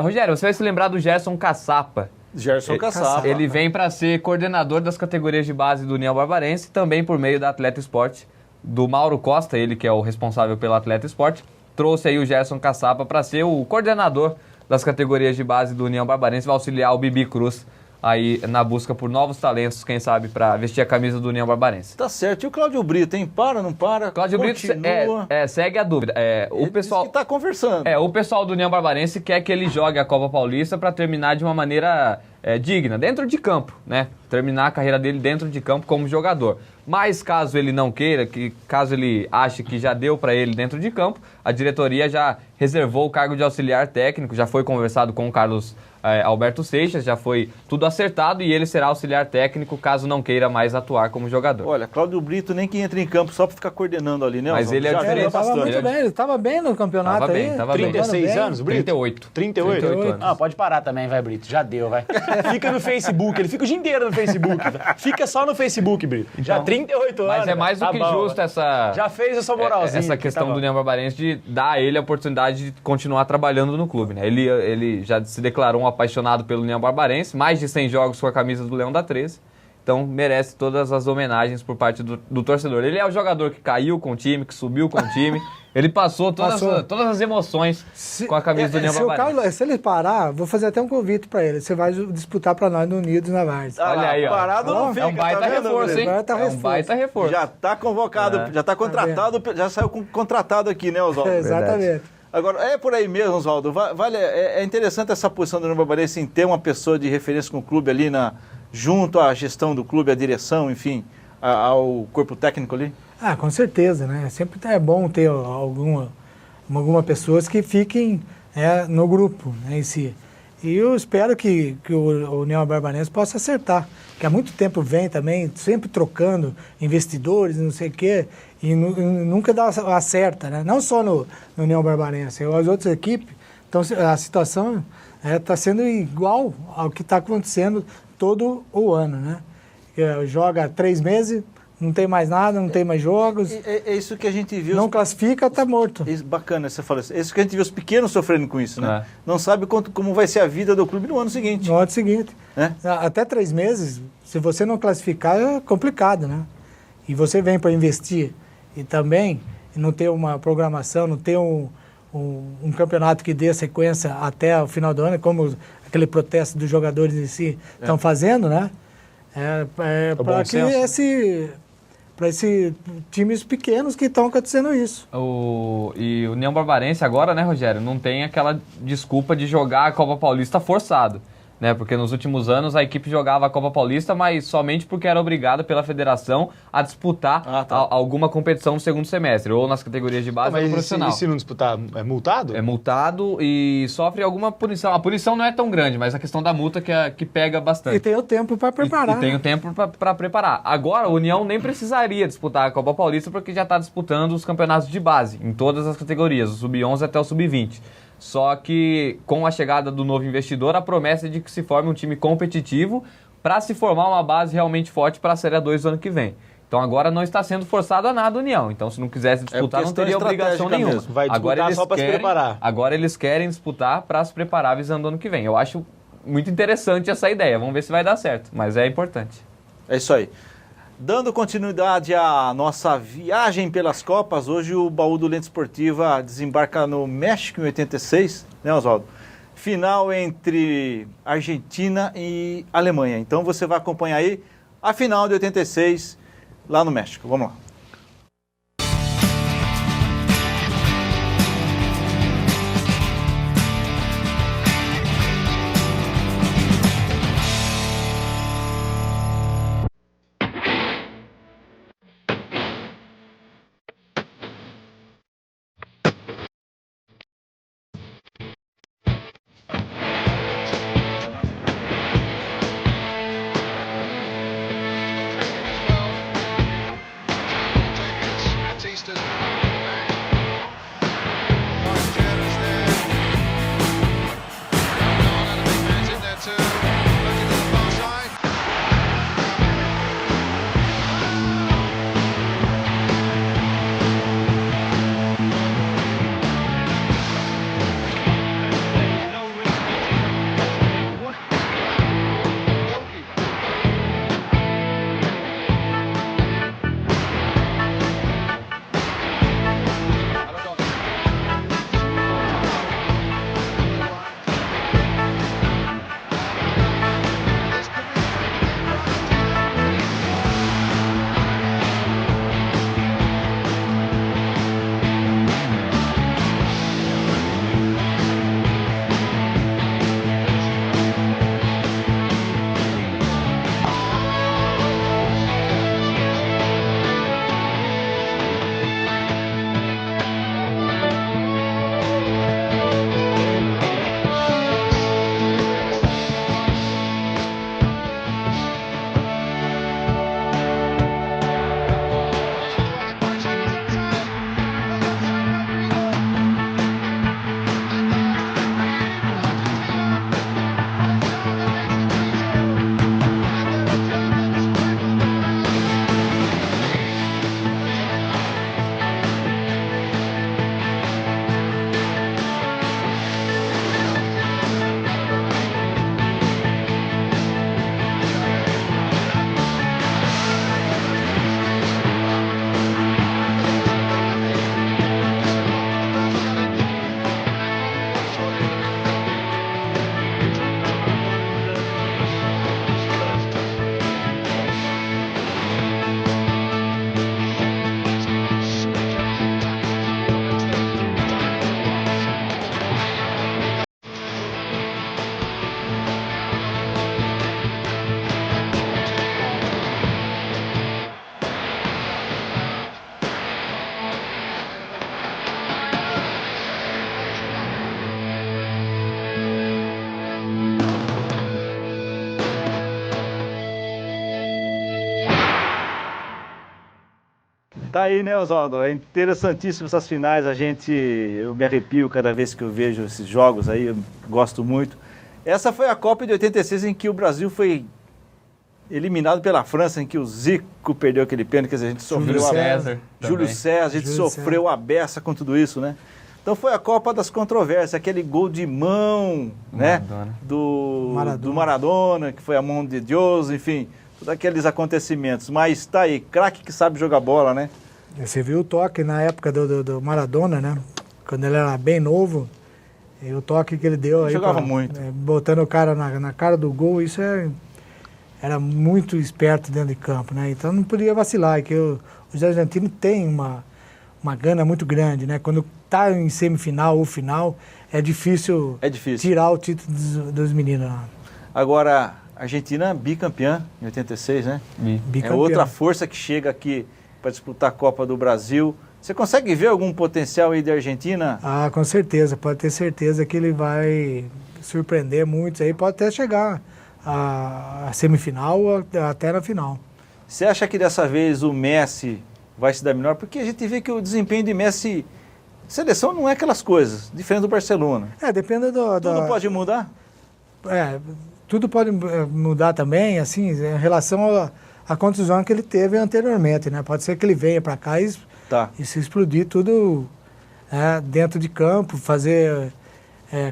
Speaker 2: Rogério, você vai se lembrar do Gerson Caçapa.
Speaker 1: Gerson Caçapa.
Speaker 2: Ele vem para ser coordenador das categorias de base do União Barbarense, também por meio da Atleta Esporte, do Mauro Costa, ele que é o responsável pela Atleta Esporte, trouxe aí o Gerson Caçapa para ser o coordenador das categorias de base do União Barbarense, vai auxiliar o Bibi Cruz aí na busca por novos talentos, quem sabe, para vestir a camisa do União Barbarense.
Speaker 1: Tá certo. E o Cláudio Brito, hein? Para, não para?
Speaker 2: Cláudio Brito
Speaker 1: Continua.
Speaker 2: segue a dúvida. O
Speaker 1: Ele
Speaker 2: pessoal
Speaker 1: disse que tá conversando.
Speaker 2: o pessoal do União Barbarense quer que ele jogue a Copa Paulista para terminar de uma maneira digna, dentro de campo, né? Terminar a carreira dele dentro de campo como jogador. Mas caso ele não queira, caso ele ache que já deu para ele dentro de campo, a diretoria já reservou o cargo de auxiliar técnico, já foi conversado com o Carlos Alberto Seixas, já foi tudo acertado e ele será auxiliar técnico caso não queira mais atuar como jogador.
Speaker 1: Olha, Cláudio Brito nem que entra em campo só pra ficar coordenando ali, né?
Speaker 2: Mas
Speaker 1: Oswaldo?
Speaker 2: ele é
Speaker 1: Já
Speaker 2: diferente.
Speaker 1: ganhou
Speaker 4: Ele estava
Speaker 1: bastante.
Speaker 4: muito bem, ele estava bem no campeonato
Speaker 2: Tava bem,
Speaker 4: aí.
Speaker 2: tava bem.
Speaker 6: 36
Speaker 4: bem.
Speaker 6: anos, Brito?
Speaker 2: 38.
Speaker 6: 38?
Speaker 2: 38 anos.
Speaker 6: Ah, pode parar também, vai, Brito. Já deu, vai. Fica no Facebook, ele fica o dia inteiro no Facebook. Fica só no Facebook, Brito. Já 38 anos.
Speaker 2: Mas é mais do
Speaker 6: tá
Speaker 2: que
Speaker 6: bom,
Speaker 2: justo
Speaker 6: vai.
Speaker 2: essa...
Speaker 6: Já fez essa moralzinha.
Speaker 2: Essa
Speaker 6: aqui,
Speaker 2: questão
Speaker 6: tá
Speaker 2: do
Speaker 6: bom.
Speaker 2: União Barbarense de dar a ele a oportunidade de continuar trabalhando no clube, né? Ele já se declarou um apaixonado pelo União Barbarense, mais de 100 jogos com a camisa do Leão da 13, então merece todas as homenagens por parte do torcedor. Ele é o jogador que caiu com o time, que subiu com o time, ele passou todas as emoções com a camisa do União
Speaker 4: se o
Speaker 2: Barbarense.
Speaker 4: Carlos, se ele parar, vou fazer até um convite para ele. Você vai disputar para nós no Unidos na Várzea.
Speaker 1: Ah,
Speaker 2: Olha aí, ó.
Speaker 1: Parado não fica,
Speaker 2: É um baita
Speaker 1: tá vendo,
Speaker 2: reforço,
Speaker 1: Brito?
Speaker 2: hein?
Speaker 4: Baita
Speaker 2: É um
Speaker 4: reforço.
Speaker 2: baita reforço.
Speaker 1: Já tá convocado, já tá contratado, já saiu contratado aqui, né, Oswaldo?
Speaker 4: Exatamente.
Speaker 1: Agora, é por aí mesmo, Oswaldo. É interessante essa posição do União Barbarense em ter uma pessoa de referência com o clube ali junto à gestão do clube, à direção, enfim, ao corpo técnico ali?
Speaker 4: Ah, com certeza, né? Sempre é bom ter algumas pessoas que fiquem no grupo, né, em si. E eu espero que o União Barbarense possa acertar, que há muito tempo vem também, sempre trocando investidores, não sei o quê, e nunca acerta, né? Não só no União Barbarense, as outras equipes, então a situação está sendo igual ao que está acontecendo todo o ano, né? Joga 3 meses, não tem mais nada, não tem mais jogos,
Speaker 1: É isso que a gente viu.
Speaker 4: não classifica, está morto.
Speaker 1: Bacana você falar isso. É isso que a gente viu os pequenos sofrendo com isso, né?
Speaker 2: É.
Speaker 1: Não sabe como vai ser a vida do clube no ano seguinte.
Speaker 4: No ano seguinte.
Speaker 1: Né?
Speaker 4: Até 3 meses, se você não classificar, é complicado, né? E você vem para investir e também não ter uma programação, não ter um campeonato que dê sequência até o final do ano, como aquele protesto dos jogadores em si estão fazendo, né? Para que para esses times pequenos que estão acontecendo isso.
Speaker 2: E o União Barbarense agora, né, Rogério, não tem aquela desculpa de jogar a Copa Paulista forçado, né? Porque nos últimos anos a equipe jogava a Copa Paulista, mas somente porque era obrigada pela federação a disputar alguma competição no segundo semestre, ou nas categorias de base ou no profissional.
Speaker 6: E se não disputar, é multado?
Speaker 2: É multado e sofre alguma punição. A punição não é tão grande, mas a questão da multa que pega bastante.
Speaker 4: E tem o tempo para preparar.
Speaker 2: E tem o tempo para preparar. Agora, a União nem precisaria disputar a Copa Paulista porque já está disputando os campeonatos de base, em todas as categorias, o Sub-11 até o Sub-20. Só que com a chegada do novo investidor, a promessa é de que se forme um time competitivo para se formar uma base realmente forte para a Série A2 do ano que vem. Então agora não está sendo forçado a nada a União. Então se não quisesse disputar, não teria obrigação nenhuma.
Speaker 1: mesmo.
Speaker 6: Vai disputar só para se preparar.
Speaker 2: Agora eles querem disputar para se preparar visando o ano que vem. Eu acho muito interessante essa ideia. Vamos ver se vai dar certo, mas é importante.
Speaker 1: É isso aí. Dando continuidade à nossa viagem pelas Copas, hoje o baú do Lente Esportiva desembarca no México em 86, né, Oswaldo? Final entre Argentina e Alemanha. Então você vai acompanhar aí a final de 86 lá no México. Vamos lá. Tá aí, né, Oswaldo? É interessantíssimo essas finais. Eu me arrepio cada vez que eu vejo esses jogos aí, eu gosto muito. Essa foi a Copa de 86 em que o Brasil foi eliminado pela França, em que o Zico perdeu aquele pênalti, quer dizer, a gente sofreu Júlio César, a gente sofreu a beça com tudo isso, né? Então foi a Copa das controvérsias, aquele gol de mão, né? Do Maradona, que foi a mão de Deus, enfim, todos aqueles acontecimentos. Mas tá aí, craque que sabe jogar bola, né?
Speaker 4: Você viu o toque na época do Maradona, né? Quando ele era bem novo, e o toque que ele deu aí.
Speaker 1: Jogava muito.
Speaker 4: Botando o cara na cara do gol, isso era muito esperto dentro de campo, né? Então não podia vacilar, que os argentinos têm uma gana muito grande, né? Quando tá em semifinal ou final, é difícil tirar o título dos meninos.
Speaker 1: Agora, a Argentina bicampeã em 86, né?
Speaker 4: Bicampeã.
Speaker 1: É outra força que chega aqui para disputar a Copa do Brasil. Você consegue ver algum potencial aí da Argentina?
Speaker 4: Ah, com certeza. Pode ter certeza que ele vai surpreender muitos aí. Pode até chegar a semifinal ou até na final.
Speaker 1: Você acha que dessa vez o Messi vai se dar melhor? Porque a gente vê que o desempenho de Messi Seleção não é aquelas coisas, diferente do Barcelona.
Speaker 4: Depende
Speaker 1: Tudo pode mudar?
Speaker 4: Tudo pode mudar também, assim, em relação à contusão que ele teve anteriormente, né? Pode ser que ele venha para cá e se explodir tudo dentro de campo, fazer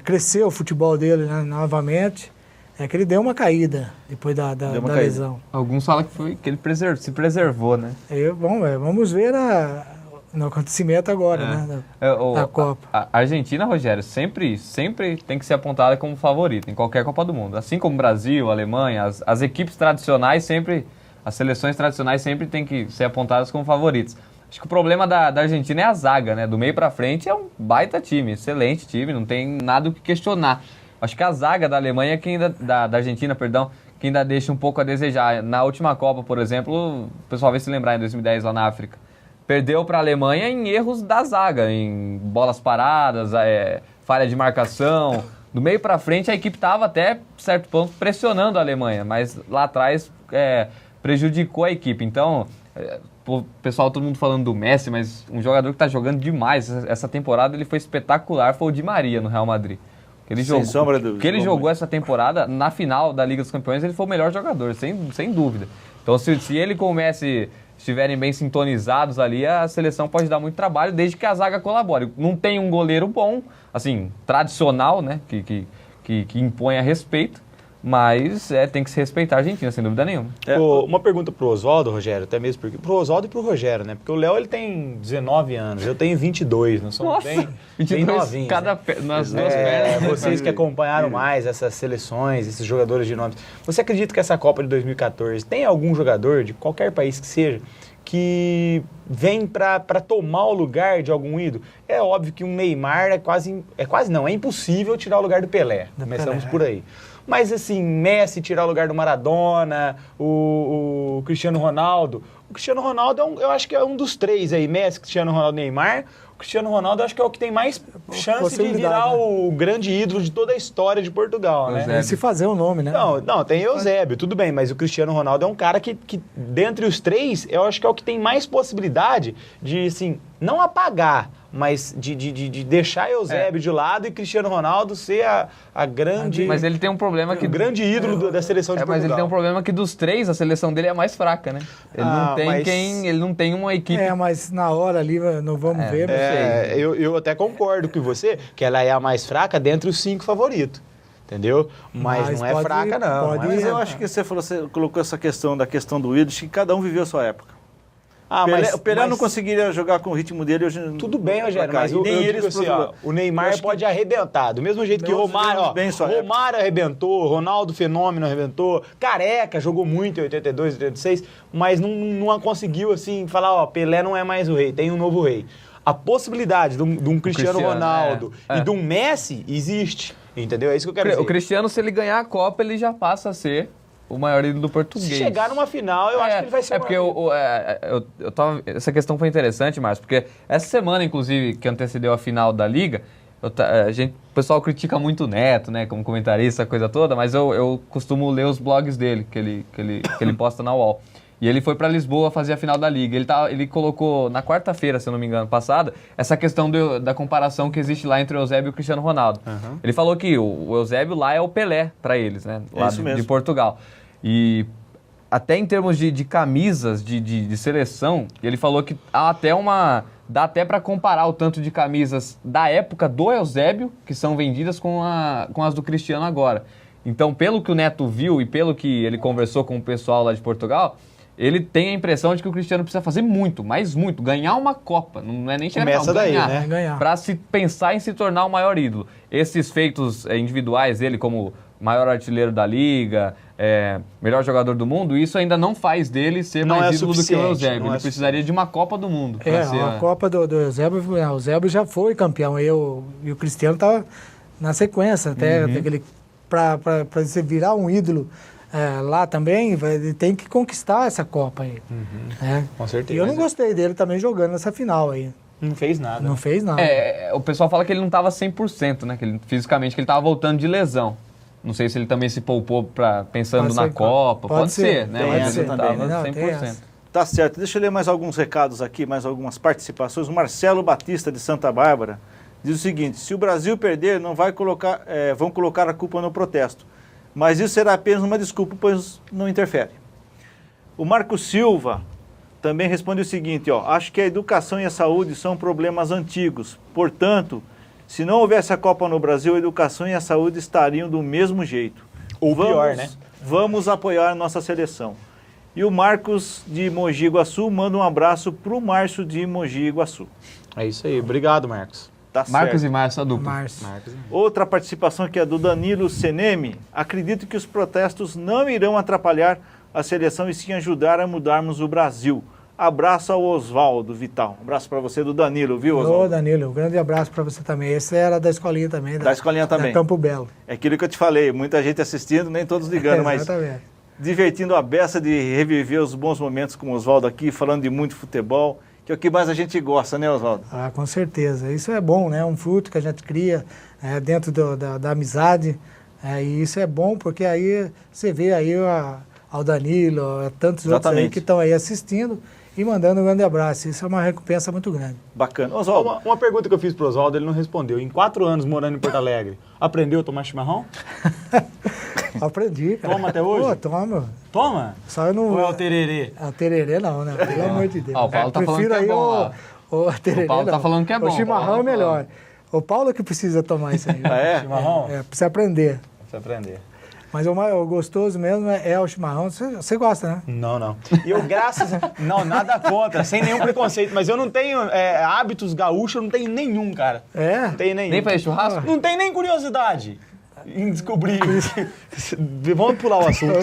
Speaker 4: crescer o futebol dele, né, novamente. É que ele deu uma caída depois da lesão.
Speaker 2: Alguns falam que ele se preservou, né?
Speaker 4: Vamos ver no acontecimento agora, né? Da Copa.
Speaker 2: A Argentina, Rogério, sempre tem que ser apontada como favorita em qualquer Copa do Mundo. Assim como o Brasil, a Alemanha, as equipes tradicionais as seleções tradicionais sempre têm que ser apontadas como favoritas. Acho que o problema da Argentina é a zaga, né? Do meio pra frente é um baita time, excelente time, não tem nada o que questionar. Acho que a zaga da Alemanha, da Argentina, perdão, que ainda deixa um pouco a desejar. Na última Copa, por exemplo, o pessoal vai se lembrar, em 2010 lá na África, perdeu para a Alemanha em erros da zaga, em bolas paradas, falha de marcação. Do meio para frente, a equipe estava até certo ponto pressionando a Alemanha, mas lá atrás prejudicou a equipe. Então, o pessoal, todo mundo falando do Messi, mas um jogador que está jogando demais essa temporada, ele foi espetacular, foi o Di Maria no Real Madrid. Que ele jogou essa temporada, na final da Liga dos Campeões, ele foi o melhor jogador, sem dúvida. Então, se ele com o Messi estiverem bem sintonizados ali, a seleção pode dar muito trabalho, desde que a zaga colabore. Não tem um goleiro bom, assim, tradicional, né, que impõe a respeito, mas tem que se respeitar a Argentina, sem dúvida nenhuma.
Speaker 6: Uma pergunta pro Oswaldo, Rogério, até mesmo pro Oswaldo e pro Rogério, né? Porque o Léo, ele tem 19 anos, eu tenho 22, nós somos bem novinhos.
Speaker 2: Nas duas pernas.
Speaker 6: Vocês que acompanharam mais essas seleções, esses jogadores de nomes, você acredita que essa Copa de 2014 tem algum jogador de qualquer país que seja que vem para tomar o lugar de algum ídolo? É óbvio que um Neymar é impossível tirar o lugar do Pelé. Começamos por aí. Mas assim, Messi tirar o lugar do Maradona, o Cristiano Ronaldo. O Cristiano Ronaldo, eu acho que é um dos três aí, Messi, Cristiano Ronaldo, Neymar. O Cristiano Ronaldo, eu acho que é o que tem mais chance de virar o grande ídolo de toda a história de Portugal, né?
Speaker 4: E se fazer o nome, né?
Speaker 6: Não, tem Eusébio, tudo bem, mas o Cristiano Ronaldo é um cara que, dentre os três, eu acho que é o que tem mais possibilidade de, assim, não apagar, mas de deixar Eusébio de lado e Cristiano Ronaldo ser a grande...
Speaker 2: Mas ele tem um problema que...
Speaker 6: O grande ídolo da seleção de Portugal.
Speaker 2: Mas ele tem um problema que dos três, a seleção dele é a mais fraca, né? Ele não tem uma equipe...
Speaker 4: Mas na hora ali, não vamos ver.
Speaker 6: Eu até concordo com você, que ela é a mais fraca dentre os 5 favoritos. Entendeu? Mas não é fraca, não.
Speaker 1: Mas eu acho que você colocou essa questão do ídolo, que cada um viveu a sua época. O Pelé não conseguiria jogar com o ritmo dele hoje.
Speaker 6: Tudo bem, Rogério, mas eu digo assim, o Neymar pode arrebentar. Do mesmo jeito que Romário arrebentou, Ronaldo Fenômeno arrebentou, Careca jogou muito em 82, 86, mas não conseguiu assim falar, Pelé não é mais o rei, tem um novo rei. A possibilidade de um Cristiano Ronaldo e de um Messi existe, entendeu? É isso que eu quero dizer.
Speaker 2: O Cristiano, se ele ganhar a Copa, ele já passa a ser o maior ídolo português.
Speaker 6: Se chegar numa final, eu acho que ele vai ser o
Speaker 2: maior. Essa questão foi interessante, Márcio, porque essa semana, inclusive, que antecedeu a final da Liga, o pessoal critica muito o Neto, né, como comentarista, essa coisa toda, mas eu costumo ler os blogs dele, que ele posta na UOL. E ele foi para Lisboa fazer a final da Liga. Ele colocou, na quarta-feira, se eu não me engano, passada, essa questão da comparação que existe lá entre o Eusébio e o Cristiano Ronaldo. Uhum. Ele falou que o Eusébio lá é o Pelé para eles, né? Lá de Portugal. E até em termos de camisas de seleção, ele falou que dá até para comparar o tanto de camisas da época do Eusébio, que são vendidas com as do Cristiano agora. Então, pelo que o Neto viu e pelo que ele conversou com o pessoal lá de Portugal, ele tem a impressão de que o Cristiano precisa fazer muito, ganhar uma Copa, não é nem chegar ganhar, para se pensar em se tornar o maior ídolo. Esses feitos individuais dele, como maior artilheiro da Liga, melhor jogador do mundo, isso ainda não faz dele ser mais ídolo do que o Eusébio. Ele precisaria de uma Copa do Mundo.
Speaker 4: A Copa do Eusébio, o Eusébio já foi campeão, e o Cristiano estava na sequência, até para você virar um ídolo lá também, ele tem que conquistar essa Copa aí.
Speaker 6: Com certeza.
Speaker 4: E eu não gostei dele também jogando nessa final aí.
Speaker 6: Não fez nada.
Speaker 4: Não fez nada.
Speaker 2: O pessoal fala que ele não estava 100%, né? Fisicamente, que ele estava voltando de lesão. Não sei se ele também se poupou pensando na Copa. Pode ser, né?
Speaker 4: Mas
Speaker 2: ele estava 100%.
Speaker 1: Tá certo. Deixa eu ler mais alguns recados aqui, mais algumas participações. O Marcelo Batista, de Santa Bárbara, diz o seguinte: se o Brasil perder, não vai colocar, vão colocar a culpa no protesto. Mas isso será apenas uma desculpa, pois não interfere. O Marco Silva também responde o seguinte, ó: acho que a educação e a saúde são problemas antigos. Portanto, se não houvesse a Copa no Brasil, a educação e a saúde estariam do mesmo jeito.
Speaker 6: Ou pior, né?
Speaker 1: Vamos apoiar nossa seleção. E o Marcos de Mogi Guaçu manda um abraço para o Márcio de Mogi Guaçu.
Speaker 6: É isso aí. Obrigado, Marcos.
Speaker 1: Tá
Speaker 2: Marcos
Speaker 1: certo.
Speaker 2: e Márcio, a dupla.
Speaker 4: Márcio.
Speaker 1: Outra participação aqui é do Danilo Seneme. Acredito que os protestos não irão atrapalhar a seleção e sim ajudar a mudarmos o Brasil. Abraço ao Oswaldo Vital. Abraço para você do Danilo, viu,
Speaker 4: Ô,
Speaker 1: Oswaldo?
Speaker 4: Danilo, um grande abraço para você também. Esse era da escolinha também.
Speaker 1: Da escolinha também.
Speaker 4: Da Campo Belo.
Speaker 1: É aquilo que eu te falei, muita gente assistindo, nem todos ligando, mas
Speaker 4: Exatamente.
Speaker 1: divertindo a beça de reviver os bons momentos com o Oswaldo aqui, falando de muito futebol, que é o que mais a gente gosta, né, Oswaldo?
Speaker 4: Ah, com certeza. Isso é bom, né? Um fruto que a gente cria dentro da amizade. E isso é bom porque aí você vê aí ao Danilo, a tantos outros aí
Speaker 1: Exatamente.
Speaker 4: que estão aí assistindo e mandando um grande abraço. Isso é uma recompensa muito grande.
Speaker 1: Bacana. Oswaldo,
Speaker 6: Uma pergunta que eu fiz pro Oswaldo, ele não respondeu. Em 4 anos morando em Porto Alegre, aprendeu a tomar chimarrão?
Speaker 4: Aprendi, cara.
Speaker 6: Toma até hoje?
Speaker 4: Pô, toma.
Speaker 6: Toma?
Speaker 4: Só eu não...
Speaker 6: Ou é o tererê?
Speaker 4: A tererê não, né? Pelo amor de Deus.
Speaker 2: Ó, o Paulo tá falando
Speaker 4: Prefiro
Speaker 2: que é
Speaker 4: aí
Speaker 2: bom,
Speaker 4: o tererê,
Speaker 2: O Paulo tá
Speaker 4: não.
Speaker 2: falando que é bom.
Speaker 4: O chimarrão
Speaker 2: Paulo
Speaker 4: é
Speaker 2: tá
Speaker 4: melhor. O Paulo que precisa tomar isso aí.
Speaker 1: Ah, é?
Speaker 6: Chimarrão?
Speaker 4: Precisa aprender.
Speaker 6: Precisa aprender.
Speaker 4: Mas o gostoso mesmo é o chimarrão. Você gosta, né?
Speaker 6: Não. E eu, graças a... Não, nada contra, sem nenhum preconceito. Mas eu não tenho hábitos gaúchos, eu não tenho nenhum, cara.
Speaker 4: É?
Speaker 6: Não tenho nenhum.
Speaker 2: Nem fazer churrasco?
Speaker 6: Não tem nem curiosidade em descobrir. Vamos pular o assunto.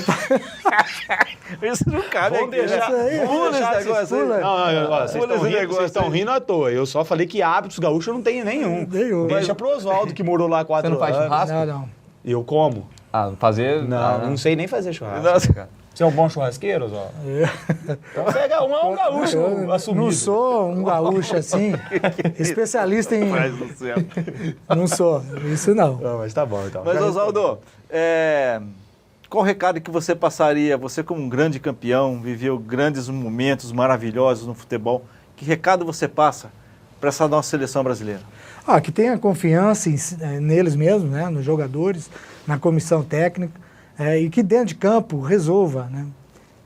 Speaker 1: isso não cabe
Speaker 6: Vamos
Speaker 1: aqui,
Speaker 6: deixar,
Speaker 1: né?
Speaker 4: aí,
Speaker 1: Pula esse negócio aí.
Speaker 4: pula.
Speaker 6: Não, vocês estão rindo à toa. Eu só falei que hábitos gaúchos eu não tenho nenhum.
Speaker 4: Nenhum.
Speaker 6: Deixa pro Oswaldo, que morou lá 4
Speaker 2: Você não
Speaker 6: anos.
Speaker 2: faz churrasco?
Speaker 4: Não.
Speaker 6: Eu como.
Speaker 2: Ah, fazer...
Speaker 6: Não sei nem fazer churrasco.
Speaker 1: Nossa,
Speaker 2: cara.
Speaker 6: Você é um bom churrasqueiro, Oswaldo? Então você é um gaúcho
Speaker 4: Eu
Speaker 6: assumido.
Speaker 4: não sou um gaúcho assim, especialista em...
Speaker 1: Pai do céu.
Speaker 4: Não sou, isso não.
Speaker 6: Não, mas tá bom, então.
Speaker 1: Mas, Oswaldo, qual o recado que você passaria, você como um grande campeão, viveu grandes momentos maravilhosos no futebol, que recado você passa para essa nossa seleção brasileira?
Speaker 4: Que tenha confiança neles mesmos, né, nos jogadores, na comissão técnica, e que dentro de campo resolva, né,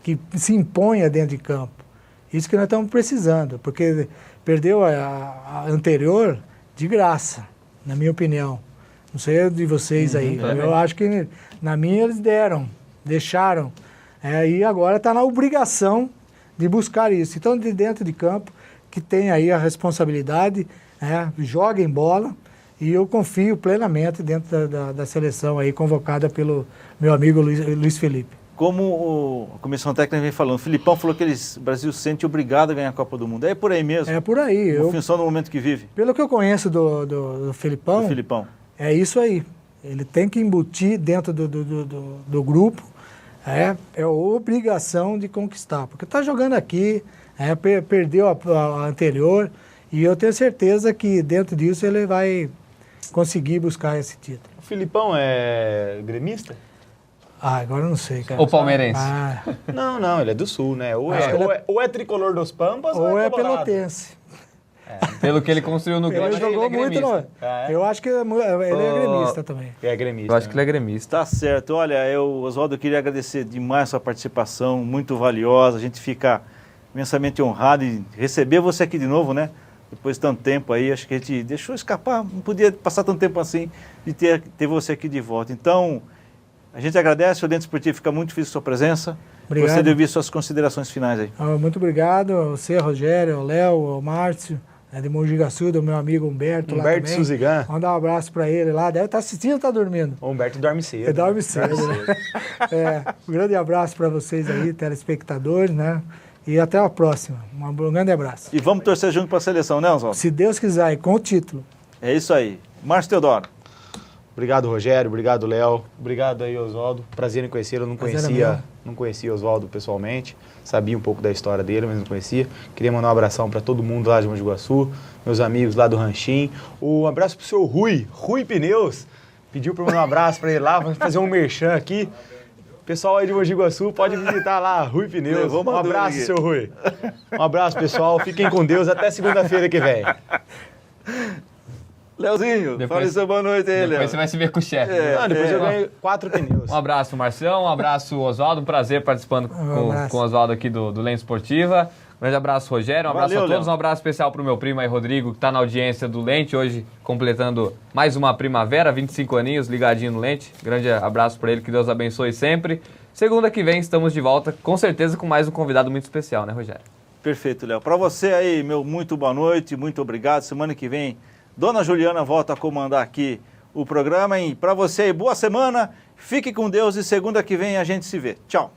Speaker 4: que se imponha dentro de campo. Isso que nós estamos precisando, porque perdeu a anterior de graça, na minha opinião. Não sei de vocês aí. Eu acho que na minha eles deixaram. E agora está na obrigação de buscar isso. Então, de dentro de campo, que tem aí a responsabilidade, joguem bola, e eu confio plenamente dentro da seleção aí convocada pelo meu amigo Luiz Felipe.
Speaker 1: Como a comissão técnica vem falando, o Filipão falou que o Brasil se sente obrigado a ganhar a Copa do Mundo. É por aí mesmo?
Speaker 4: É por aí.
Speaker 1: Em função do momento que vive?
Speaker 4: Pelo que eu conheço do Filipão,
Speaker 1: Do Filipão.
Speaker 4: é isso aí. Ele tem que embutir dentro do grupo, é obrigação de conquistar. Porque está jogando aqui, perdeu a anterior, e eu tenho certeza que dentro disso ele vai conseguir buscar esse título.
Speaker 6: O Filipão é gremista?
Speaker 4: Agora eu não sei, cara.
Speaker 2: Ou palmeirense?
Speaker 6: Não, ele é do Sul, né? Ou
Speaker 4: Acho que
Speaker 6: ou é tricolor dos Pampas
Speaker 4: ou é
Speaker 6: colorado.
Speaker 4: pelotense.
Speaker 2: Pelo que ele construiu no Grêmio,
Speaker 4: Ele jogou
Speaker 2: ele é
Speaker 4: muito,
Speaker 2: gremista.
Speaker 4: Eu acho que ele é gremista também.
Speaker 6: É gremista.
Speaker 2: Eu acho que ele é gremista.
Speaker 1: Tá certo. Olha, Oswaldo, eu queria agradecer demais a sua participação, muito valiosa. A gente fica imensamente honrado em receber você aqui de novo, né? Depois de tanto tempo aí, acho que a gente deixou escapar, não podia passar tanto tempo assim de ter você aqui de volta. Então, a gente agradece, o Lente Esportivo fica muito feliz com a sua presença.
Speaker 4: Obrigado.
Speaker 1: Você deve suas considerações finais aí.
Speaker 4: Muito obrigado a você, Rogério, ao Léo, ao Márcio, de Mogi Guaçu, do meu amigo Humberto lá
Speaker 6: Humberto
Speaker 4: também.
Speaker 6: Suzigan.
Speaker 4: Mandar um abraço para ele lá. Deve estar assistindo ou está dormindo?
Speaker 6: O Humberto dorme cedo.
Speaker 4: Ele dorme cedo, né? Um grande abraço para vocês aí, telespectadores, né? E até a próxima. Um grande abraço.
Speaker 1: E vamos torcer junto para a seleção, né, Oswaldo?
Speaker 4: Se Deus quiser, e com o título.
Speaker 1: É isso aí. Márcio Teodoro.
Speaker 6: Obrigado, Rogério. Obrigado, Léo. Obrigado aí, Oswaldo. Prazer em conhecê-lo. Eu não
Speaker 4: Prazer é
Speaker 6: conhecia Oswaldo pessoalmente. Sabia um pouco da história dele, mas não conhecia. Queria mandar um abração para todo mundo lá de Mogi Guaçu, meus amigos lá do Ranchinho. Um abraço pro seu Rui Pneus. Pediu para eu mandar um abraço para ele lá, vamos fazer um merchan aqui. Pessoal aí de Mogi Guaçu, pode visitar lá, Rui Pneus.
Speaker 1: Levou
Speaker 6: Um
Speaker 1: uma dor
Speaker 6: abraço,
Speaker 1: aqui.
Speaker 6: seu Rui. Um abraço, pessoal. Fiquem com Deus. Até segunda-feira que vem.
Speaker 1: Leozinho,
Speaker 2: Depois-
Speaker 1: fale seu boa noite aí, Léo.
Speaker 2: Depois você vai se ver com o chefe.
Speaker 6: Depois eu ganho 4 pneus.
Speaker 2: Um abraço, Marcião. Um abraço, Oswaldo. Um prazer participando
Speaker 4: abraço.
Speaker 2: com o Oswaldo aqui do Lente Esportiva. Um grande abraço, Rogério. Um abraço
Speaker 1: Valeu,
Speaker 2: a todos.
Speaker 1: Léo.
Speaker 2: Um abraço especial pro meu primo aí, Rodrigo, que tá na audiência do Lente, hoje completando mais uma primavera, 25 aninhos, ligadinho no Lente. Grande abraço pra ele, que Deus abençoe sempre. Segunda que vem estamos de volta, com certeza com mais um convidado muito especial, né, Rogério?
Speaker 1: Perfeito, Léo. Para você aí, meu muito boa noite, muito obrigado. Semana que vem, Dona Juliana volta a comandar aqui o programa. E para você aí, boa semana, fique com Deus e segunda que vem a gente se vê. Tchau.